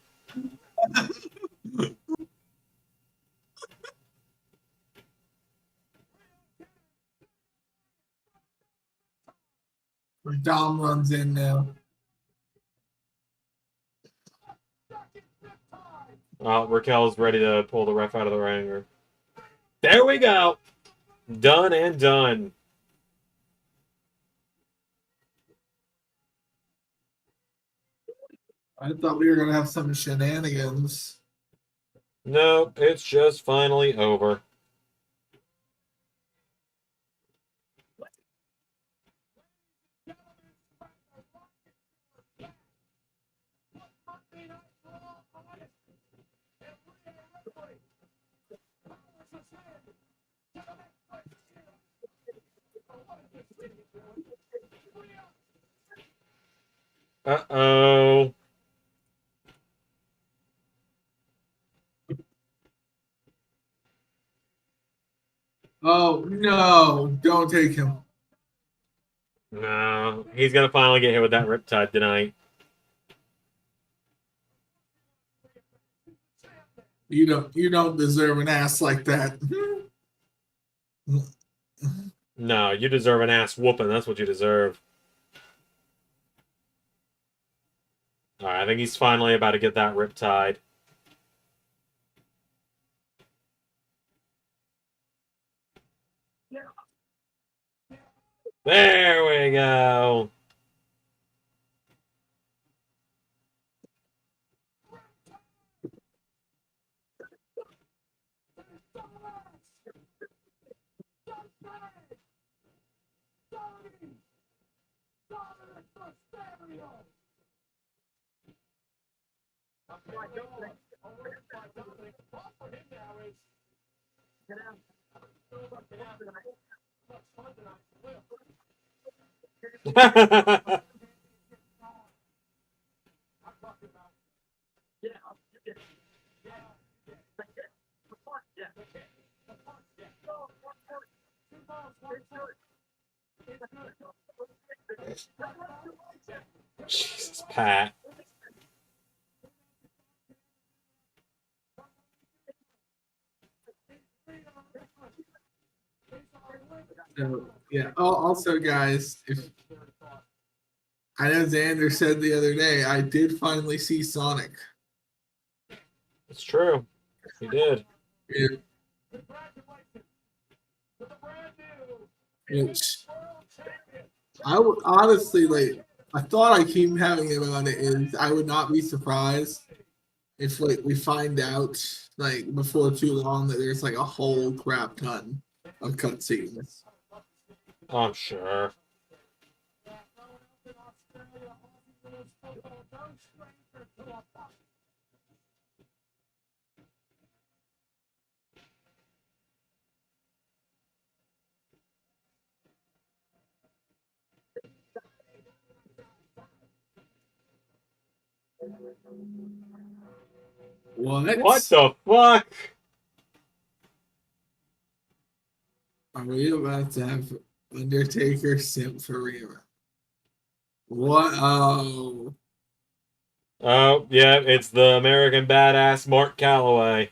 Dom runs in now. Raquel's ready to pull the ref out of the ring. There we go. Done and done. I thought we were going to have some shenanigans. Nope, it's just finally over. Uh-oh. Oh no! Don't take him. No, he's gonna finally get hit with that Riptide tonight. You don't deserve an ass like that. No, you deserve an ass whooping. That's what you deserve. Alright, I think he's finally about to get that Riptide. There we go. Jesus, Pat. So, yeah. Oh, also, guys, if I know Xander said the other day, I did finally see Sonic. It's true. He did. It, which I would honestly like. I thought I keep having it on it is I would not be surprised if like we find out like before too long that there's like a whole crap ton of cutscenes. I'm sure. What the fuck? Are we about to have Undertaker simp for Rhea? What? Oh, Oh, yeah, it's the American badass Mark Calloway.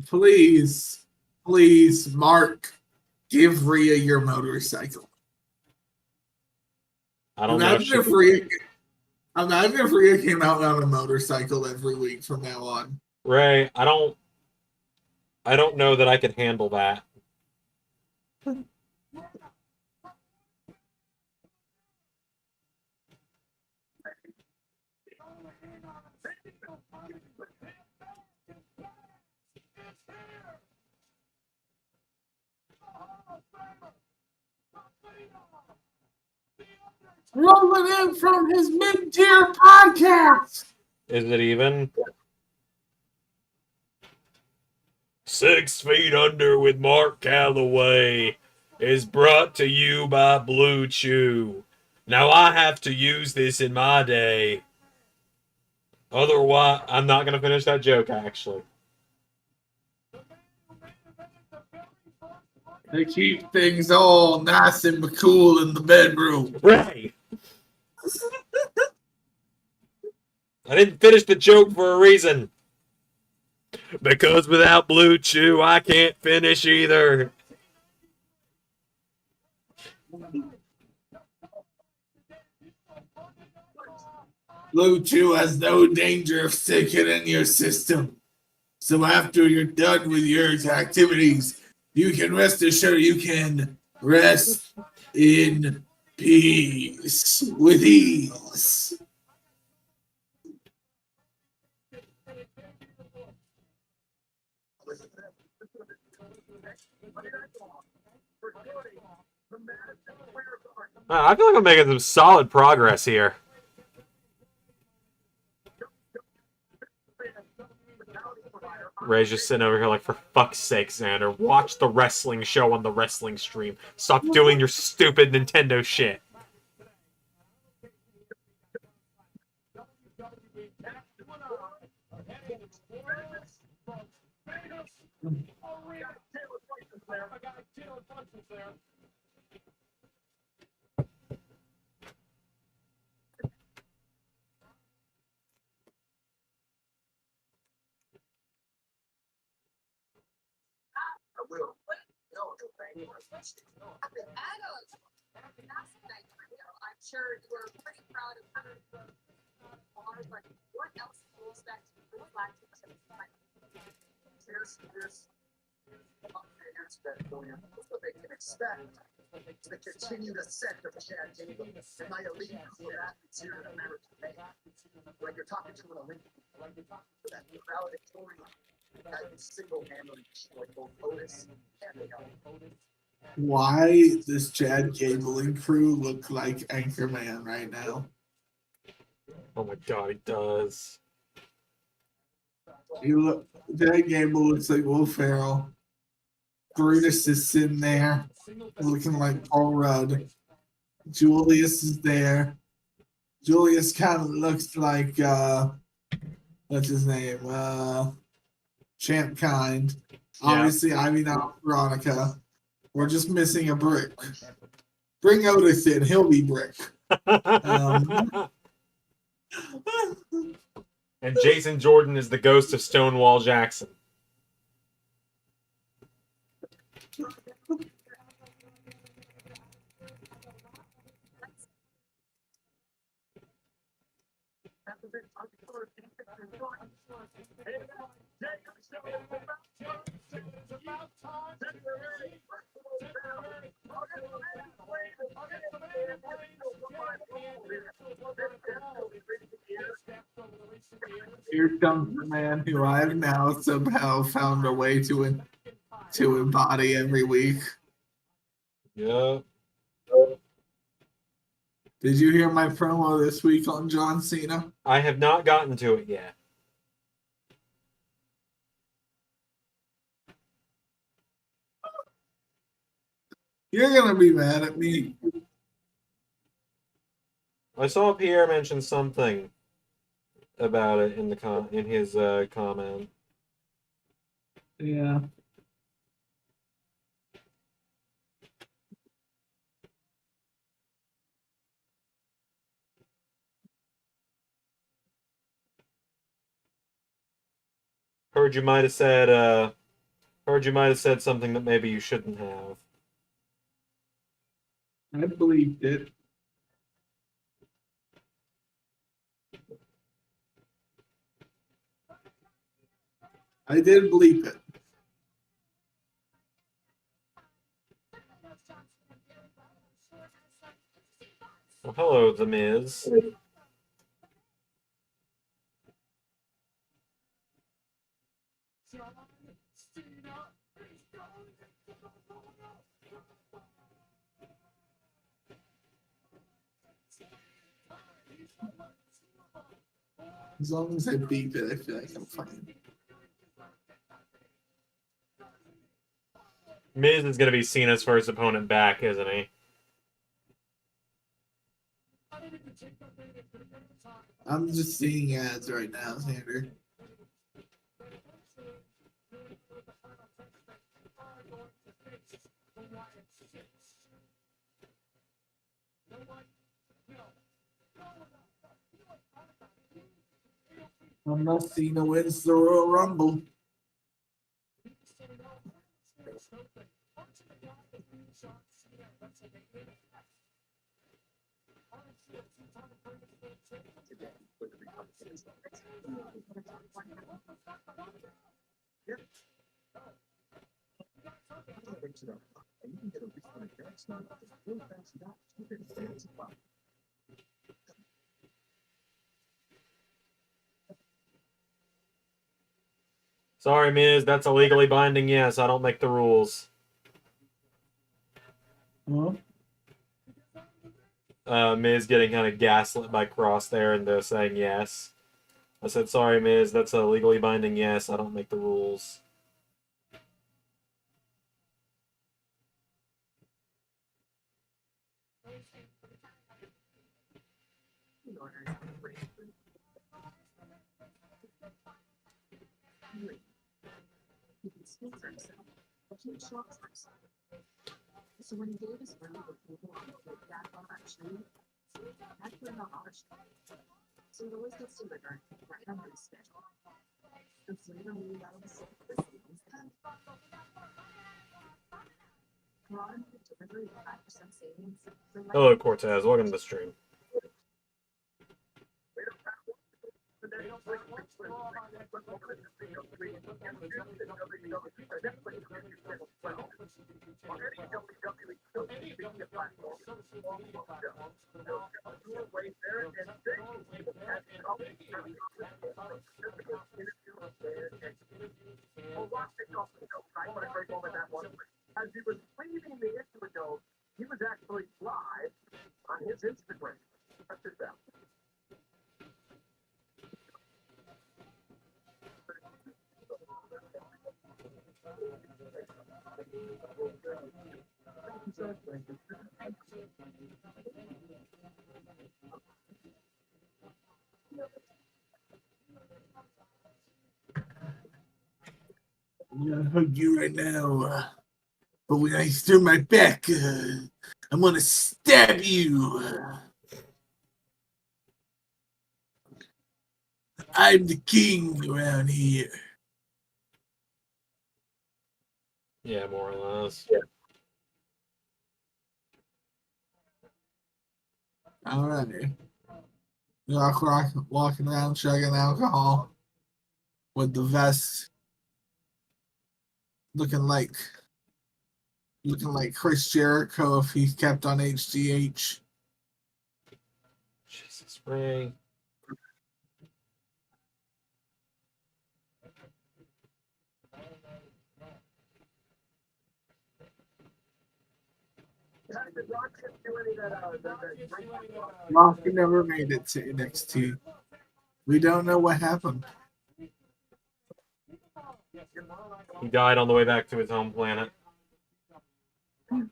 please, please, Mark, give Rhea your motorcycle. I don't know if she... Imagine if Rhea came out on a motorcycle every week from now on. Ray, I don't know that I could handle that. Rolling in from his mid-tier podcast. Is it even? 6 Feet Under with Mark Calloway is brought to you by Blue Chew. Now I have to use this in my day. Otherwise, I'm not going to finish that joke, actually. They keep things all nice and cool in the bedroom. Ray! I didn't finish the joke for a reason. Because without Blue Chew, I can't finish either. Blue Chew has no danger of sickening your system. So after you're done with your activities, you can rest assured you can rest in peace with ease. I feel like I'm making some solid progress here. Ray's just sitting over here like, for fuck's sake, Xander, watch the wrestling show on the wrestling stream. Stop doing your stupid Nintendo shit. WWE Tap you and I are heading to the world's most famous arena. I got Taylor Punches there. I will. No, thank you. Adam, that's a nice video. I'm sure you were pretty proud of her. But what else rules that reflect? Here's that's what they can expect. To continue to set the Chad Gable and my elite core athletes here in America. Like you're talking to an elite, that valedictorian that single-handedly destroyed both Otis and the Why does Chad Gable and crew look like Anchorman right now? Oh my god, he does. Chad Gable looks like Will Ferrell. Brutus is sitting there looking like Paul Rudd. Julius is there. Julius kind of looks like what's his name? Champ Kind. Obviously, Ivy now Veronica. We're just missing a brick. Bring Otis in, he'll be brick. And Jason Jordan is the ghost of Stonewall Jackson. Here comes the man who I've now somehow found a way to embody every week. Yeah. Did you hear my promo this week on John Cena? I have not gotten to it yet. You're gonna be mad at me. I saw Pierre mention something about it in his comment. Yeah. Heard you might have said something that maybe you shouldn't have. I believed it. I did bleep it. Well, hello, The Miz. As long as I beep it, I feel like I'm fine. Miz is going to be Cena's first opponent back, isn't he? I'm just seeing ads right now, Xander. Unless Cena wins the Royal Rumble. Sorry, Miz, that's a legally binding yes. I don't make the rules. Huh? Miz getting kind of gaslit by Cross there and saying yes. I said, sorry, Miz, that's a legally binding yes. I don't make the rules. So when he gave his friend the people on the that on that tree, that put him on a tree. So he always gets delivered right on his schedule. And so he really got him sick of this thing. Ron delivery 5% savings. Hello, Cortez. Welcome to the stream. As he was leaving the issue ago, he was actually live on his Instagram. Check this out. I'm gonna hug you right now. But when I stir my back, I'm gonna stab you. I'm the king around here. Yeah, more or less. All right. Walking around chugging alcohol with the vest, looking like Chris Jericho if he's kept on HGH. Jesus, Ray. Rock never made it to NXT. We don't know what happened. He died on the way back to his home planet. No,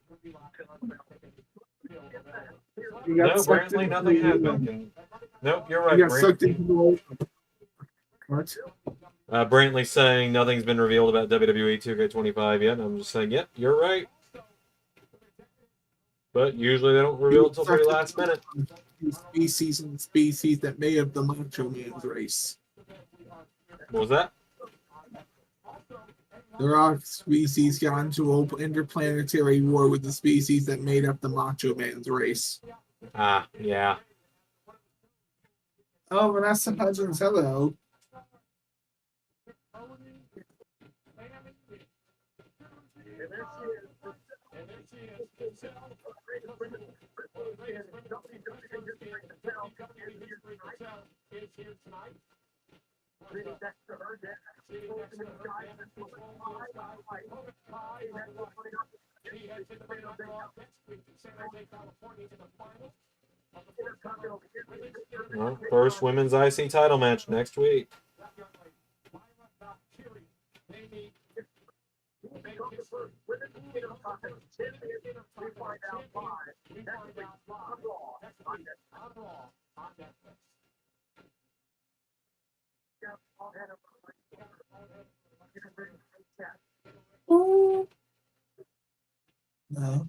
Brantley, nothing has been. Nope, you're right, He got sucked Brantley. into the what? Brantley's saying nothing's been revealed about WWE 2K25 yet. I'm just saying, yep, you're right. But usually they don't reveal it until pretty last minute. Species and species that made up the Macho Man's race. What was that? The Rock species got into an interplanetary war with the species that made up the Macho Man's race. Ah, yeah. Oh, Vanessa Hudgens, hello. Well, first women's IC title match next week. No.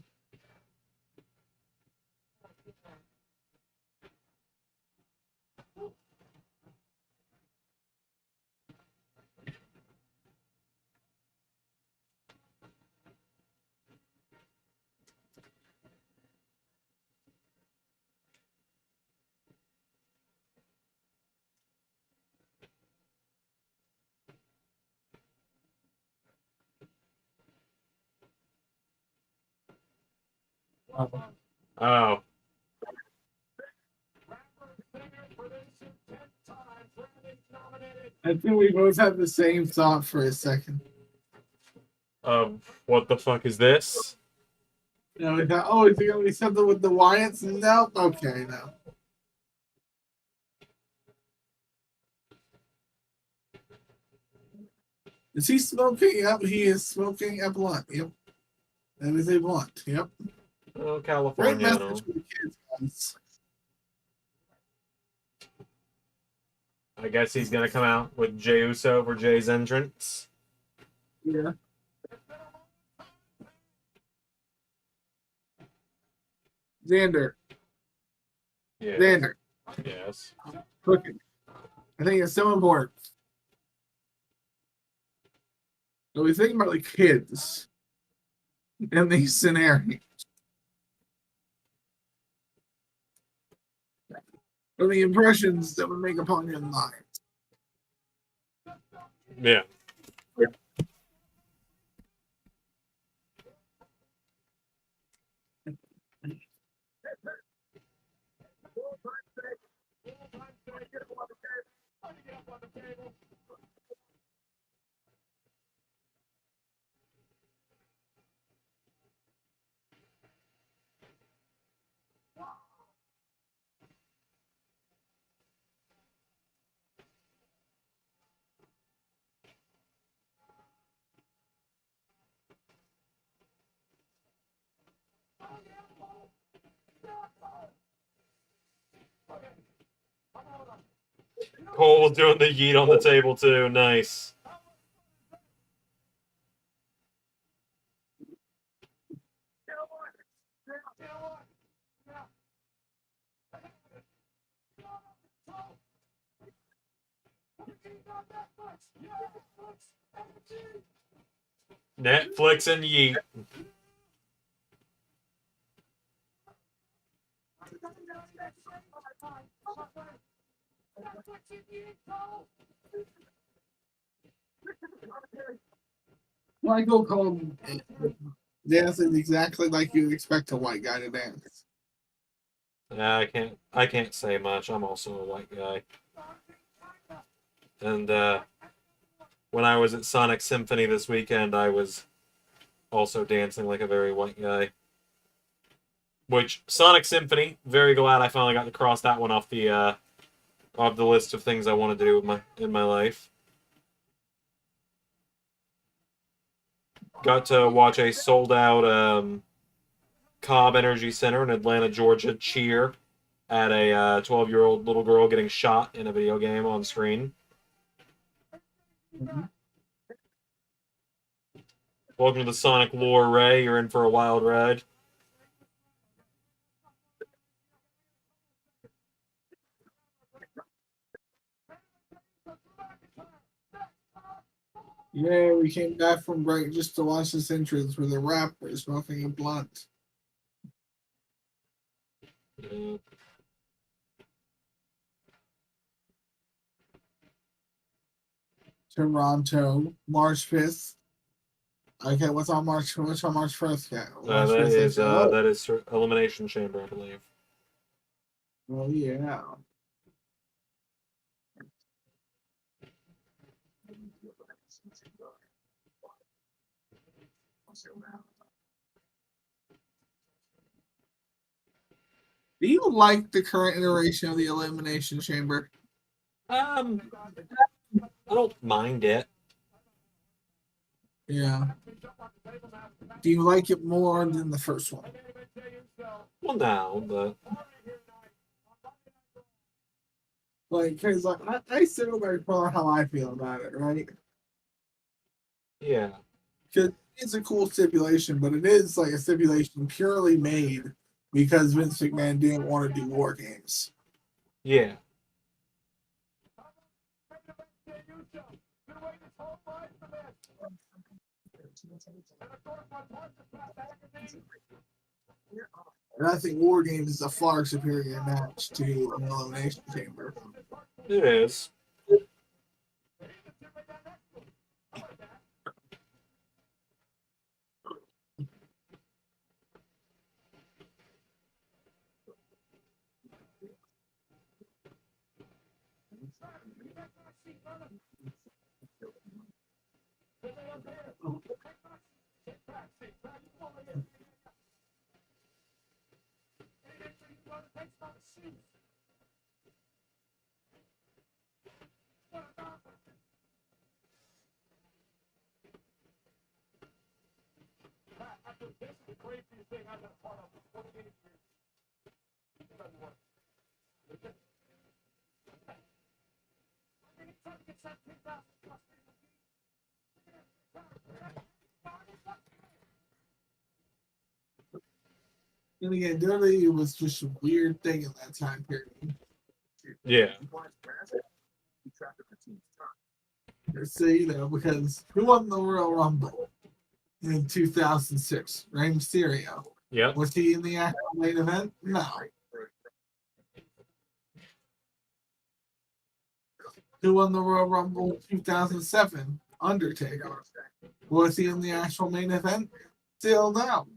Oh. I think we both had the same thought for a second. What the fuck is this? You know, we thought, oh, is it going to be something with the Wyatts? Nope. Okay, no. Is he smoking? Yep, he is smoking a blunt. Yep. That is a blunt. Yep. Oh, Great California. message No. for the kids, guys. I guess he's gonna come out with Jey Uso for Jay's entrance. Yeah. Xander. Yeah. Xander. Yes. Cooking. I think it's so important. So we think about the kids in these scenarios. Or the impressions that would make upon your mind. Yeah. Cole was doing the yeet on the table too. Nice. Netflix and yeet. Michael Cole dances exactly like you'd expect a white guy to dance. I can't say much. I'm also a white guy. And when I was at Sonic Symphony this weekend, I was also dancing like a very white guy. Which Sonic Symphony, very glad I finally got to cross that one off the list of things I want to do in my life. Got to watch a sold out Cobb Energy Center in Atlanta, Georgia cheer at a 12-year-old little girl getting shot in a video game on screen. Welcome to the Sonic lore, Ray. You're in for a wild ride. Yeah, we came back from break just to watch this entrance with a rapper smoking a blunt. Yeah. Toronto, March 5th. Okay, what's on March 1st? Yeah, March 5th. That is Elimination Chamber, I believe. Oh yeah. Do you like the current iteration of the Elimination Chamber? I don't mind it. Yeah. Do you like it more than the first one? Well, no, but Like, cause like I still like how I feel about it, right? yeah, Cause it's a cool stipulation, but it is like a stipulation purely made because Vince McMahon didn't want to do war games. yeah. And I think war games is a far superior match to an Elimination Chamber. It is. And again, WWE was just a weird thing in that time period. Yeah. So, because who won the Royal Rumble in 2006? Rey Mysterio. Yep. Was he in the actual main event? No. Who won the Royal Rumble 2007? Undertaker. Was he in the actual main event? Still no.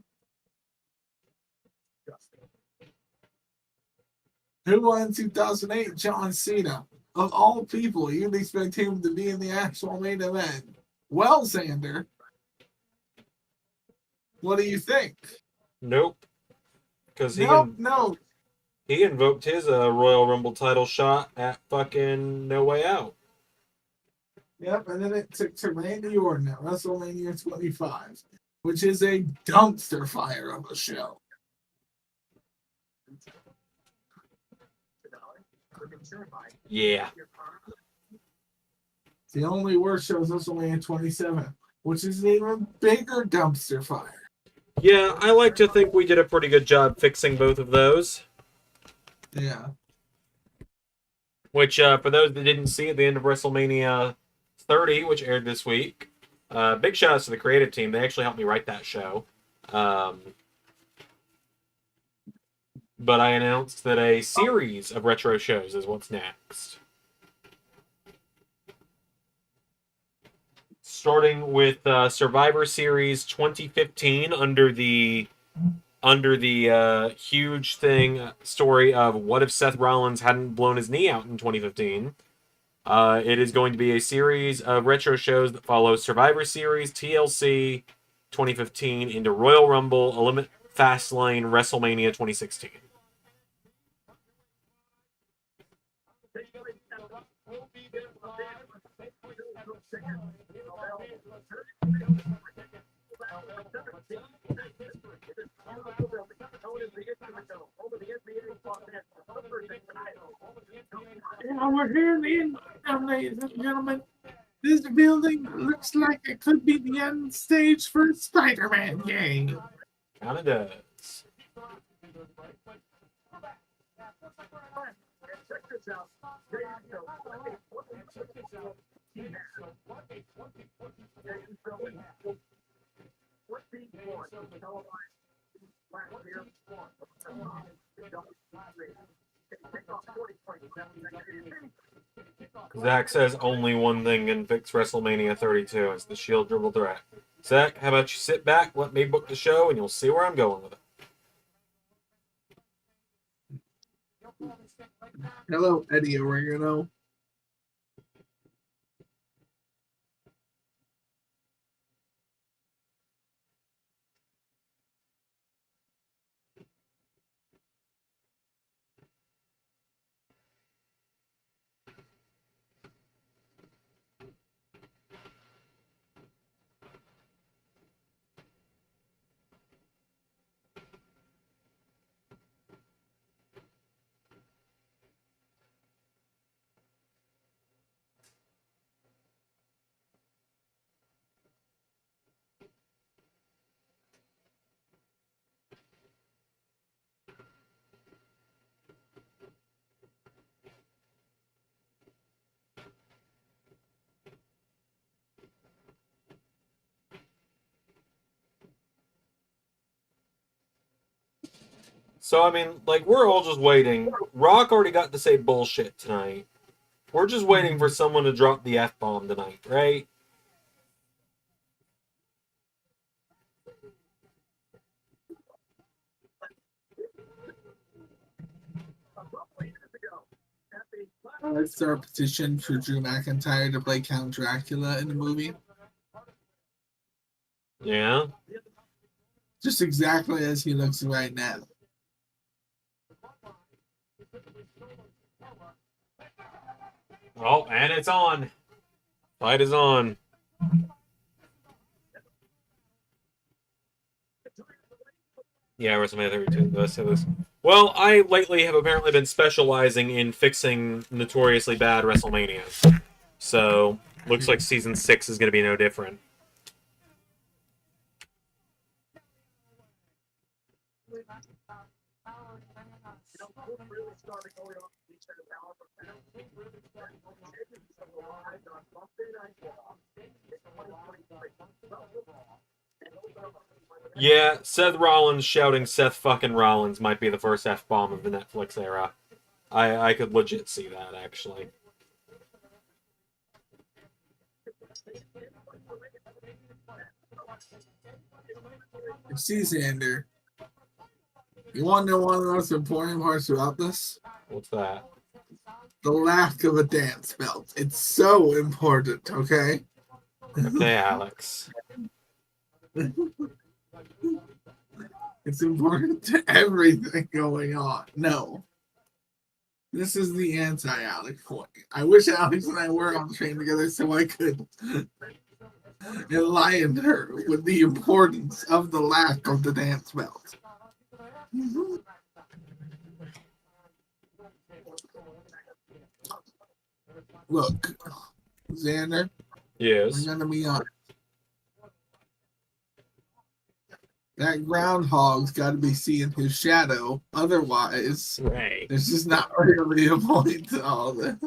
Who won 2008? John Cena. Of all people, you'd expect him to be in the actual main event. Well, Xander, what do you think? Nope. Because No. he invoked his Royal Rumble title shot at fucking No Way Out. Yep, and then it took to Randy Orton at WrestleMania 25, which is a dumpster fire of a show. Yeah. The only worst show is WrestleMania 27, which is an even bigger dumpster fire. Yeah, I like to think we did a pretty good job fixing both of those. Yeah. Which, for those that didn't see at the end of WrestleMania 30, which aired this week, big shout outs to the creative team. They actually helped me write that show. But I announced that a series of retro shows is what's next. Starting with Survivor Series 2015 under the huge story of what if Seth Rollins hadn't blown his knee out in 2015. It is going to be a series of retro shows that follow Survivor Series, TLC 2015 into Royal Rumble, Fastlane, WrestleMania 2016. Yeah, we're here in, ladies and gentlemen. This building looks like it could be the end stage for a Spider-Man game. Kinda does. Zach says only one thing can fix WrestleMania 32. It's the Shield Dribble Threat. Zach, how about you sit back, let me book the show, and you'll see where I'm going with it. Hello, Eddie Oregano. So, I mean, like, we're all just waiting. Rock already got to say bullshit tonight. We're just waiting for someone to drop the F-bomb tonight, right? Let's start a petition for Drew McIntyre to play Count Dracula in the movie. Yeah. Just exactly as he looks right now. Oh, and it's on. Fight is on. Yeah, WrestleMania 32. Let's say this. Well, I lately have apparently been specializing in fixing notoriously bad WrestleManias. So, looks like season 6 is going to be no different. Yeah, Seth Rollins shouting Seth fucking Rollins might be the first F-bomb of the Netflix era. I could legit see that, actually. See, Xander, you want to know one of the most important parts about this? What's that? The lack of a dance belt. It's so important, okay? Okay, Alex. It's important to everything going on. No. This is the anti-Alex point. I wish Alex and I were on the train together so I could enlighten her with the importance of the lack of the dance belt. Look, Xander, Yes. I'm gonna be honest. That groundhog's got to be seeing his shadow. Otherwise, Right. there's just not really a point to all this.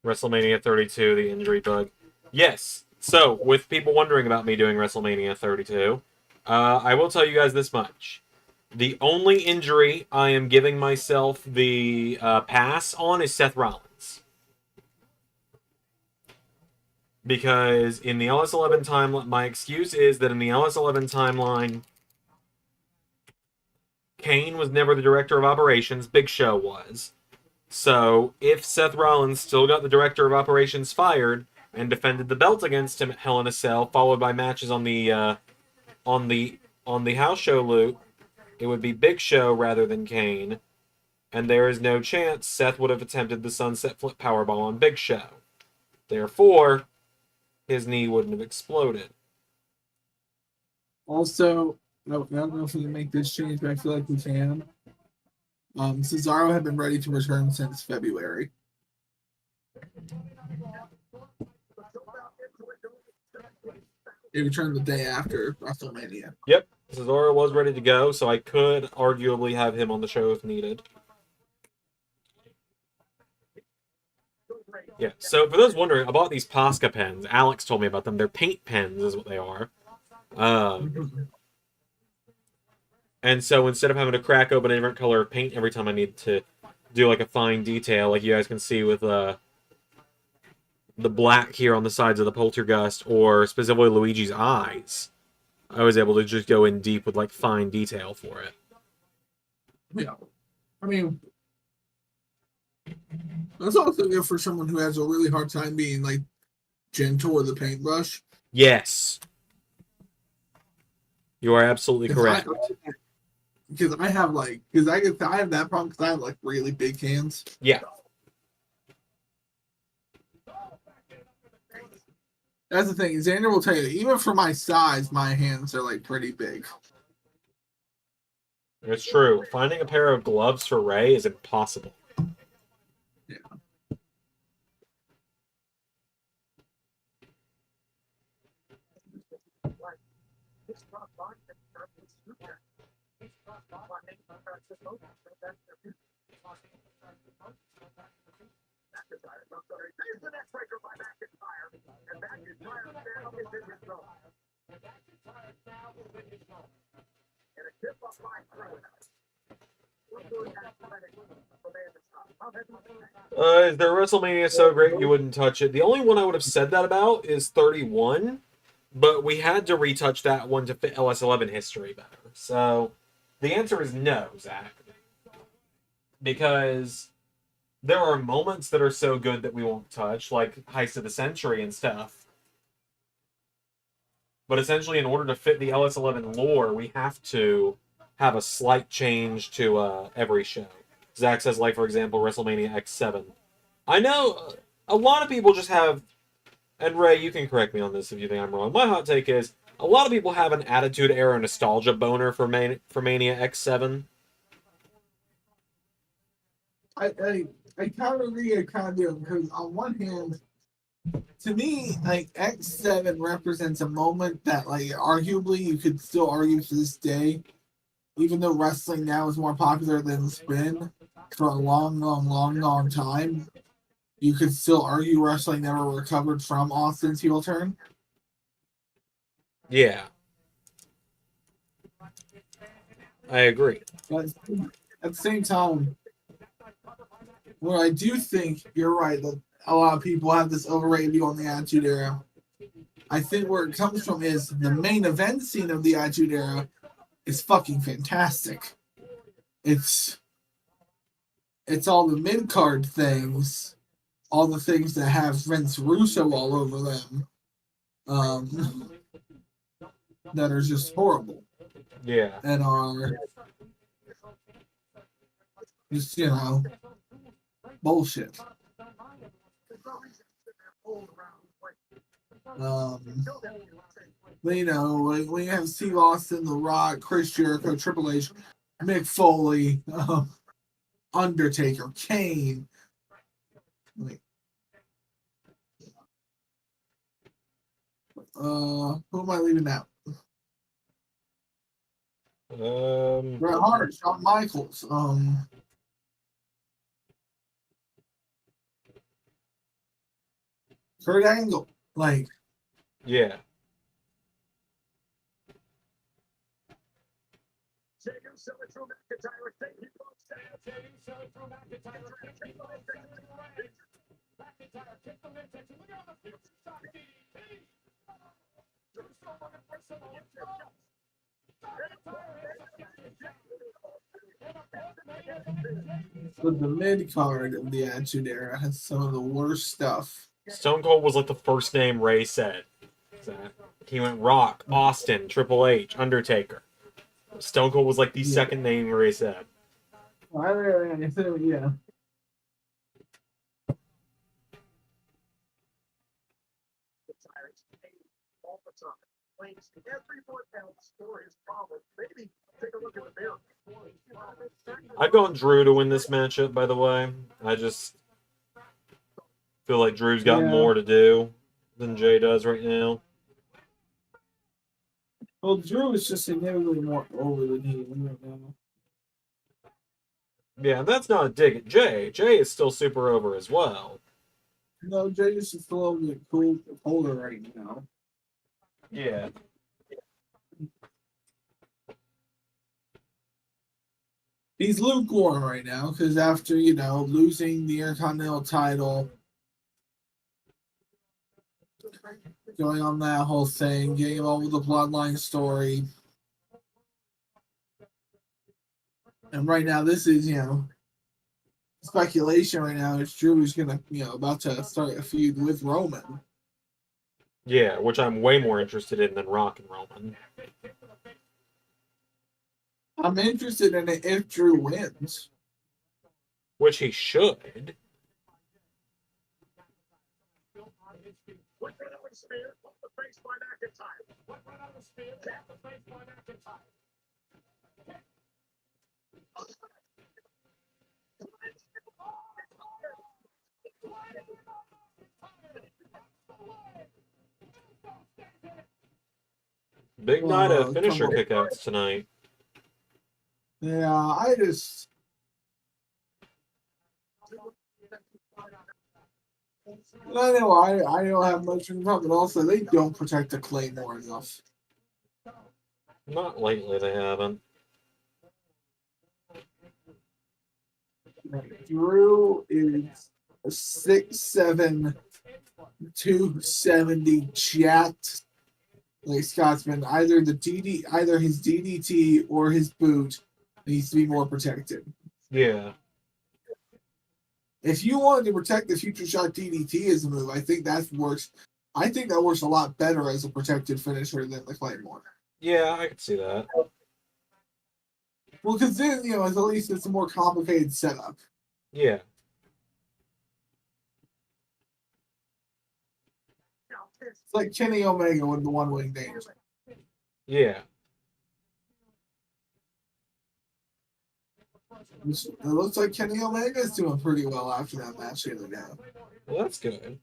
WrestleMania 32, the injury bug. Yes. So, with people wondering about me doing WrestleMania 32, I will tell you guys this much. The only injury I am giving myself the pass on is Seth Rollins. Because in the LS11 timeline, my excuse is that in the LS11 timeline, Kane was never the director of operations, Big Show was. So, if Seth Rollins still got the director of operations fired and defended the belt against him at Hell in a Cell, followed by matches on the house show loop, it would be Big Show rather than Kane, and there is no chance Seth would have attempted the Sunset Flip Powerball on Big Show. Therefore, his knee wouldn't have exploded. Also, I don't know if we can make this change, but I feel like we can. Cesaro had been ready to return since February. He returned the day after WrestleMania. Yep, Cesaro was ready to go, so I could arguably have him on the show if needed. Yeah, so for those wondering, I bought these Posca pens. Alex told me about them. They're paint pens is what they are. And so instead of having to crack open a different color of paint every time I need to do like a fine detail, like you guys can see with the black here on the sides of the Poltergust, or specifically Luigi's eyes, I was able to just go in deep with like fine detail for it. Yeah. I mean, that's also good for someone who has a really hard time being like gentle with a paintbrush. Yes. You are absolutely correct. Because I have I have that problem because I have like really big hands. Yeah. That's the thing. Xander will tell you, even for my size, my hands are like pretty big. It's true. Finding a pair of gloves for Ray is impossible. Yeah. Is there WrestleMania so great you wouldn't touch it? The only one I would have said that about is 31, but we had to retouch that one to fit LS11 history better. So the answer is no, Zach. Because there are moments that are so good that we won't touch, like Heist of the Century and stuff. But essentially, in order to fit the LS11 lore, we have to have a slight change to every show. Zach says, like, for example, WrestleMania X7. I know a lot of people just have, and Ray, you can correct me on this if you think I'm wrong. My hot take is, a lot of people have an Attitude Era nostalgia boner for Mania X7. I kind of agree, I kind of do, because on one hand, to me, like X7 represents a moment that, like, arguably you could still argue to this day, even though wrestling now is more popular than it's been, for a long time, you could still argue wrestling never recovered from Austin's heel turn. Yeah. I agree. But at the same time, where I do think you're right that a lot of people have this overrated view on the Attitude Era. I think where it comes from is the main event scene of the Attitude Era is fucking fantastic. It's all the mid card things, all the things that have Vince Russo all over them, that are just horrible. Yeah. And are just, bullshit. But, like when you have Steve Austin, The Rock, Chris Jericho, Triple H, Mick Foley, Undertaker, Kane. Who am I leaving out? Bret Hart, Shawn Michaels, Kurt Angle, like, yeah. But the mid card of the Attitude Era has some of the worst stuff. Stone Cold was like the first name Ray said. He went Rock, Austin, Triple H, Undertaker. Stone Cold was like the second name Ray said. Yeah. I'd go on Drew to win this matchup, by the way. I just feel like Drew's got more to do than Jay does right now. Well, Drew is just significantly more over than he is right now. Yeah, that's not a dig at Jay. Jay is still super over as well. No, Jay is just a little bit colder right now. Yeah. He's lukewarm right now because after, losing the Intercontinental title, going on that whole thing, getting involved with the Bloodline story. And right now, this is, speculation right now is Drew is going to, about to start a feud with Roman. Yeah, which I'm way more interested in than Rock and Roman. I'm interested in it if Drew wins. Which he should. Big night of finisher kickouts tonight. Yeah, I know I don't have much in front, but also they don't protect the Claymore enough. Not lately, they haven't. Drew is a 6'7", 270 jacked like Scotsman. Either his DDT or his boot needs to be more protected. Yeah. If you wanted to protect the future shot DDT as a move, I think that works. I think that works a lot better as a protected finisher than the Claymore. Yeah, I could see that. Well, because then, at least it's a more complicated setup. Yeah. It's like Kenny Omega with the one-wing danger. Yeah. It looks like Kenny Omega is doing pretty well after that match the other day. Well, that's good.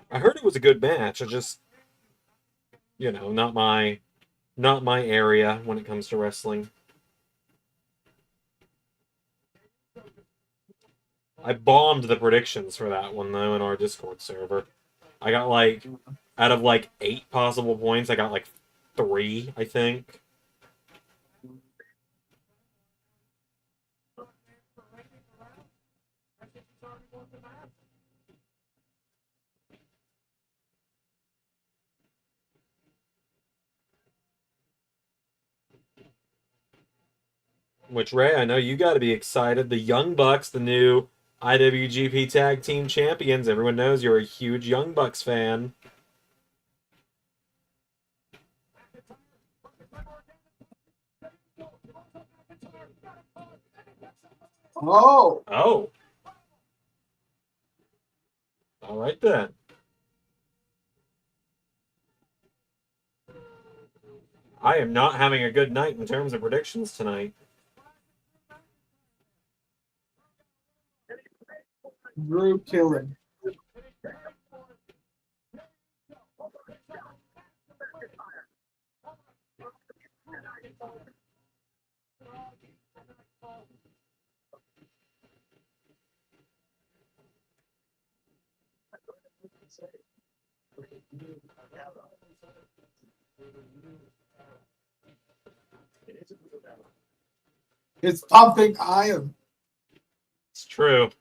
I heard it was a good match. I just, not my area when it comes to wrestling. I bombed the predictions for that one though in our Discord server. I got like out of like 8 possible points, I got like 3, I think. Which, Ray, I know you got to be excited. The Young Bucks, the new IWGP Tag Team Champions. Everyone knows you're a huge Young Bucks fan. Oh, Oh. All right, then. I am not having a good night in terms of predictions tonight. Drew killing. It's pumping iron. It's true.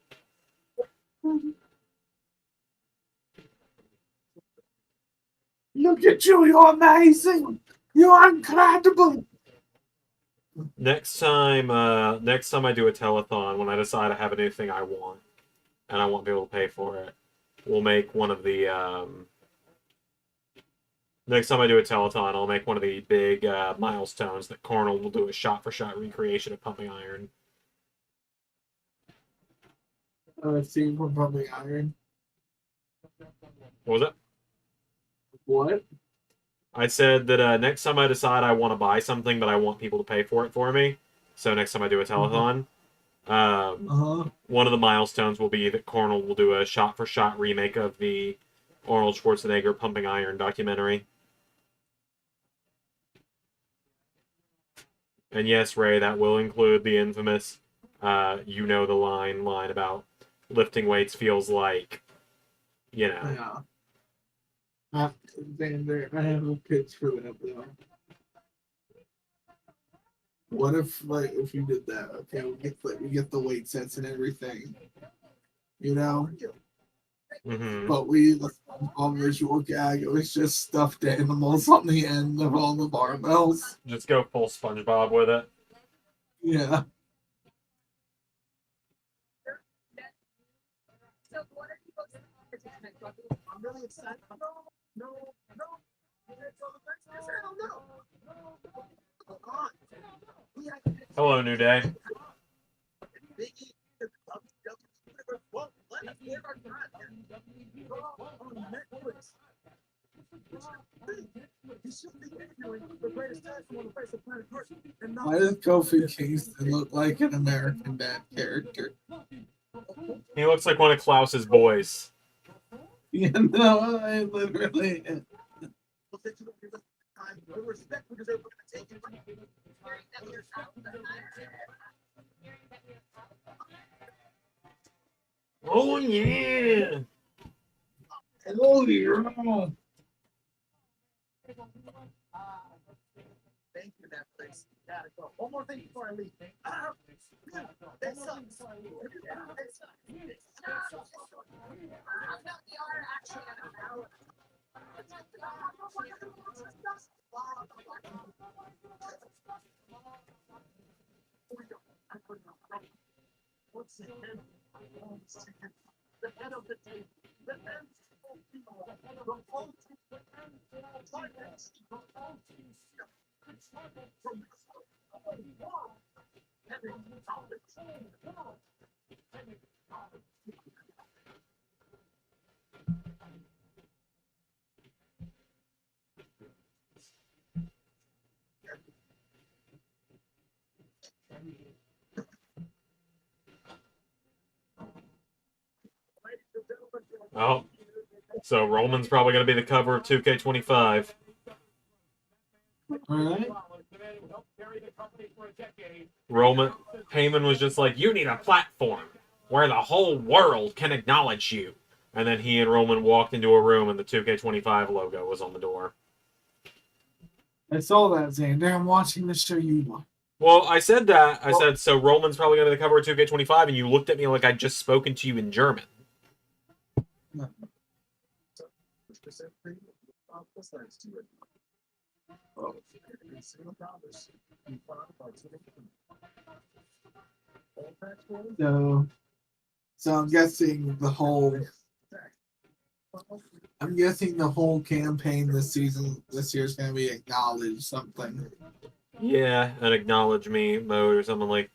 Look at you, you're amazing. You're incredible. Next time I do a telethon, when I decide I have a new thing I want, and I want people to pay for it, we'll make one of the next time I do a telethon, I'll make one of the big milestones that Cornell will do a shot-for-shot recreation of Pumping Iron. Scene from Pumping Iron. What was it? What? I said that next time I decide I want to buy something, but I want people to pay for it for me, so next time I do a telethon, one of the milestones will be that Cornell will do a shot-for-shot remake of the Arnold Schwarzenegger Pumping Iron documentary. And yes, Ray, that will include the infamous, you know the line about lifting weights feels like, you know. Yeah. I have a pitch for that though. What if, like, if you did that? Okay, we get the weight sets and everything, you know. Mm-hmm. But on visual gag, it was just stuffed animals on the end of all the barbells. Just go full SpongeBob with it. Yeah. I'm really excited. No. Hell no. Oh, God. Hello, New Day. Biggie, the WWE won't let us live our time. On Netflix. He should be interviewing the greatest talent on the face of planet Earth. And not Why does Kofi Kingston look like an American Dad character? He looks like one of Klaus's boys. You know, I literally. the respect we deserve for taking it. Oh, yeah. Holy hell. Thank you, Netflix. Gotta go. One more thing before I leave. That sucks. The head of the table. The end of people. The whole team. Oh, so Roman's probably going to be the cover of 2K25. All right. Roman Heyman was just like, you need a platform. where the whole world can acknowledge you. And then he and Roman walked into a room and the 2K25 logo was on the door. I saw that, Xander. I'm watching the show you want. Well, I said that. I said, so Roman's probably going to be the cover of 2K25, and you looked at me like I'd just spoken to you in German. So I'm guessing the whole campaign this year is going to be acknowledge something. Yeah, an acknowledge me mode or something like.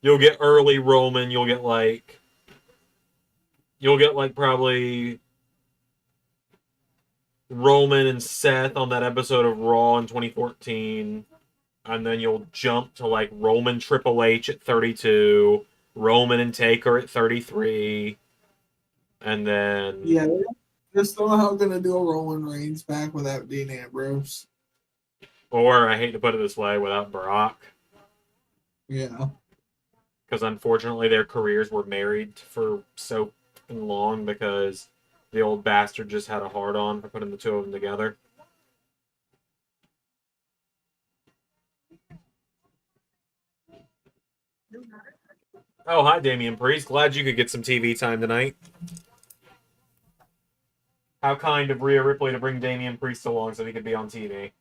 You'll get early Roman. You'll get probably Roman and Seth on that episode of Raw in 2014, and then you'll jump to like Roman Triple H at 32, Roman and Taker at 33, and then they're somehow going to do a Roman Reigns back without Dean Ambrose. Or, I hate to put it this way, without Brock. Yeah. Because unfortunately their careers were married for so long because the old bastard just had a hard-on for putting the two of them together. Oh, hi, Damian Priest. Glad you could get some TV time tonight. How kind of Rhea Ripley to bring Damian Priest along so he could be on TV.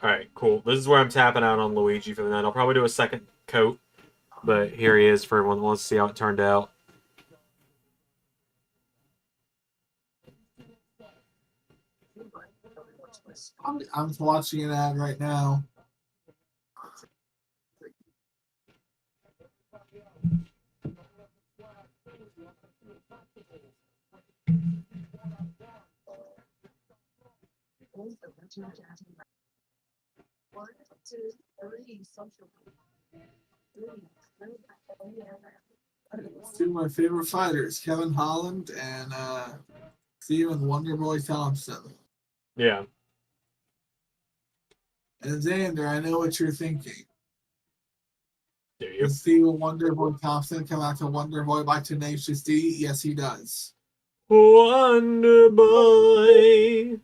Alright, cool. This is where I'm tapping out on Luigi for the night. I'll probably do a second coat, but here he is for everyone. Let's see how it turned out. I'm watching an ad right now. Two of my favorite fighters, Kevin Holland and Steven Wonderboy Thompson. Yeah. And Xander, I know what you're thinking. Do you? Does Steven Wonderboy Thompson come out to Wonderboy by Tenacious D? Yes, he does. Wonderboy.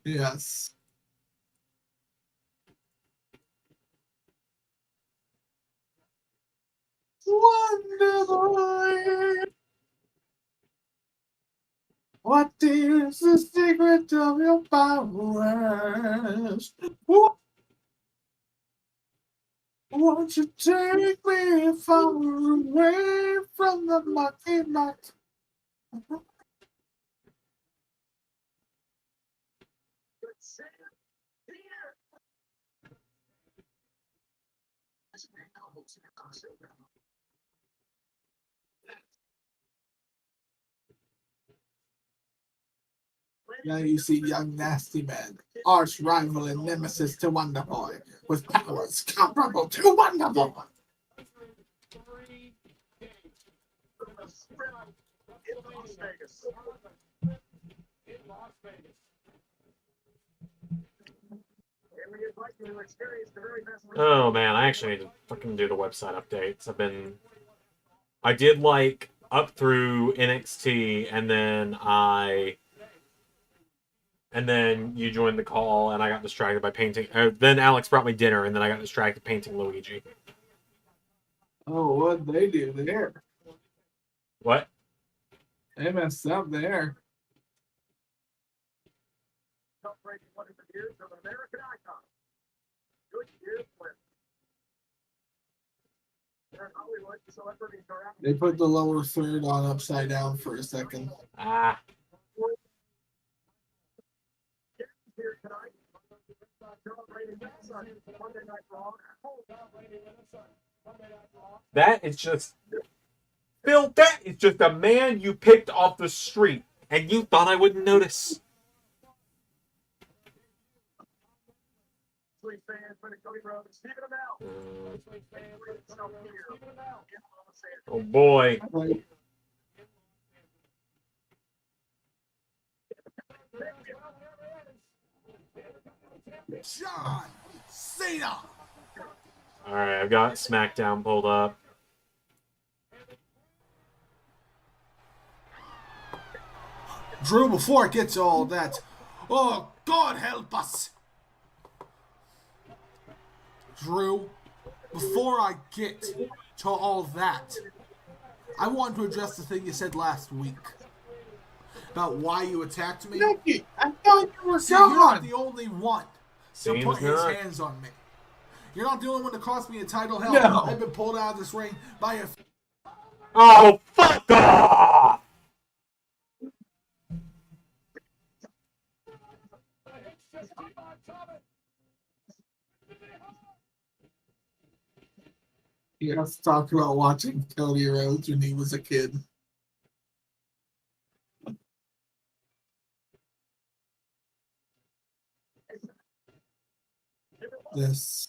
Yes. Wonderboy. What is the secret of your powers? Won't you take me far away from the mucky muck? Now you see young nasty man, arch rival and nemesis to Wonderboy, with powers comparable to Wonderboy. Oh man, I actually need to fucking do the website updates. I did like up through NXT, and then you joined the call, and I got distracted by painting. Then Alex brought me dinner, and then I got distracted painting Luigi. Oh, what'd they do there? What? They messed up there. They put the lower third on upside down for a second. Ah. That is just... Phil, that is just a man you picked off the street, and you thought I wouldn't notice. Oh boy. John Cena. All right, I've got SmackDown pulled up. Drew, before I get to all that, oh, God help us. Drew, before I get to all that, I want to address the thing you said last week about why you attacked me. Nicky, I thought you were See, you're not gone. the only one to Seems put his not. hands on me. You're not the only one to cost me a title. Hell, No. I've been pulled out of this ring by a... Oh, fuck off! You have to talk about watching Cody Rhodes when he was a kid. This.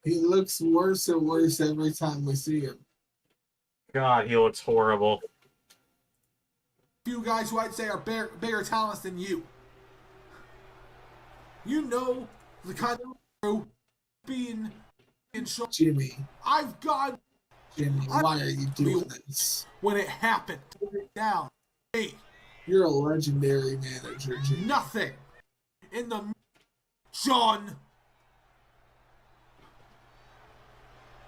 He looks worse and worse every time we see him. God, he looks horrible. few guys who I'd say are bigger talents than you. You know the kind of being in show. Jimmy, I've got why are you doing this? when it happened. Down. Hey, You're a legendary manager, Jimmy. nothing in the John.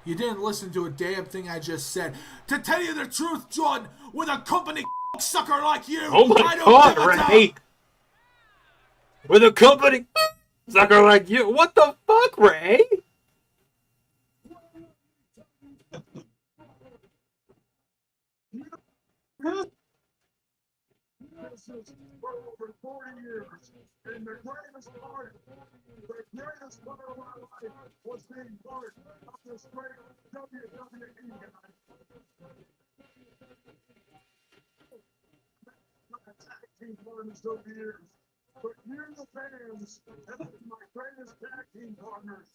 You didn't listen to a damn thing I just said. To tell you the truth, John, with a company sucker like you, Oh my I don't God, give a Ray! damn. With a company sucker like you, what the fuck, Ray? This is for over 40 years. And the greatest part of my life was being part of this great WWE guy. My tag team partners over the years. But you, the fans, have been my greatest tag team partners.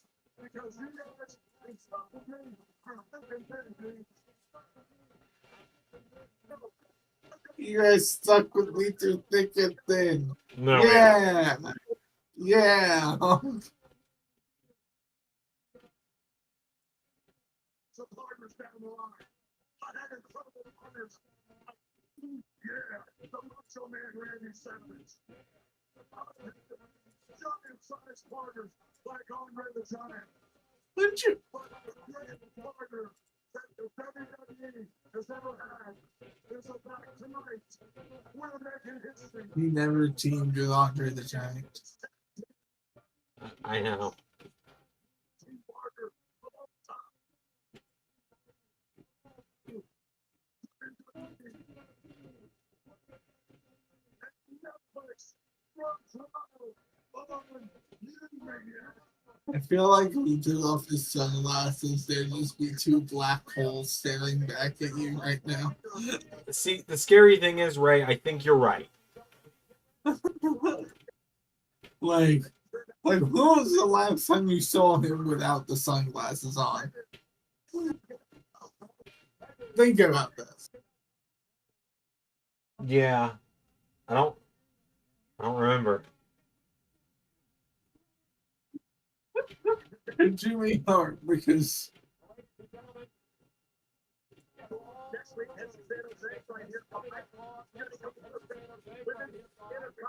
Because you guys have stuck with me for thick and thin, You guys stuck with me through thick and thin. No, Yeah. Yeah. some partners down the line. I had incredible partners. Yeah, the Macho Man Randy Savage. Giant-sized partners like Andre the Giant. Wouldn't you? But the greatest partner that the WWE has ever had is about tonight. We're making history. He never teamed with Andre the Giant. I know. Team Parker of all time. Netflix from Toronto on Newsmedia. I feel like if you took off his sunglasses, there'd just be two black holes staring back at you right now. See, the scary thing is, Ray, I think you're right. Like when was the last time you saw him without the sunglasses on? Think about this. Yeah. I don't remember. Jimmy Hart, because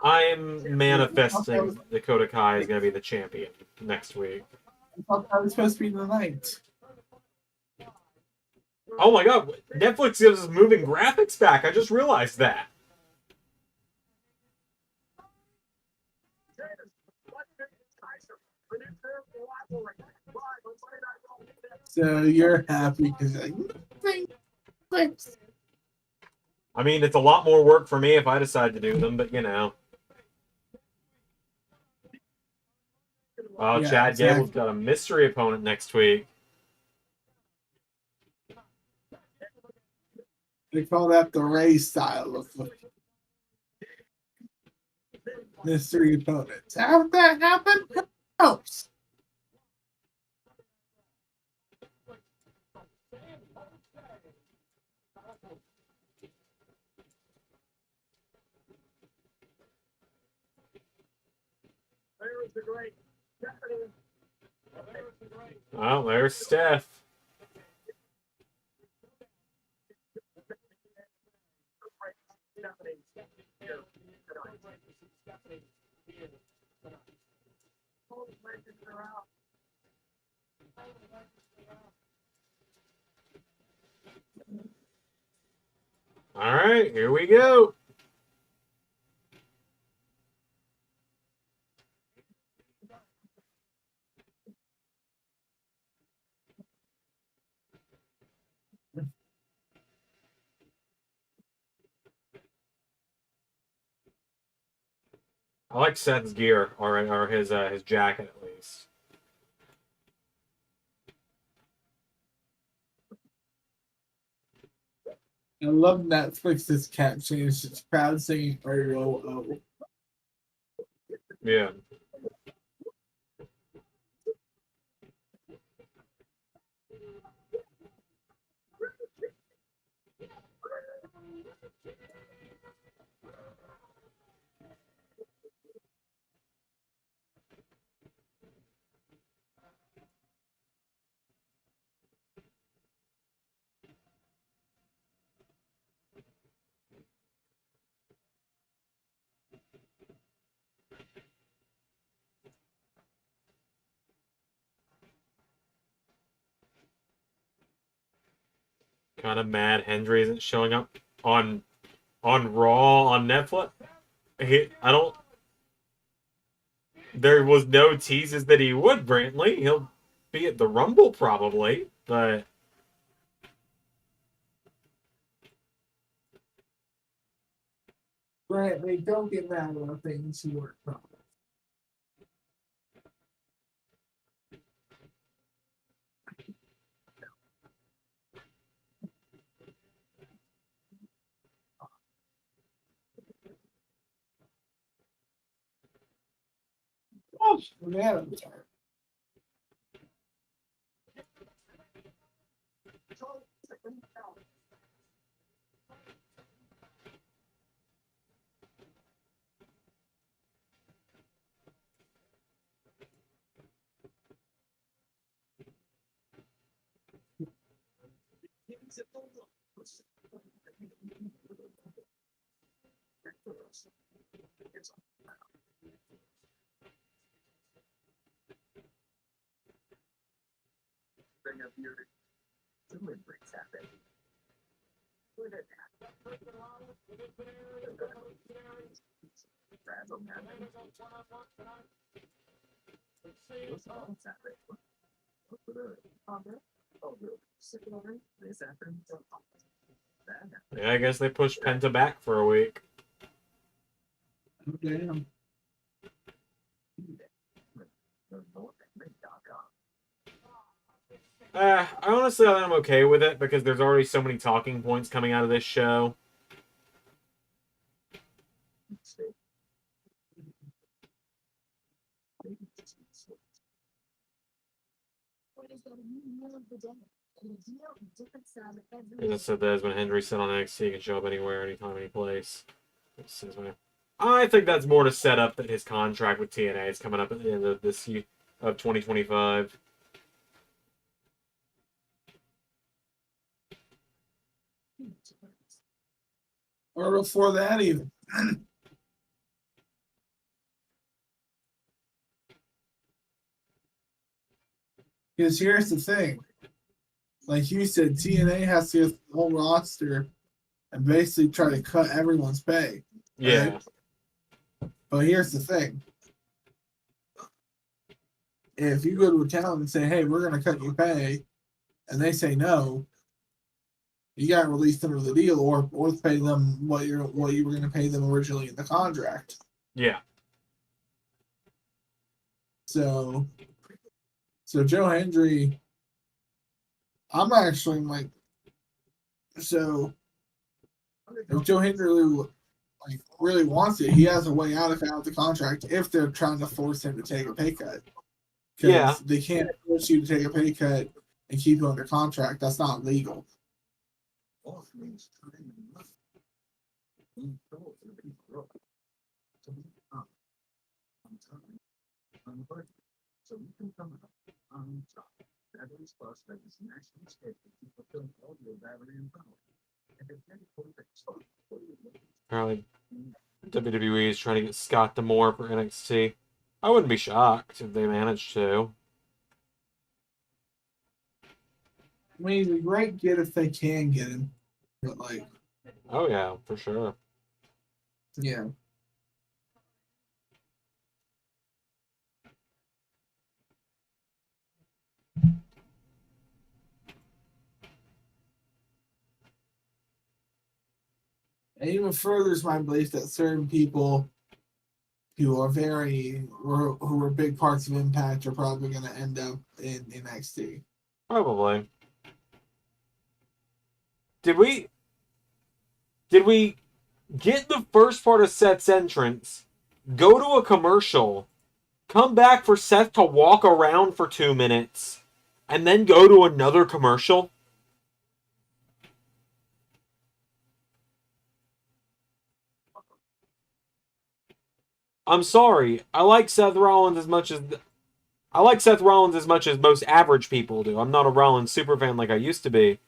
I'm manifesting Dakota Kai is going to be the champion next week. I thought that was supposed to be the night. Oh my God, Netflix gives us moving graphics back. I just realized that. So you're happy because thanks. I mean, it's a lot more work for me if I decide to do them, but you know. Oh, Yeah, Chad exactly. Gable's got a mystery opponent next week. They call that the Ray style of mystery opponents. How did that happen? Who knows? Oh, there's Steph. All right, here we go. I like Seth's gear, or his jacket at least. I love Netflix's caption. It's just crowd singing ROO. Yeah. Kind of mad Hendry isn't showing up on Raw on Netflix. I don't. There was no teases that he would. Brantley, he'll be at the Rumble probably, but Brantley, don't get mad about things you weren't promised. Oh, yeah, I'm sorry. yeah, I guess they pushed Penta back for a week. Oh, damn. I honestly, I'm okay with it because there's already so many talking points coming out of this show. As I said, that is when Hendry said on NXT, he can show up anywhere, anytime, any place. I think that's more to set up that his contract with TNA is coming up at the end of this year of 2025. Or before that, even. Because here's the thing. Like you said, TNA has to get the whole roster and basically try to cut everyone's pay. Yeah. Right? But here's the thing. If you go to a town and say, hey, we're going to cut your pay, and they say no, you got to release them of the deal or pay them what you were going to pay them originally in the contract. Yeah. So Joe Hendry, I'm actually like, so if Joe Hendry really wants it, he has a way out of the contract if they're trying to force him to take a pay cut. Yeah. They can't force you to take a pay cut and keep you under contract. That's not legal. on the budget. So you can come up on top. Batteries Plus that is national schedule to fulfill all your battery and power. And if any point that start for your Apparently, WWE is trying to get Scott D'Amore for NXT. I wouldn't be shocked if they managed to. I mean, he's a great get if they can get him. But, like, Oh yeah, for sure. yeah. And even furthers my belief that certain people who are who are big parts of Impact are probably going to end up in NXT. Probably. Did we get the first part of Seth's entrance, go to a commercial, come back for Seth to walk around for 2 minutes, and then go to another commercial? I'm sorry. I like Seth Rollins as much as most average people do. I'm not a Rollins super fan like I used to be.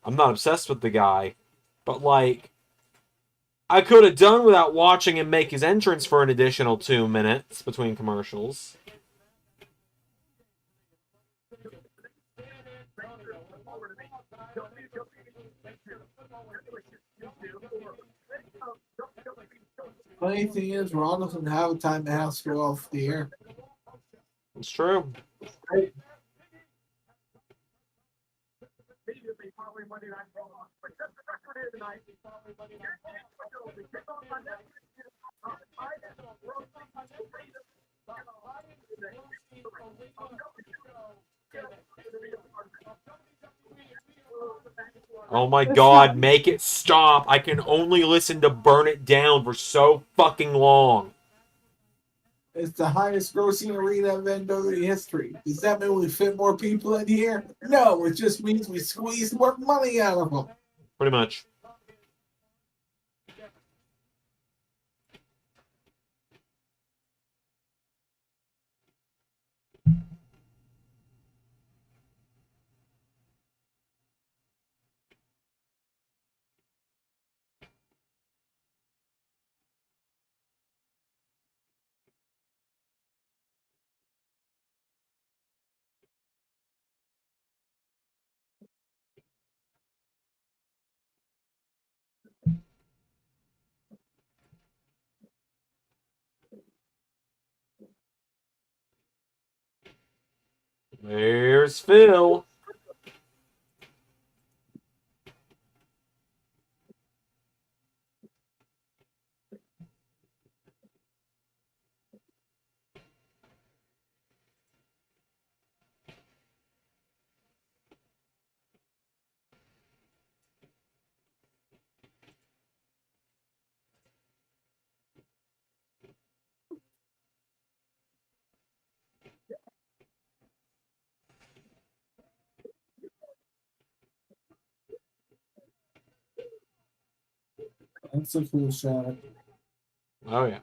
I'm not obsessed with the guy. But like, I could have done without watching him make his entrance for an additional 2 minutes between commercials. Funny thing is, Raw doesn't have a time to house go off the air. It's true. Immediately following Monday Night Raw. But just the record here tonight. Oh my god, make it stop. I can only listen to Burn It Down for so fucking long. It's the highest grossing arena event in WWE history. Does that mean we fit more people in here? No, it just means we squeeze more money out of them. Pretty much. There's Phil. That's a cool shot. Oh yeah.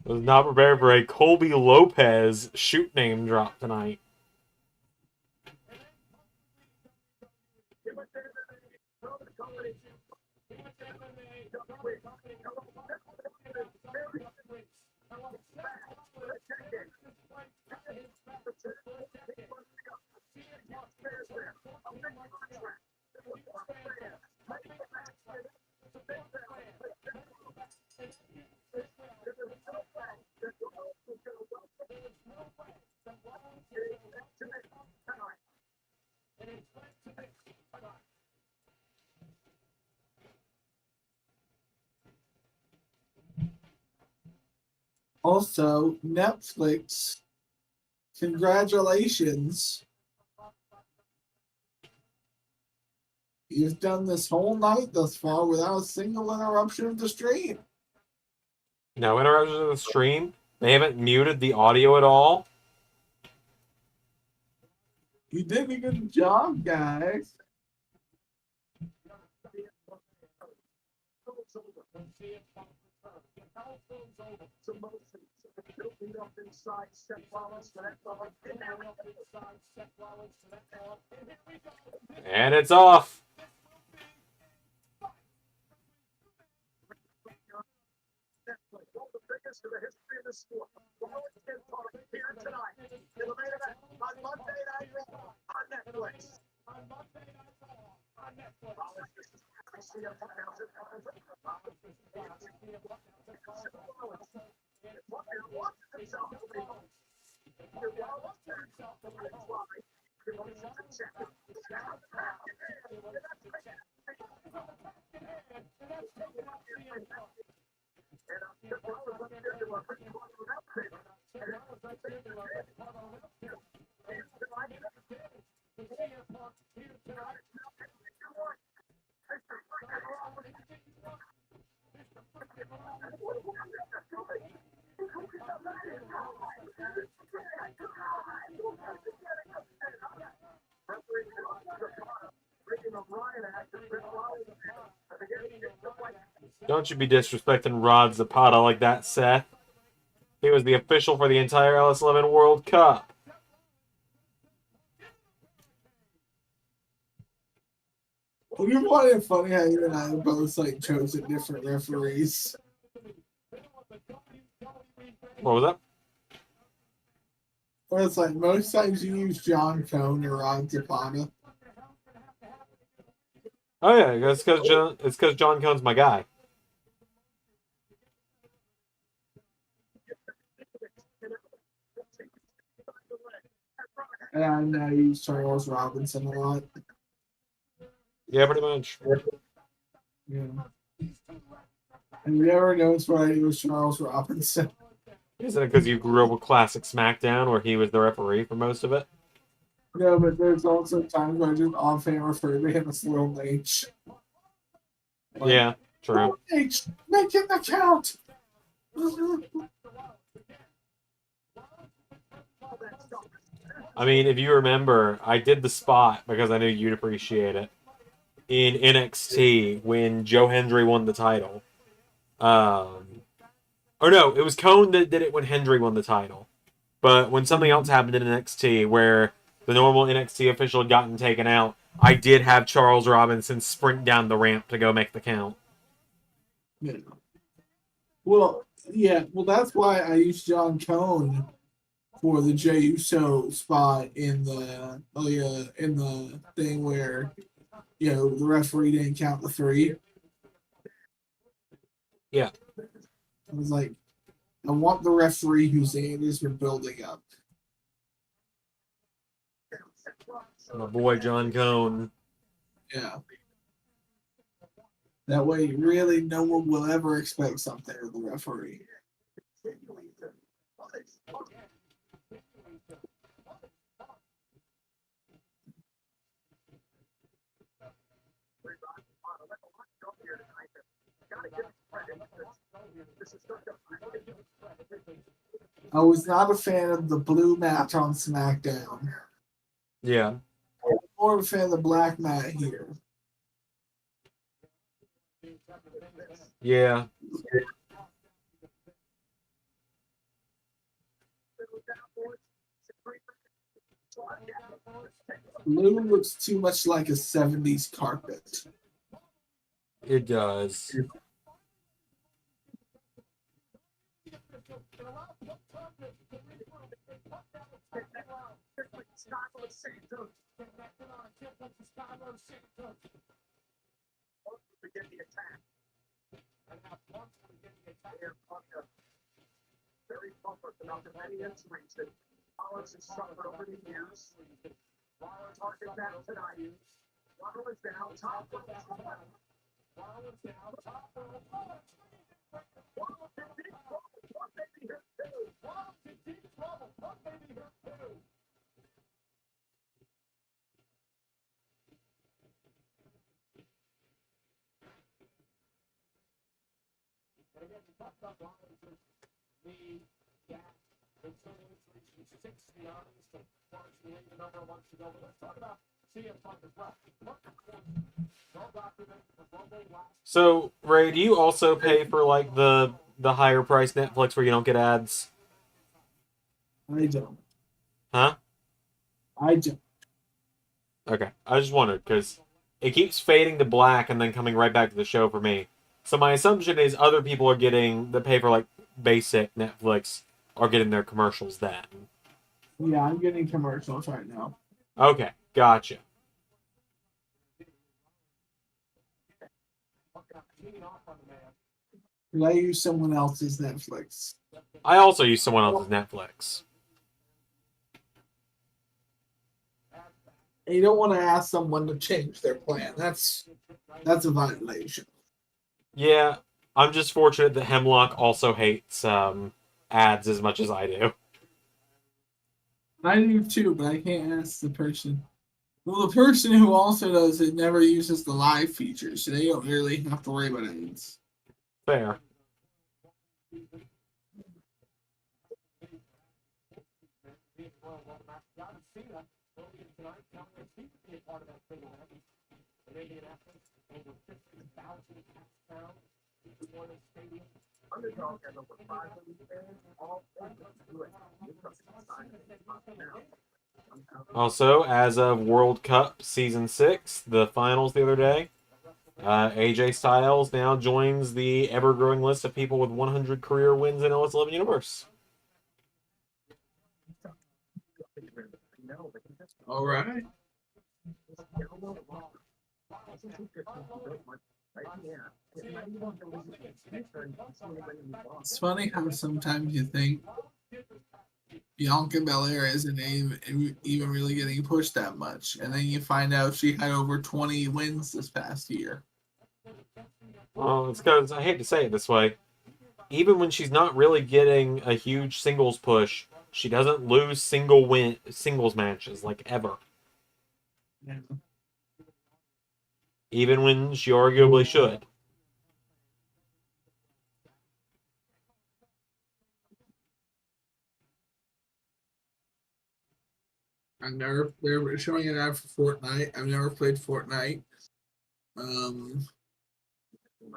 Was not prepared for a Colby Lopez shoot name drop tonight. Also, Netflix, congratulations. You've done this whole night thus far without a single interruption of the stream. No interruptions in the stream. They haven't muted the audio at all. You did a good job, guys. And it's off. One of the biggest in the history of the sport. Rollins gets here tonight. In the main event on Monday Night Raw on Netflix. Don't you be disrespecting Rod Zapata like that, Seth. He was the official for the entire LS11 World Cup. Well, you find it funny how you and I both like chosen different referees. What was that? Or it's like most times you use John Cone or Rod Zapata. Oh yeah, it's because John Cone's my guy. And I know you use Charles Robinson a lot. Yeah, pretty much. Yeah. And you ever noticed why he was Charles Robinson? Isn't it because you grew up with classic SmackDown where he was the referee for most of it? No, but there's also times where I just offhand refer to him as Little H. Like, Yeah, true. Little H, making the count! I mean, if you remember, I did the spot because I knew you'd appreciate it. In NXT, when Joe Hendry won the title. Or no, it was Cone that did it when Hendry won the title. But when something else happened in NXT where the normal NXT official had gotten taken out, I did have Charles Robinson sprint down the ramp to go make the count. Yeah. Well, yeah, well, that's why I used John Cone for the Jey Uso spot in the in the thing where the referee didn't count the 3. Yeah. I was like, I want the referee whose name has been building up. My boy John Cone. Yeah. That way, really, no one will ever expect something of the referee. I was not a fan of the blue mat on SmackDown. Yeah. More of a fan of the black mat here. Yeah. Blue looks too much like a 70s carpet. It does. Very comfortable enough in many instances. Rollins has suffered over the years. Rollins talking back tonight. Rollins been out top for a while. Rollins been out top for a while. So, Ray, do you also pay for like the higher price Netflix where you don't get ads? I don't. Huh? I don't. Okay. I just wondered because it keeps fading to black and then coming right back to the show for me. So my assumption is other people are getting the pay for like basic Netflix are getting their commercials then. Yeah, I'm getting commercials right now. Okay, gotcha. Because I use someone else's Netflix. I also use someone else's Netflix. And you don't want to ask someone to change their plan. That's a violation. Yeah, I'm just fortunate that Hemlock also hates ads as much as I do. I do too, but I can't ask the person. Well, the person who also does it never uses the live feature, so they don't really have to worry about ads. Fair. Also, as of World Cup Season 6, the finals the other day, AJ Styles now joins the ever-growing list of people with 100 career wins in LS11 Universe. All right. It's funny how sometimes you think Bianca Belair isn't even really getting pushed that much, and then you find out she had over 20 wins this past year. Well, it's because I hate to say it this way. Even when she's not really getting a huge singles push, she doesn't lose singles matches like ever. Yeah. Even when she arguably should. They're showing it out for Fortnite. I've never played Fortnite.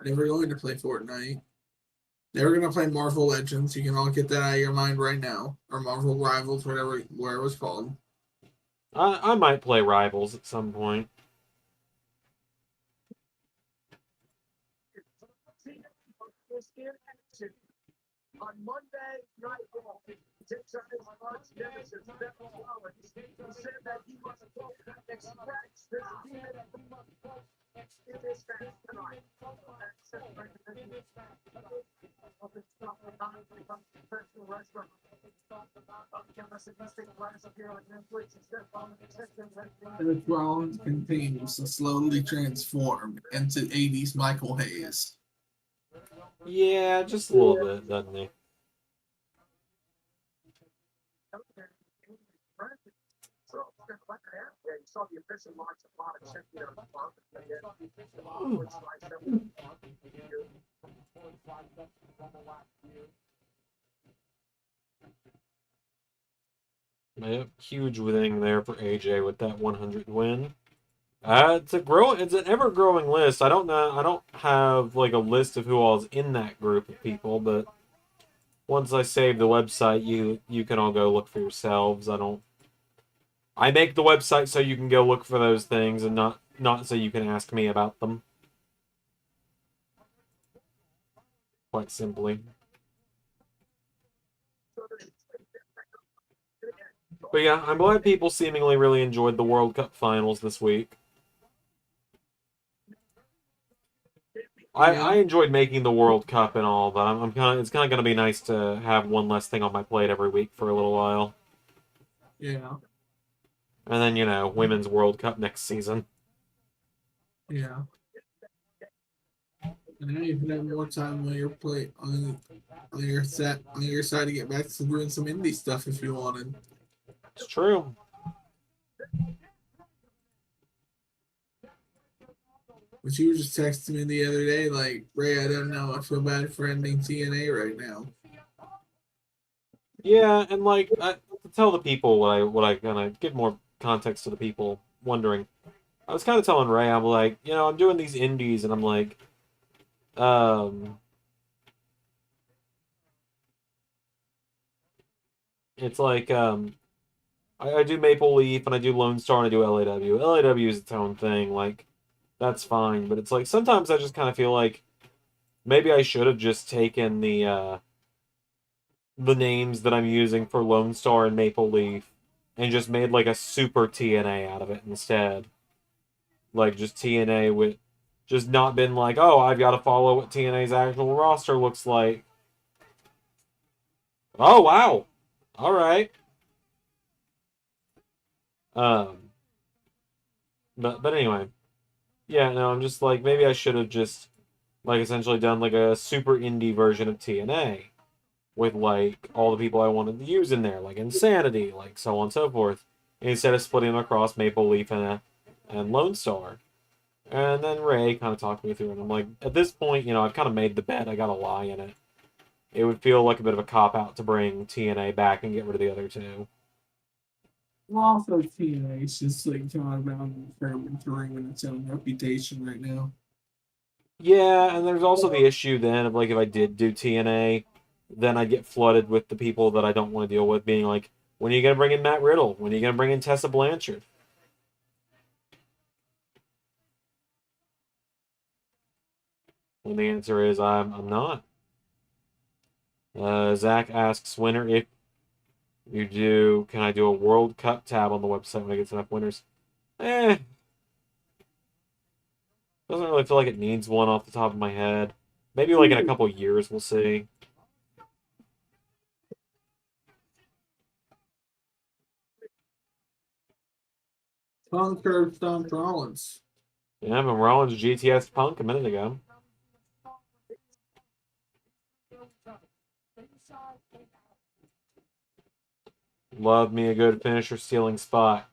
Never going to play Fortnite. Never gonna play Marvel Legends. You can all get that out of your mind right now, or Marvel Rivals, whatever it's called. I might play Rivals at some point. On Monday Night Raw, Texas March Nemesis Seth Rollins, he said that he must quote express this demon in this match tonight. Seth Rollins continues to slowly transform into 80s Michael Hayes. Yeah, just a little bit, doesn't he? Yep, huge thing there for AJ with that 100 win. It's an ever growing list. I don't know. I don't have like a list of who all's in that group of people, but once I save the website, you can all go look for yourselves. I make the website so you can go look for those things and not so you can ask me about them. Quite simply. But yeah, I'm glad people seemingly really enjoyed the World Cup finals this week. I enjoyed making the World Cup and all, but it's kind of going to be nice to have one less thing on my plate every week for a little while. Yeah. And then, Women's World Cup next season. Yeah. And now you can have more time on your plate on your side to get back to doing some indie stuff if you wanted. It's true. But you were just texting me the other day, like, Ray, I don't know. I feel bad for ending TNA right now. Yeah, and like to tell the people what I kind of give more context to the people wondering. I was kind of telling Ray, I'm like, I'm doing these indies, and I'm like, it's like I do Maple Leaf and I do Lone Star and I do LAW. LAW is its own thing, like that's fine, but it's like sometimes I just kind of feel like maybe I should have just taken the names that I'm using for Lone Star and Maple Leaf and just made like a super TNA out of it instead. Like just TNA with just not been like, oh, I've got to follow what TNA's actual roster looks like. Oh wow. All right. Um but anyway. Yeah, no, I'm just like maybe I should have just like essentially done like a super indie version of TNA with like all the people I wanted to use in there, like Insanity, like so on and so forth, instead of splitting them across Maple Leaf and Lone Star. And then Ray kind of talked me through it. I'm like, at this point, I've kind of made the bet. I got to lie in it. It would feel like a bit of a cop out to bring TNA back and get rid of the other two. Well, also TNA is just like talking about experimenting in its own reputation right now. Yeah, and there's also the issue then of like if I did do TNA, then I get flooded with the people that I don't want to deal with being like, when are you gonna bring in Matt Riddle? When are you gonna bring in Tessa Blanchard? When the answer is I'm not. Zach asks winner if you do, can I do a World Cup tab on the website when I get enough winners? Doesn't really feel like it needs one off the top of my head. Maybe like in a couple years we'll see. Punk curb stomped Rollins. Yeah, but Rollins GTS Punk a minute ago. Love me a good finisher stealing spot.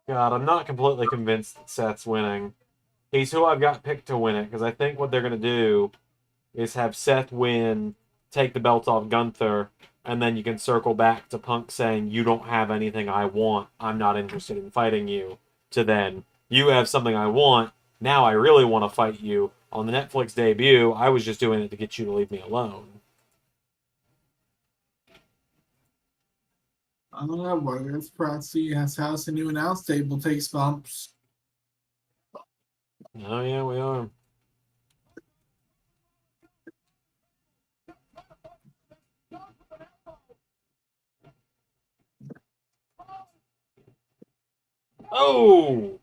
God, I'm not completely convinced that Seth's winning. He's who I've got picked to win it, because I think what they're going to do is have Seth win, take the belt off Gunther, and then you can circle back to Punk saying, you don't have anything I want, I'm not interested in fighting you, to then, you have something I want, now I really want to fight you. On the Netflix debut, I was just doing it to get you to leave me alone. I don't know, boy. That's Pratsy has house a new announce table takes bumps. Oh, yeah, we are. Oh!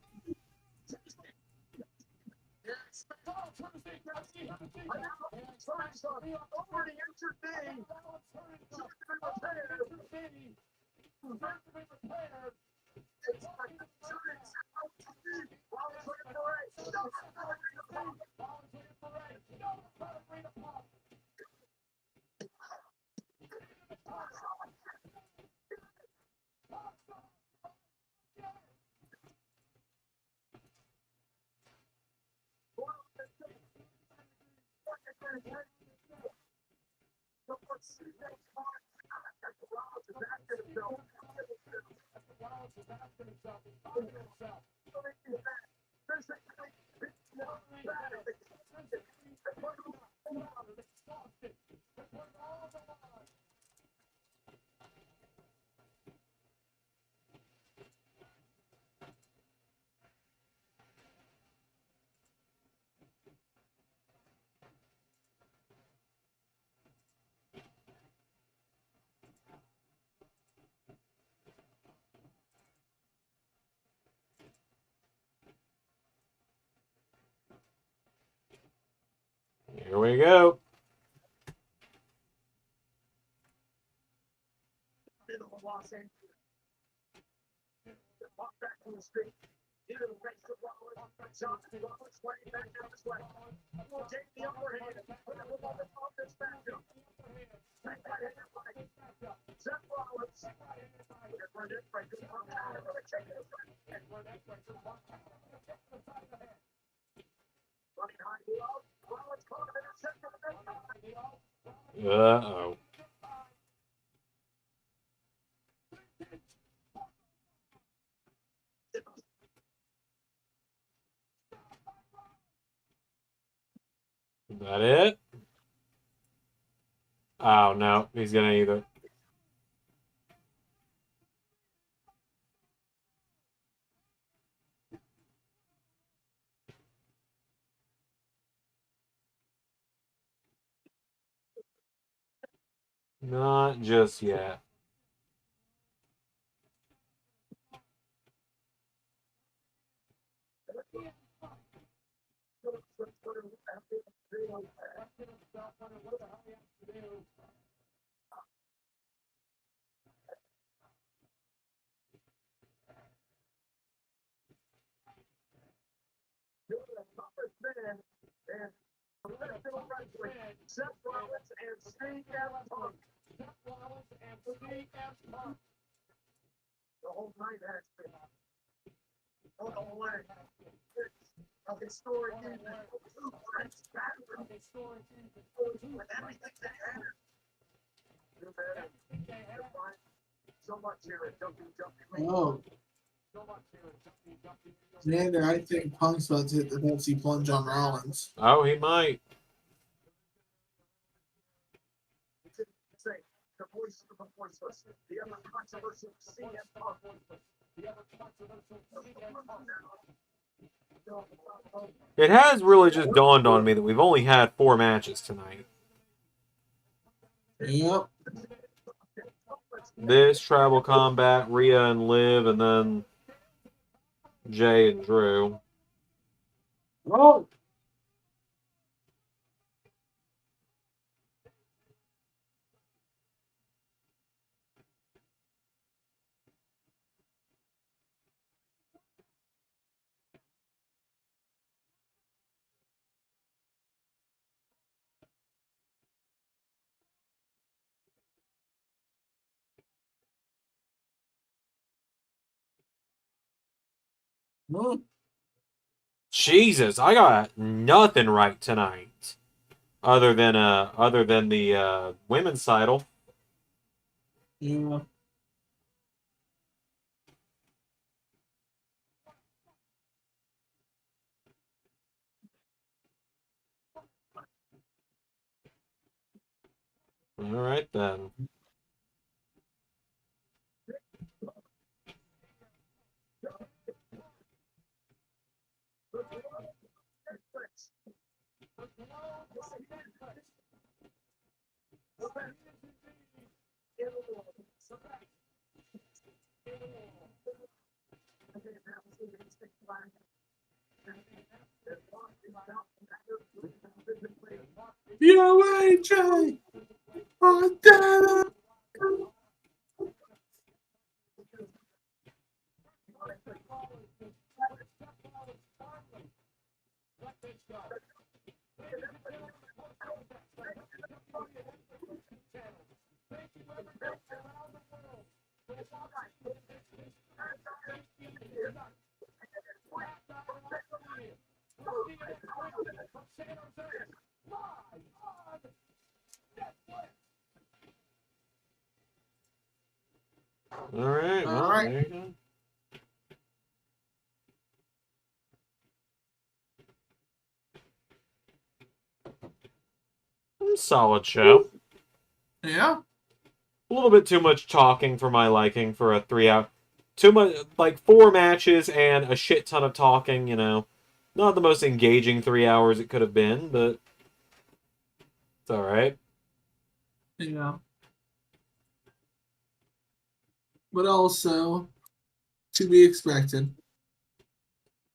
Here we go. Uh-oh. Is that it? Oh, no. He's going to either. Not just yet. The whole night has been on the way. Of historic evening, blueprints, battling, with everything they had. So much here at WWE. Oh, Xander, I think Punk's about to hit the Pepsi plunge on Rollins. Oh, he might. Say, the voice of the voiceless, the ever controversial CM Punk. The ever controversial CM Punk. It has really just dawned on me that we've only had 4 matches tonight. Yep. This, Tribal Combat, Rhea and Liv, and then Jay and Drew. Oh, oh. Jesus, I got nothing right tonight. Other than the women's title. Yeah. All right then. POAJ! Oh, damn it! All right. Well, All right. there you go. Solid show. Yeah. A little bit too much talking for my liking for a 3 hour. Too much, like 4 matches and a shit ton of talking, you know. Not the most engaging 3 hours it could have been, but it's alright. Yeah. But also, to be expected.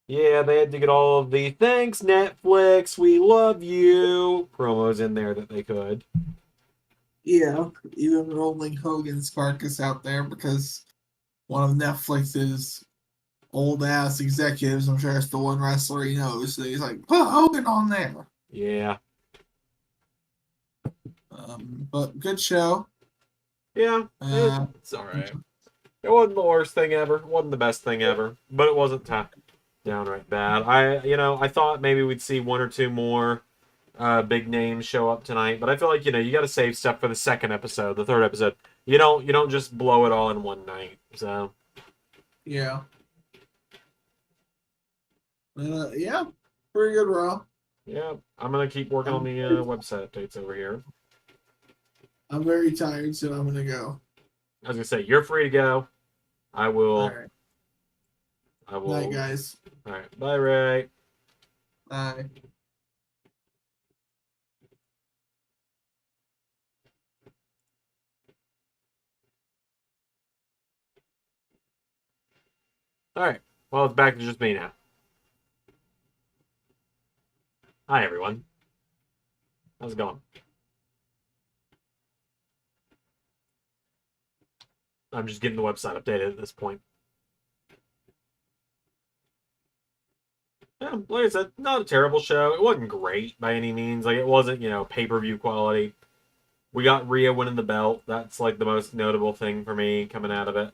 Yeah, they had to get all of the thanks, Netflix, we love you promos in there that they could. Yeah, even rolling Hogan's carcass out there because one of Netflix's old ass executives, I'm sure it's the one wrestler he knows, so he's like, put Hogan on there. Yeah. But good show. Yeah, it's alright. It wasn't the worst thing ever. It wasn't the best thing ever. But it wasn't downright bad. I thought maybe we'd see one or two more big names show up tonight, but I feel like you got to save stuff for the second episode, the third episode. You don't just blow it all in one night. So Yeah. Yeah, pretty good Raw. yeah, I'm gonna keep working on the website updates over here. I'm very tired, so I'm gonna go. I was gonna say you're free to go. I will. All right. I will. Night, guys. All right. Bye, Ray. Bye. All right. Well, it's back to just me now. Hi, everyone. How's it going? I'm just getting the website updated at this point. Yeah, like I said, not a terrible show. It wasn't great by any means. Like, it wasn't, pay-per-view quality. We got Rhea winning the belt. That's, like, the most notable thing for me coming out of it.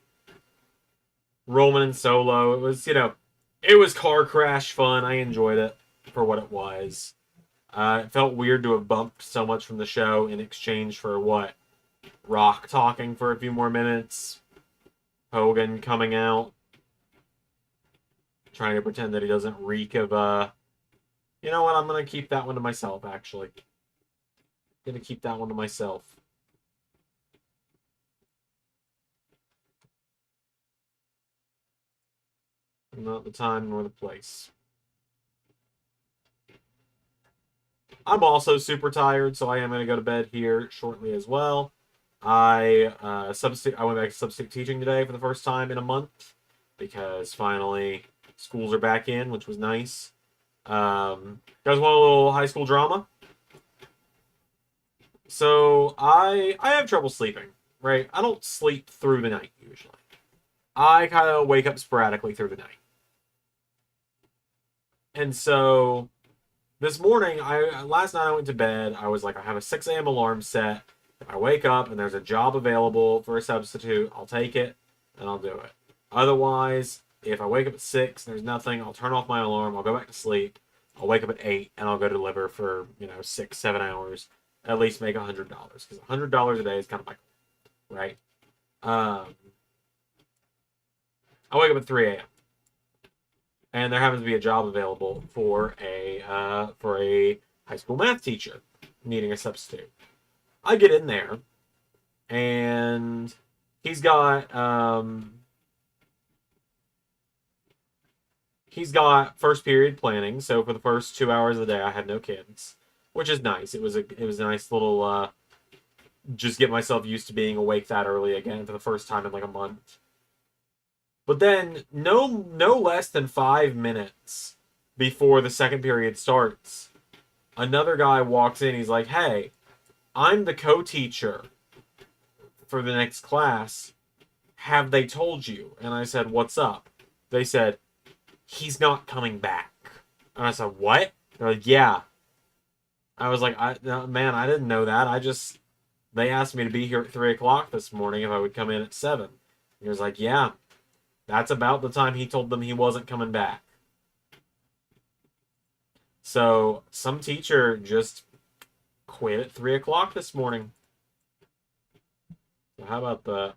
Roman and Solo, it was, it was car crash fun. I enjoyed it for what it was. It felt weird to have bumped so much from the show in exchange for, Rock talking for a few more minutes. Hogan coming out. Trying to pretend that he doesn't reek of, You know what? I'm going to keep that one to myself, actually. I'm going to keep that one to myself. Not the time nor the place. I'm also super tired, so I am going to go to bed here shortly as well. I went back to substitute teaching today for the first time in a month because finally schools are back in, which was nice. Guys want a little high school drama? So I have trouble sleeping, right? I don't sleep through the night usually. I kind of wake up sporadically through the night. And so this morning, last night I went to bed. I was like, I have a 6 a.m. alarm set. If I wake up and there's a job available for a substitute, I'll take it and I'll do it. Otherwise, if I wake up at 6 and there's nothing, I'll turn off my alarm. I'll go back to sleep. I'll wake up at 8 and I'll go deliver for 6, 7 hours. At least make $100 because $100 a day is kind of my goal, right? I wake up at 3 a.m. and there happens to be a job available for a high school math teacher needing a substitute. I get in there, and he's got first period planning. So for the first 2 hours of the day, I had no kids, which is nice. It was a nice little just get myself used to being awake that early again for the first time in like a month. But then, no less than 5 minutes before the second period starts, another guy walks in. He's like, "Hey, I'm the co-teacher for the next class. Have they told you?" And I said, "What's up?" They said, "He's not coming back." And I said, "What?" They're like, "Yeah." I was like, "Man, I didn't know that. They asked me to be here at 3 o'clock this morning if I would come in at 7. He was like, "Yeah. That's about the time he told them he wasn't coming back." So, some teacher just quit at 3 o'clock this morning. So how about that?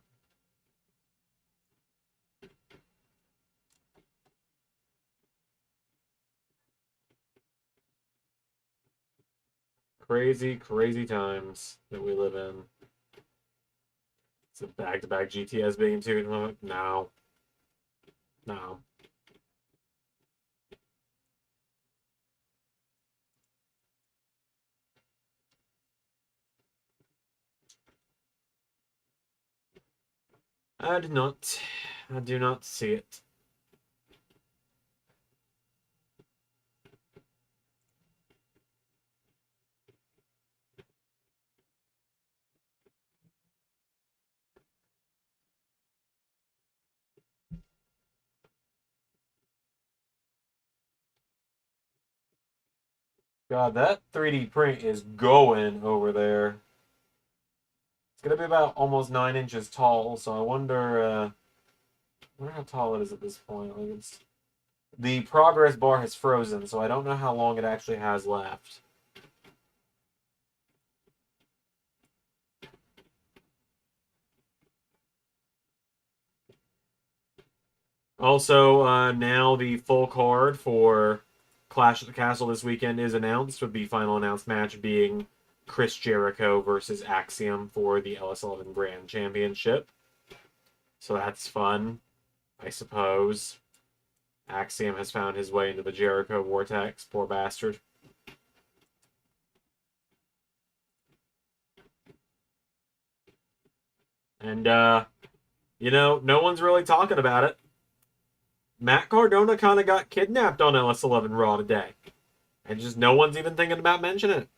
Crazy, crazy times that we live in. It's a back-to-back GTS being too. No. No. I do not. I do not see it. God, that 3D print is going over there. It's gonna be about almost 9 inches tall, so I wonder how tall it is at this point. Like the progress bar has frozen, so I don't know how long it actually has left. Also, now the full card for Clash at the Castle this weekend is announced, with the final announced match being Chris Jericho versus Axiom for the LS11 Grand Championship. So that's fun, I suppose. Axiom has found his way into the Jericho vortex, poor bastard. And, no one's really talking about it. Matt Cardona kind of got kidnapped on LS11 Raw today. And just no one's even thinking about mentioning it.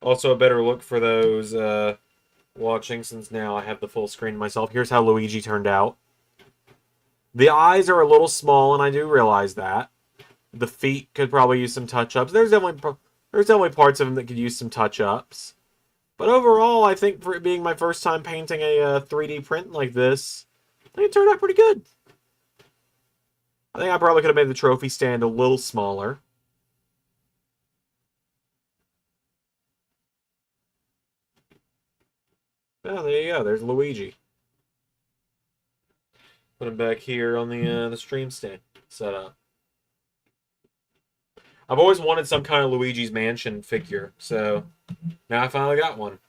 Also, a better look for those watching, since now I have the full screen myself. Here's how Luigi turned out. The eyes are a little small, and I do realize that. The feet could probably use some touch-ups. There's definitely parts of them that could use some touch-ups. But overall, I think for it being my first time painting a 3D print like this, I think it turned out pretty good. I think I probably could have made the trophy stand a little smaller. Oh, there you go. There's Luigi. Put him back here on the stream stand set up. I've always wanted some kind of Luigi's Mansion figure, so now I finally got one.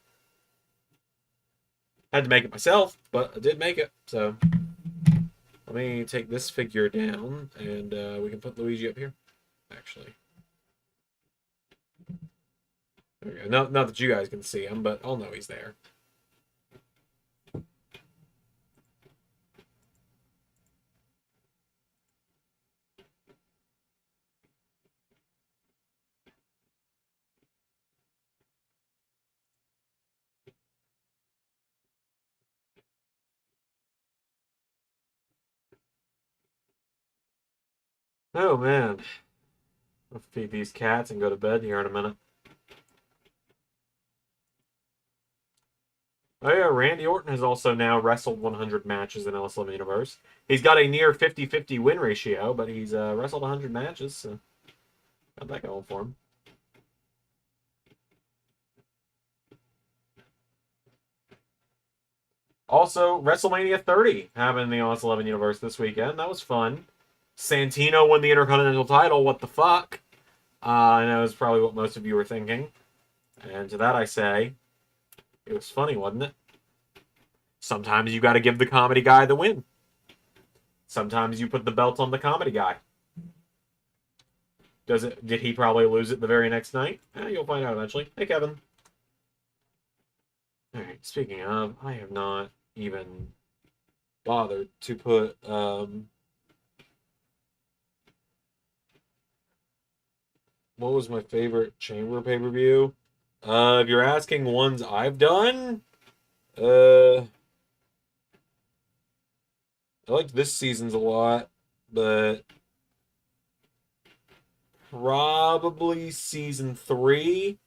Had to make it myself, but I did make it, so let me take this figure down, and we can put Luigi up here, actually. There we go. Not that you guys can see him, but I'll know he's there. Oh, man. I'll feed these cats and go to bed here in a minute. Oh yeah, Randy Orton has also now wrestled 100 matches in LS11 Universe. He's got a near 50-50 win ratio, but he's wrestled 100 matches, so got that going for him. Also, WrestleMania 30 happened in the LS11 Universe this weekend. That was fun. Santino won the Intercontinental title. What the fuck? I know it's probably what most of you were thinking. And to that I say, it was funny, wasn't it? Sometimes you got to give the comedy guy the win. Sometimes you put the belt on the comedy guy. Did he probably lose it the very next night? You'll find out eventually. Hey, Kevin. Alright, speaking of, I have not even bothered to put, what was my favorite Chamber pay-per-view? If you're asking ones I've done, I liked this season's a lot, but probably season 3.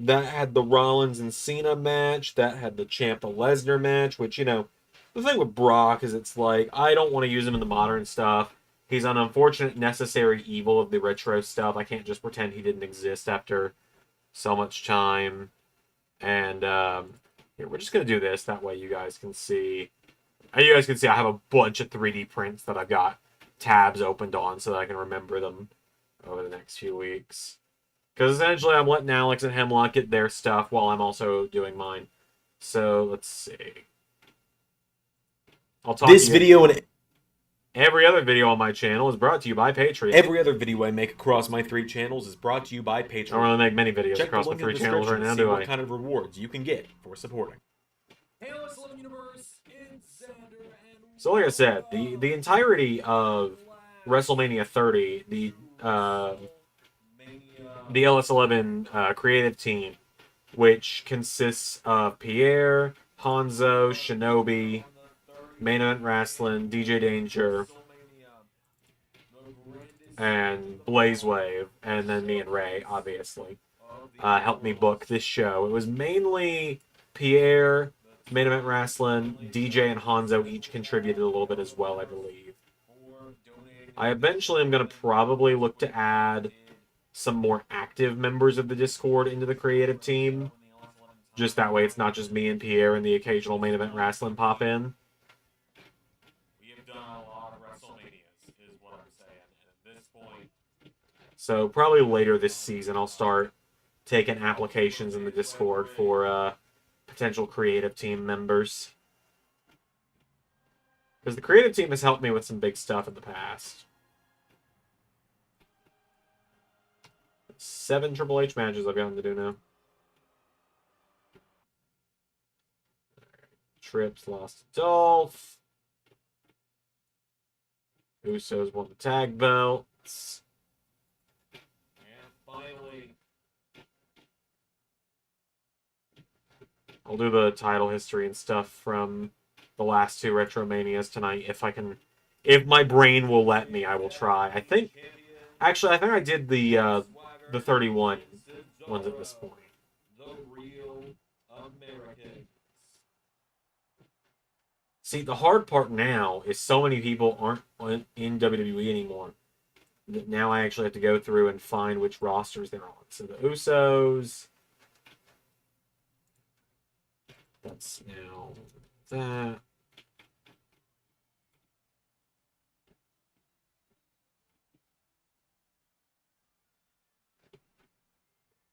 That had the Rollins and Cena match. That had the Ciampa Lesnar match, which, the thing with Brock is it's like, I don't want to use him in the modern stuff. He's an unfortunate necessary evil of the retro stuff. I can't just pretend he didn't exist after so much time. And here, we're just going to do this. That way you guys can see. You guys can see I have a bunch of 3D prints that I've got tabs opened on so that I can remember them over the next few weeks. Because essentially I'm letting Alex and Hemlock get their stuff while I'm also doing mine. So let's see. I'll talk This to you. video and Every other video on my channel is brought to you by Patreon. every other video I make across my 3 channels is brought to you by I don't Patreon. really make many videos Check across the the link in the 3 channels right description now, to see do what I? kind of rewards you can get for supporting. So like I said, the entirety of WrestleMania 30, the LS11 creative team, which consists of Pierre, Hanzo, Shinobi, Main Event Wrestling, DJ Danger, and Blaze Wave, and then me and Ray, obviously, helped me book this show. It was mainly Pierre, Main Event Wrestling, DJ, and Hanzo each contributed a little bit as well, I believe. I eventually am going to probably look to add some more active members of the Discord into the creative team. Just that way it's not just me and Pierre and the occasional Main Event Wrestling pop in. We have done a lot of WrestleManias, is what I'm saying. And at this point, So probably later this season I'll start taking applications in the Discord for potential creative team members. Because the creative team has helped me with some big stuff in the past. 7 Triple H matches I've gotten to do now. Trips lost to Dolph. Usos won the tag belts. and finally, I'll do the title history and stuff from the last 2 Retromanias tonight if I can. If my brain will let me, I will try. I think. Actually, I think I did the 31 ones at this point. the real Americans. See, the hard part now is so many people aren't in WWE anymore. That now I actually have to go through and find which rosters they're on. So the Usos. That's now that.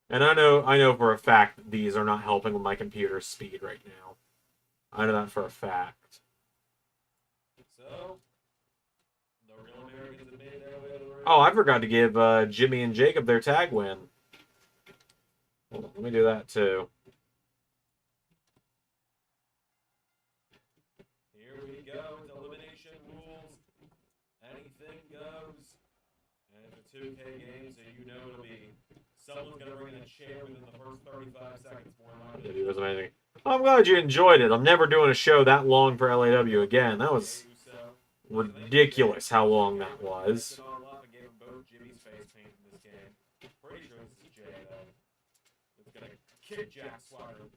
And I know for a fact that these are not helping with my computer's speed right now. I know that for a fact. So, the real Americans have made their way to the ring. Oh, I forgot to give Jimmy and Jacob their tag win. Hold on, let me do that too. Here we go. It's elimination rules. Anything goes. And it's a 2K game, so you know it'll be someone's gonna bring in a chair within the first 35 seconds for an It was amazing. I'm glad you enjoyed it. I'm never doing a show that long for LAW again. That was ridiculous how long that was. Pretty sure this is Jay, though. It's gonna kick Jack Swagger.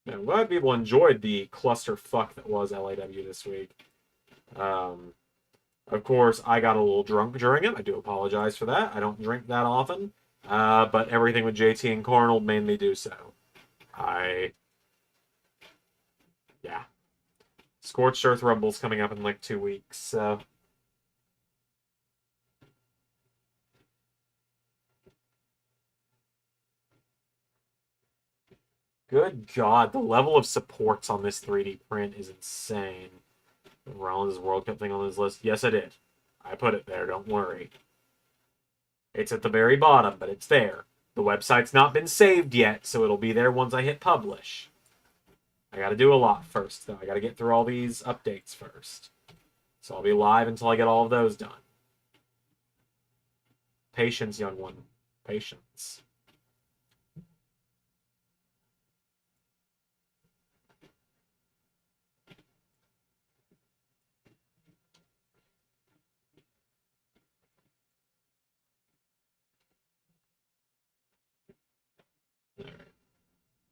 Yeah, I'm glad people enjoyed the clusterfuck that was LAW this week. Of course, I got a little drunk during it. I do apologize for that. I don't drink that often. But everything with JT and Cornell made me do so. Yeah. Scorched Earth Rumble's coming up in like 2 weeks, so. Good God, the level of supports on this 3D print is insane. Rollins' World Cup thing on his list. Yes, I did. I put it there, don't worry. It's at the very bottom, but it's there. The website's not been saved yet, so it'll be there once I hit publish. I gotta do a lot first, though. I gotta get through all these updates first. So I'll be live until I get all of those done. Patience, young one. Patience.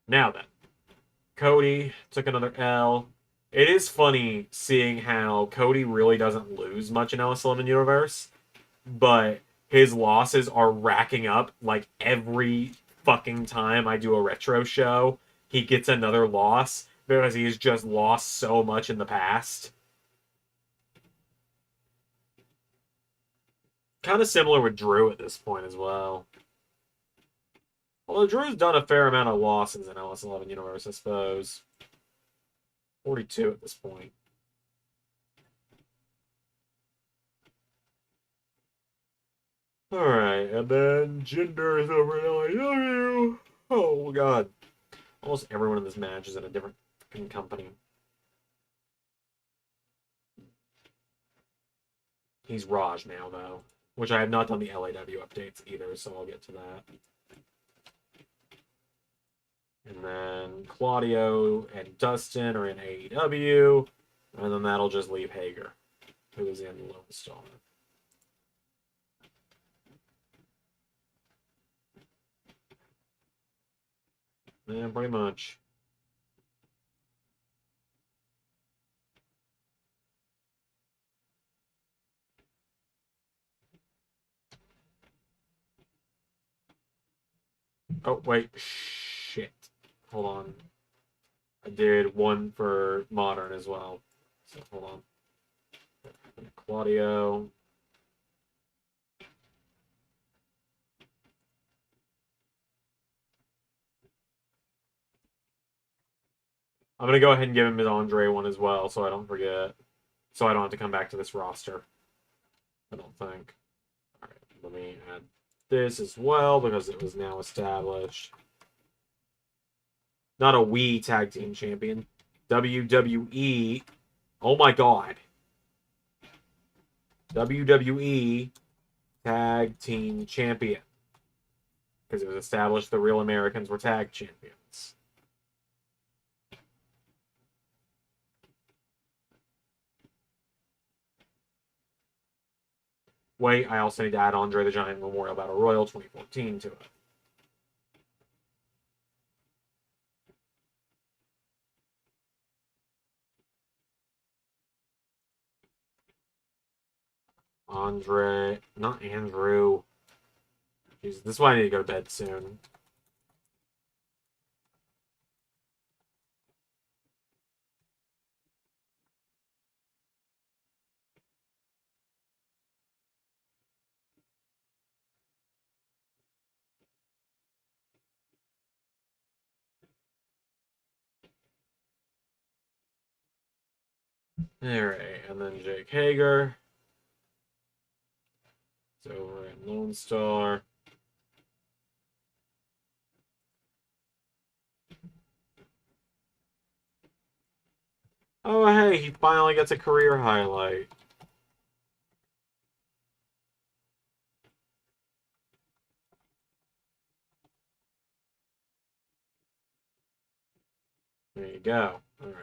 Now then, Cody took another L. It is funny seeing how Cody really doesn't lose much in LS11 Universe, but his losses are racking up like every fucking time I do a retro show, he gets another loss because he's just lost so much in the past. Kind of similar with Drew at this point as well. Although Drew's done a fair amount of losses in LS11 Universe, I suppose. 42 at this point. Alright, and then Jinder is over at LAW. Oh, God. Almost everyone in this match is in a different fucking company. He's Raj now, though. Which I have not done the LAW updates either, so I'll get to that. And then Claudio and Dustin are in AEW. And then that'll just leave Hager, who is in Lone Star. Yeah, pretty much. Oh, wait. Shit. Hold on. I did one for Modern as well. So, hold on. Claudio. I'm going to go ahead and give him his Andre one as well, so I don't forget. So I don't have to come back to this roster. I don't think. Alright, let me add this as well, because it was now established. Not a Wii Tag Team Champion. WWE. Oh my god. WWE Tag Team Champion. Because it was established the Real Americans were tag champions. Wait, I also need to add Andre the Giant Memorial Battle Royal 2014 to it. Andre, not Andrew. Jeez, this is why I need to go to bed soon. Alright, and then Jake Hager. It's over in Lone Star. Oh, hey, he finally gets a career highlight. There you go. Alright.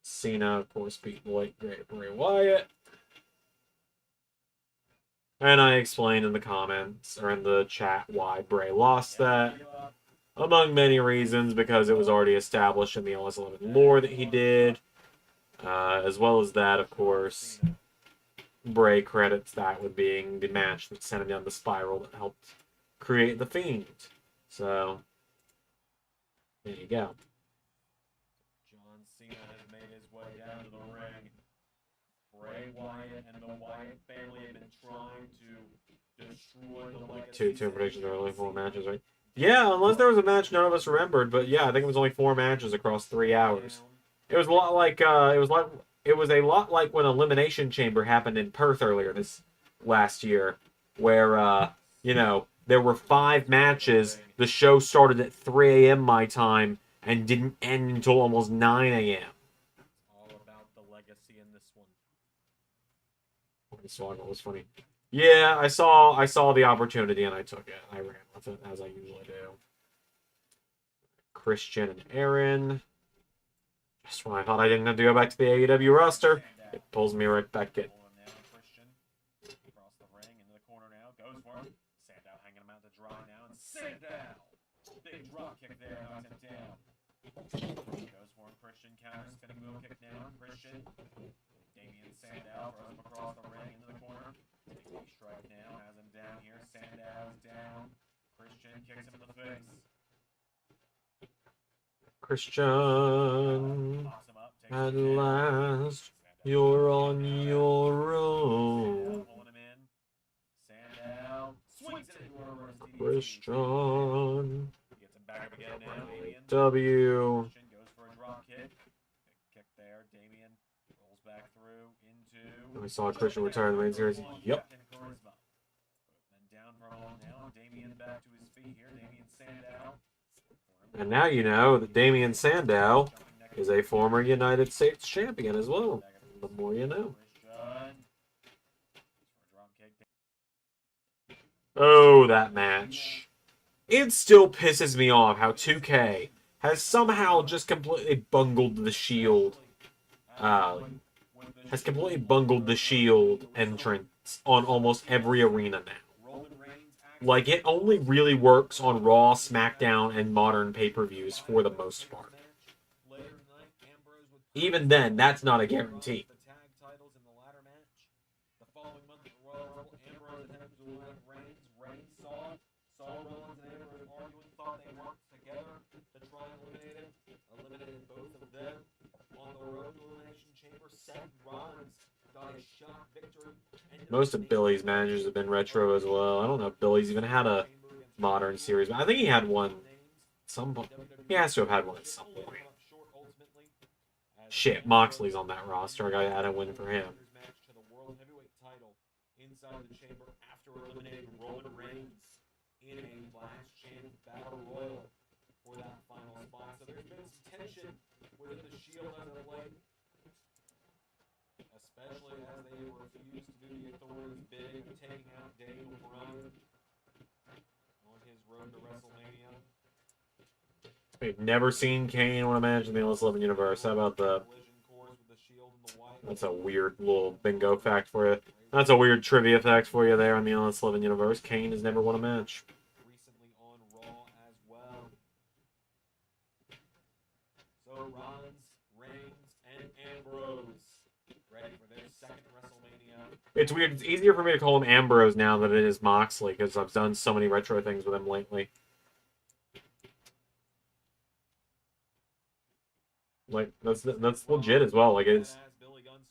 Cena, of course, beat Bray Wyatt. And I explained in the comments, or in the chat, why Bray lost that. Among many reasons, because it was already established in the LS11 lore that he did. As well as that, of course, Bray credits that with being the match that sent him down the spiral that helped create The Fiend. So, there you go. John Cena has made his way down to the ring. Bray Wyatt and the Wyatt family have been trying to destroy the legacy. Two predictions are only 4 matches, right? Yeah, unless there was a match none of us remembered, but yeah, I think it was only 4 matches across 3 hours. It was a lot like it was a lot like when Elimination Chamber happened in Perth earlier this last year, where you know, there were 5 matches. The show started at 3 a.m. my time and didn't end until almost 9 a.m. All about the legacy in this one. So it was funny. Yeah, I saw the opportunity and I took it. I ran with it as I usually do. Christian and Aaron. Just when I thought I didn't have to go back to the AEW roster, it pulls me right back in. Christian across the ring into the corner now, goes for him. Sandow hanging him out to dry now, and Sandow. Big drop kick there, knocks him down. Goes for him, Christian counters, spinning wheel kick now. Christian Damien Sandow throws him across the ring into the corner. Takes a strike now, has him down here. Sandow's down. Christian kicks him in the face. Christian, Pops him up, takes at him down. last, you're on your own. Sandow pulling him in. Sandow swings it into a reverse DDT. Christian, He gets him back up again now. Damien. W. Christian goes for a drop kick. Kick there. Damien rolls back through into. We saw Christian retire in the main series. Yep. And charisma. Then down for all now. Damien back to his feet here. Damien Sandow. And now you know that Damien Sandow is a former United States champion as well. The more you know. Oh, that match. It still pisses me off how 2K has somehow just completely bungled the Shield. Has completely bungled the Shield entrance on almost every arena now. Like, it only really works on Raw, SmackDown, and modern pay-per-views for the most part. Even then, that's not a guarantee. Eliminated both of them on the road to Elimination Chamber. Seth Rollins got a shock victory. Most of Billy's managers have been retro as well. I don't know if Billy's even had a modern series, but I think he had one at some point. He has to have had one at some point. Shit, Moxley's on that roster. I gotta add a win for him. Inside the chamber after eliminating Roman Reigns in a last chance battle royal for that final spot. So there's been some tension within the Shield as of late, especially as they refuse to do the Authority's bidding of taking out Daniel Bryan on his road to WrestleMania. We've never seen Kane win a match in the Endless 11 universe. How about that? That's a weird little bingo fact for you. That's a weird trivia fact for you there on the Endless 11 universe. Kane has never won a match. Recently on Raw as well. So Rollins, Reigns, and Ambrose ready for their second WrestleMania. It's weird. It's easier for me to call him Ambrose now than it is Moxley because I've done so many retro things with him lately. Like that's legit as well. Like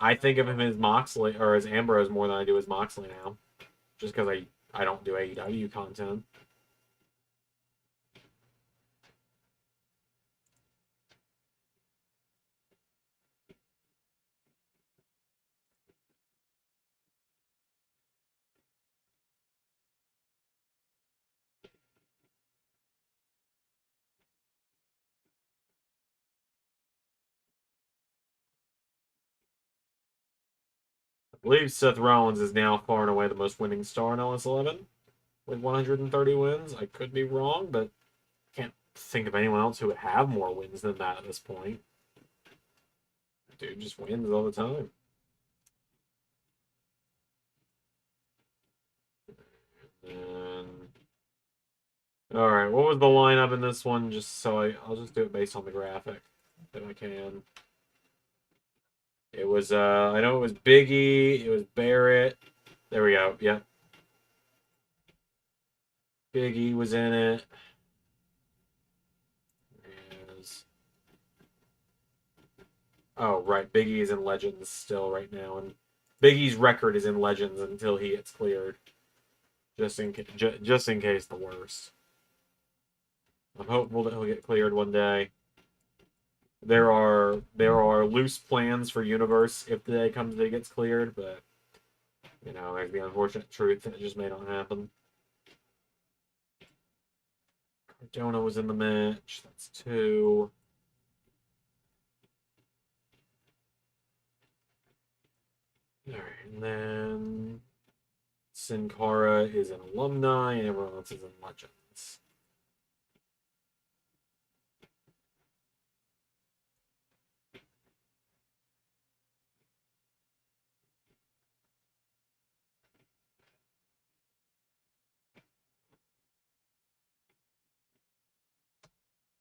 I think of him as Moxley or as Ambrose more than I do as Moxley now, just because I don't do AEW content. I believe Seth Rollins is now far and away the most winning star in LS11 with 130 wins. I could be wrong, but I can't think of anyone else who would have more wins than that at this point. Dude just wins all the time. And all right, what was the lineup in this one? Just so I'll just do it based on the graphic if I can. It was I know it was Biggie, it was Barrett. There we go. Yep. Biggie was in it. Oh, right. Biggie is in Legends still right now, and Biggie's record is in Legends until he gets cleared. Just in case the worst. I'm hopeful that he'll get cleared one day. There are loose plans for Universe if the day comes that he gets cleared, but you know, there's the unfortunate truth that it just may not happen. Cardona was in the match. That's 2. Alright, and then Sin Cara is an alumni, and everyone else is in Legends.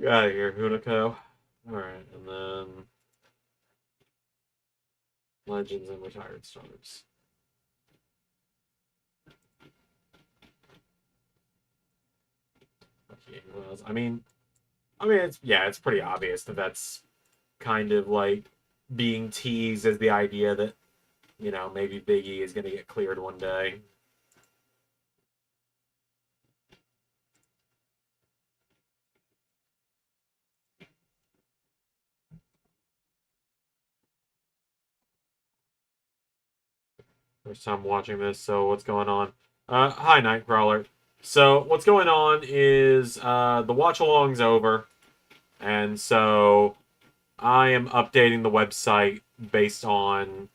Get out of here, Hunico. Alright, and then Legends and retired stars. Okay, what else? I mean, it's pretty obvious that that's kind of like being teased as the idea that, you know, maybe Big E is going to get cleared one day. First time watching this, so what's going on? Hi, Nightcrawler. So what's going on is the watch along's over, and so I am updating the website based on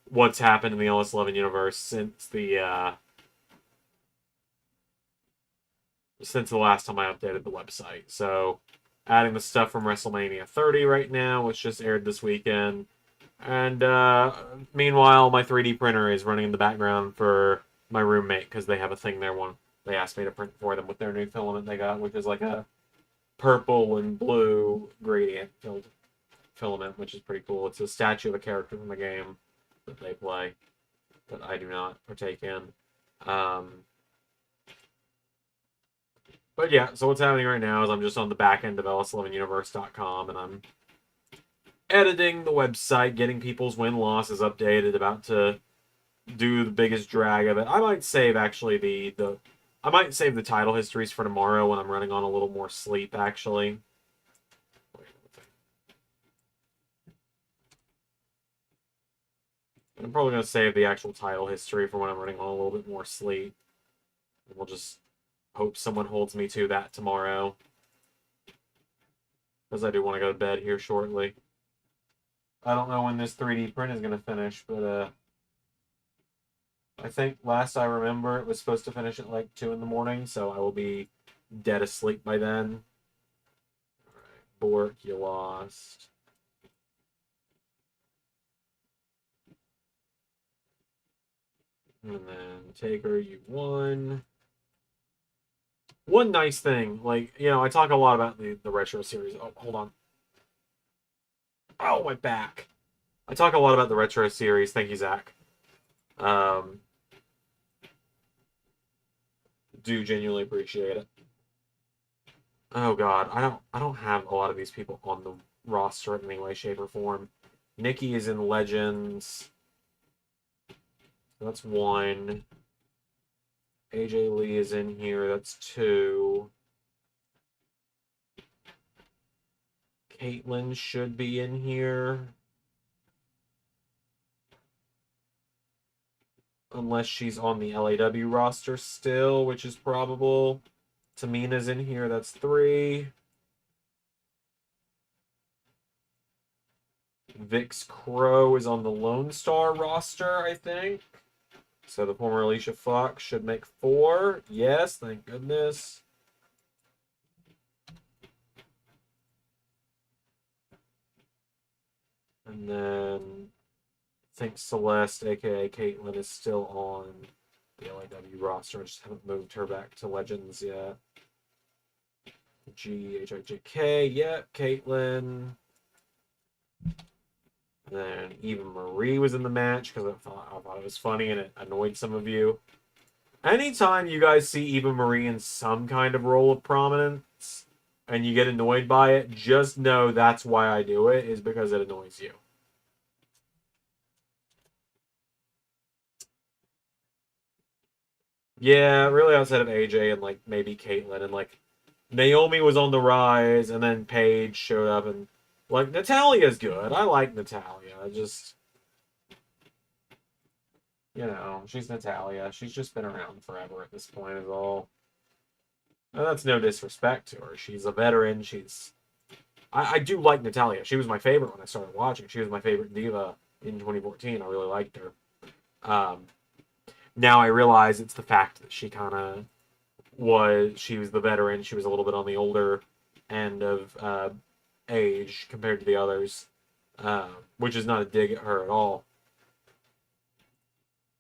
what's happened in the LS11 universe since the last time I updated the website. So adding the stuff from WrestleMania 30 right now, which just aired this weekend. And meanwhile, my 3D printer is running in the background for my roommate because they have a thing they asked me to print for them with their new filament they got, which is like a purple and blue gradient filled filament, which is pretty cool. It's a statue of a character from the game that they play that I do not partake in. But yeah, so what's happening right now is I'm just on the back end of ls11universe.com and I'm editing the website, getting people's win-losses updated, about to do the biggest drag of it. I might save actually I might save the title histories for tomorrow when I'm running on a little more sleep, actually. I'm probably going to save the actual title history for when I'm running on a little bit more sleep. And we'll just hope someone holds me to that tomorrow. Because I do want to go to bed here shortly. I don't know when this 3D print is going to finish, but I think last I remember it was supposed to finish at like 2 in the morning, so I will be dead asleep by then. Alright, Bork, you lost. And then Taker, you won. One nice thing, like, you know, I talk a lot about the retro series. Oh, hold on. Oh, my back. I talk a lot about the retro series. Thank you, Zach. Do genuinely appreciate it. Oh God, I don't have a lot of these people on the roster in any way, shape, or form. Nikki is in Legends. That's 1. AJ Lee is in here. That's 2. Caitlyn should be in here. Unless she's on the LAW roster still, which is probable. Tamina's in here. That's 3. Vix Crow is on the Lone Star roster, I think. So the former Alicia Fox should make 4. Yes, thank goodness. And then I think Celeste, aka Caitlyn, is still on the LAW roster. I just haven't moved her back to Legends yet. GHIJK, yep, Caitlyn. And then Eva Marie was in the match because I thought it was funny and it annoyed some of you. Anytime you guys see Eva Marie in some kind of role of prominence and you get annoyed by it, just know that's why I do it, is because it annoys you. Yeah, really outside of AJ and like maybe Caitlyn and like Naomi was on the rise and then Paige showed up and like Natalia's good. I like Natalia. I just, you know, she's Natalia. She's just been around forever at this point is all. And that's no disrespect to her. She's a veteran. I do like Natalia. She was my favorite when I started watching. She was my favorite diva in 2014. I really liked her. Now I realize it's the fact that she kind of she was the veteran. She was a little bit on the older end of age compared to the others, which is not a dig at her at all.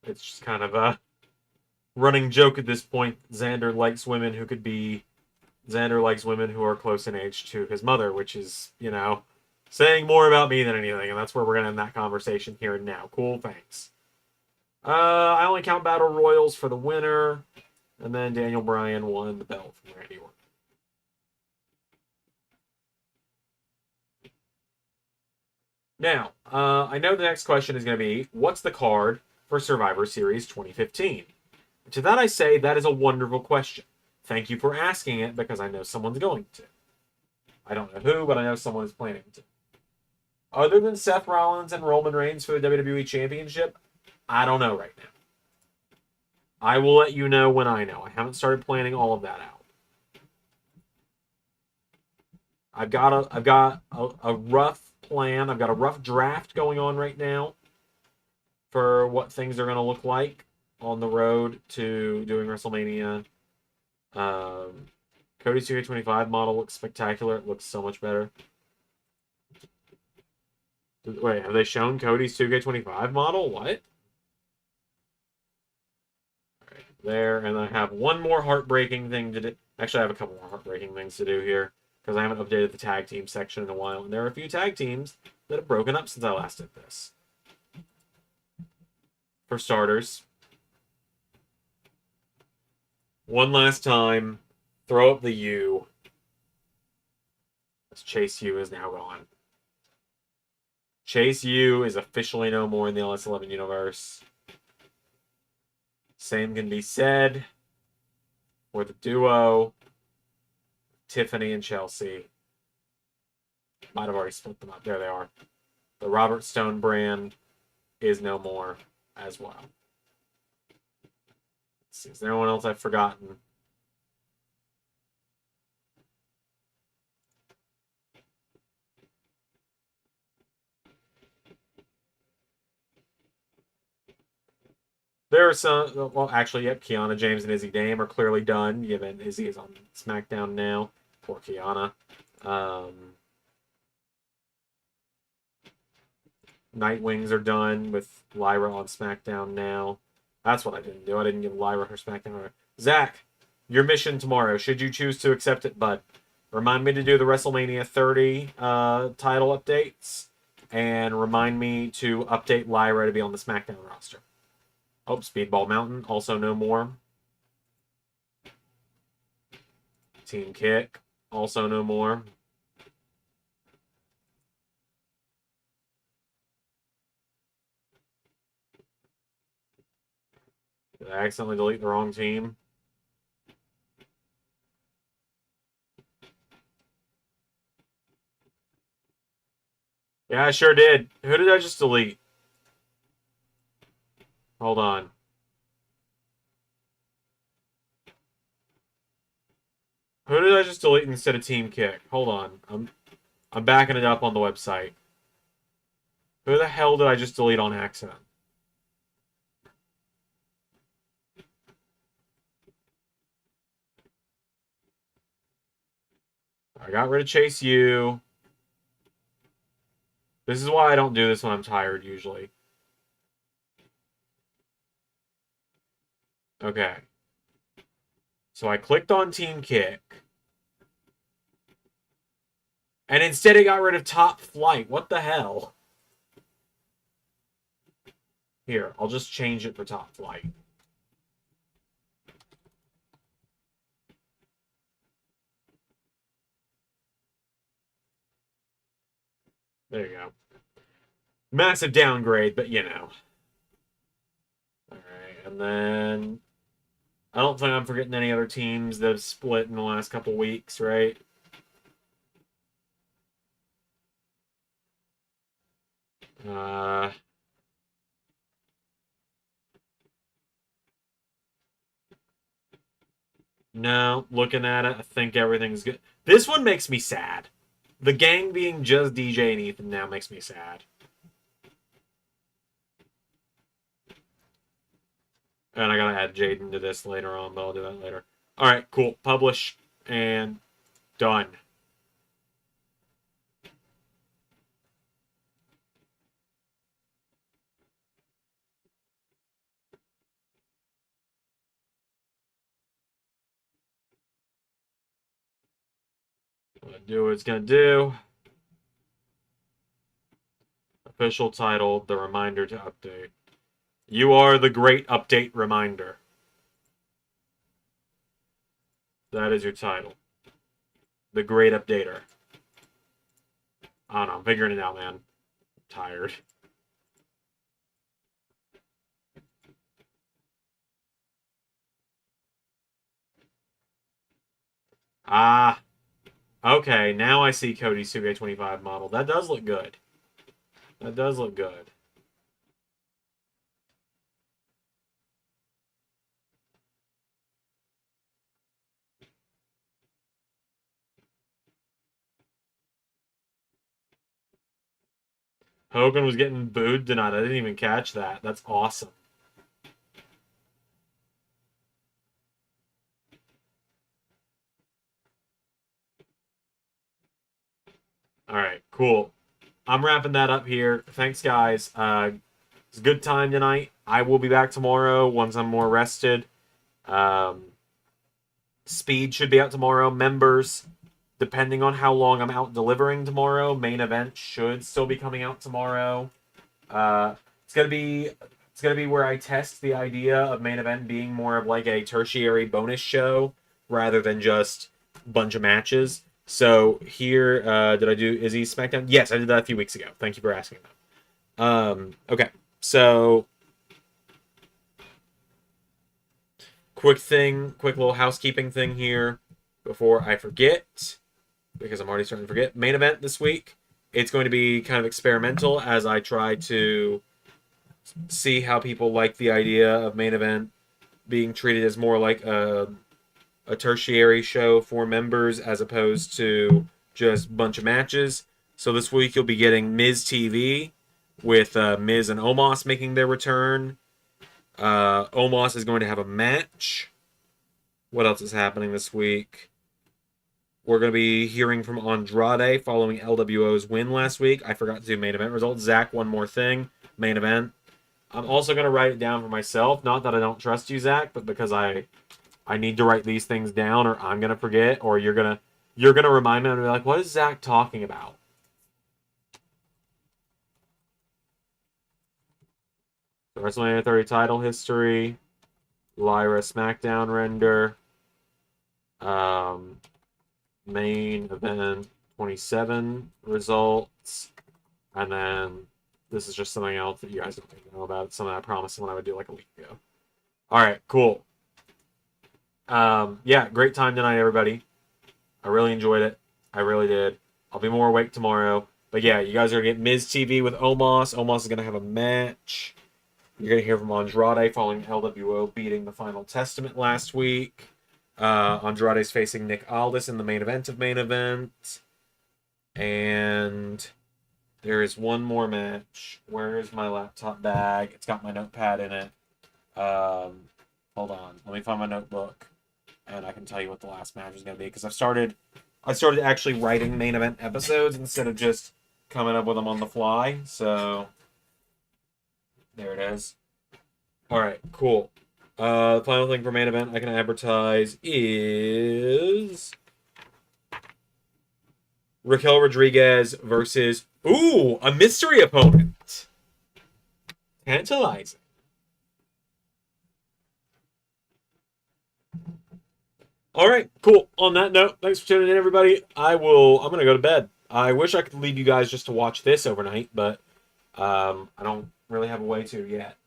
It's just kind of a running joke at this point. Xander likes women who are close in age to his mother, which is, you know, Saying more about me than anything, and that's where we're gonna end that conversation here and now. Cool, thanks. I only count battle royals for the winner, and then Daniel Bryan won the belt from Randy Orton. Now, I know the next question is going to be, what's the card for Survivor Series 2015? To that I say, that is a wonderful question. Thank you for asking it, because I know someone's going to. I don't know who, but I know someone is planning to. Other than Seth Rollins and Roman Reigns for the WWE Championship, I don't know right now. I will let you know when I know. I haven't started planning all of that out. I've got a rough plan. I've got a rough draft going on right now for what things are going to look like on the road to doing WrestleMania. Cody's 2K25 model looks spectacular. It looks so much better. Wait, have they shown Cody's 2K25 model? What? Right, there, and I have one more heartbreaking thing to do. Actually, I have a couple more heartbreaking things to do here, because I haven't updated the tag team section in a while, and there are a few tag teams that have broken up since I last did this. For starters, one last time, throw up the U. As Chase U is now gone. Chase U is officially no more in the LS11 universe. Same can be said for the duo, Tiffany and Chelsea. Might have already split them up. There they are. The Robert Stone brand is no more as well. Let's see, is there anyone else I've forgotten? There are some, well, actually, yep, Kiana James and Izzy Dame are clearly done, given Izzy is on SmackDown now. Poor Kiana. Nightwings are done with Lyra on SmackDown now. That's what I didn't do. I didn't give Lyra her SmackDown. Zach, your mission tomorrow, should you choose to accept it, bud, remind me to do the WrestleMania 30 title updates, and remind me to update Lyra to be on the SmackDown roster. Oh, Speedball Mountain, also no more. Team Kick, also no more. Did I accidentally delete the wrong team? Yeah, I sure did. Who did I just delete? Hold on. Who did I just delete instead of Team Kick? Hold on. I'm backing it up on the website. Who the hell did I just delete on accident? I got rid of Chase U. This is why I don't do this when I'm tired, usually. Okay. So I clicked on Team Kick. And instead it got rid of Top Flight. What the hell? Here, I'll just change it for Top Flight. There you go. Massive downgrade, but you know. Alright, and then I don't think I'm forgetting any other teams that have split in the last couple weeks, right? No, looking at it, I think everything's good. This one makes me sad. The gang being just DJ and Ethan now makes me sad. And I gotta add Jaden to this later on, but I'll do that later. Alright, cool. Publish. And done. Gonna do what it's gonna do. Official title, the reminder to update. You are the great update reminder. That is your title. The great updater. I don't know. I'm figuring it out, man. I'm tired. Ah. Okay, now I see Cody's 2K25 model. That does look good. That does look good. Hogan was getting booed tonight. I didn't even catch that. That's awesome. All right, cool. I'm wrapping that up here. Thanks, guys. It's a good time tonight. I will be back tomorrow once I'm more rested. Speed should be out tomorrow. Members, depending on how long I'm out delivering tomorrow, main event should still be coming out tomorrow. It's gonna be where I test the idea of main event being more of like a tertiary bonus show rather than just a bunch of matches. So here, did I do Izzy SmackDown? Yes, I did that a few weeks ago. Thank you for asking that. Okay, so quick little housekeeping thing here before I forget, because I'm already starting to forget. Main event this week. It's going to be kind of experimental as I try to see how people like the idea of main event being treated as more like a tertiary show for members as opposed to just a bunch of matches. So this week you'll be getting Miz TV with Miz and Omos making their return. Omos is going to have a match. What else is happening this week? We're going to be hearing from Andrade following LWO's win last week. I forgot to do main event results. Zach, one more thing. Main event. I'm also going to write it down for myself. Not that I don't trust you, Zach, but because I need to write these things down or I'm going to forget or you're going to remind me and be like, what is Zach talking about? So WrestleMania 30 title history. Lyra SmackDown render. Main event 27 results. And then this is just something else that you guys don't know about. It's something I promised someone I would do like a week ago. All right, cool. Yeah, great time tonight, everybody. I really enjoyed it. I really did. I'll be more awake tomorrow. But yeah, you guys are going to get Miz TV with Omos. Omos is going to have a match. You're going to hear from Andrade following LWO beating the Final Testament last week. Andrade's facing Nick Aldis in the main event of main event. And there is one more match. Where is my laptop bag? It's got my notepad in it. Hold on. Let me find my notebook. And I can tell you what the last match is going to be. Because I started actually writing main event episodes instead of just coming up with them on the fly. So, there it is. Alright, cool. The final thing for main event I can advertise is Raquel Rodriguez versus, a mystery opponent. Tantalizing. All right, cool. On that note, thanks for tuning in, everybody. I'm going to go to bed. I wish I could leave you guys just to watch this overnight, but I don't really have a way to yet.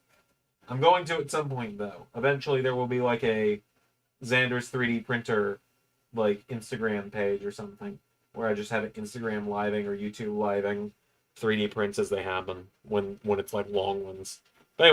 I'm going to at some point, though. Eventually, there will be like a Xander's 3D printer, like Instagram page or something, where I just have it Instagram living or YouTube living 3D prints as they happen when it's like long ones.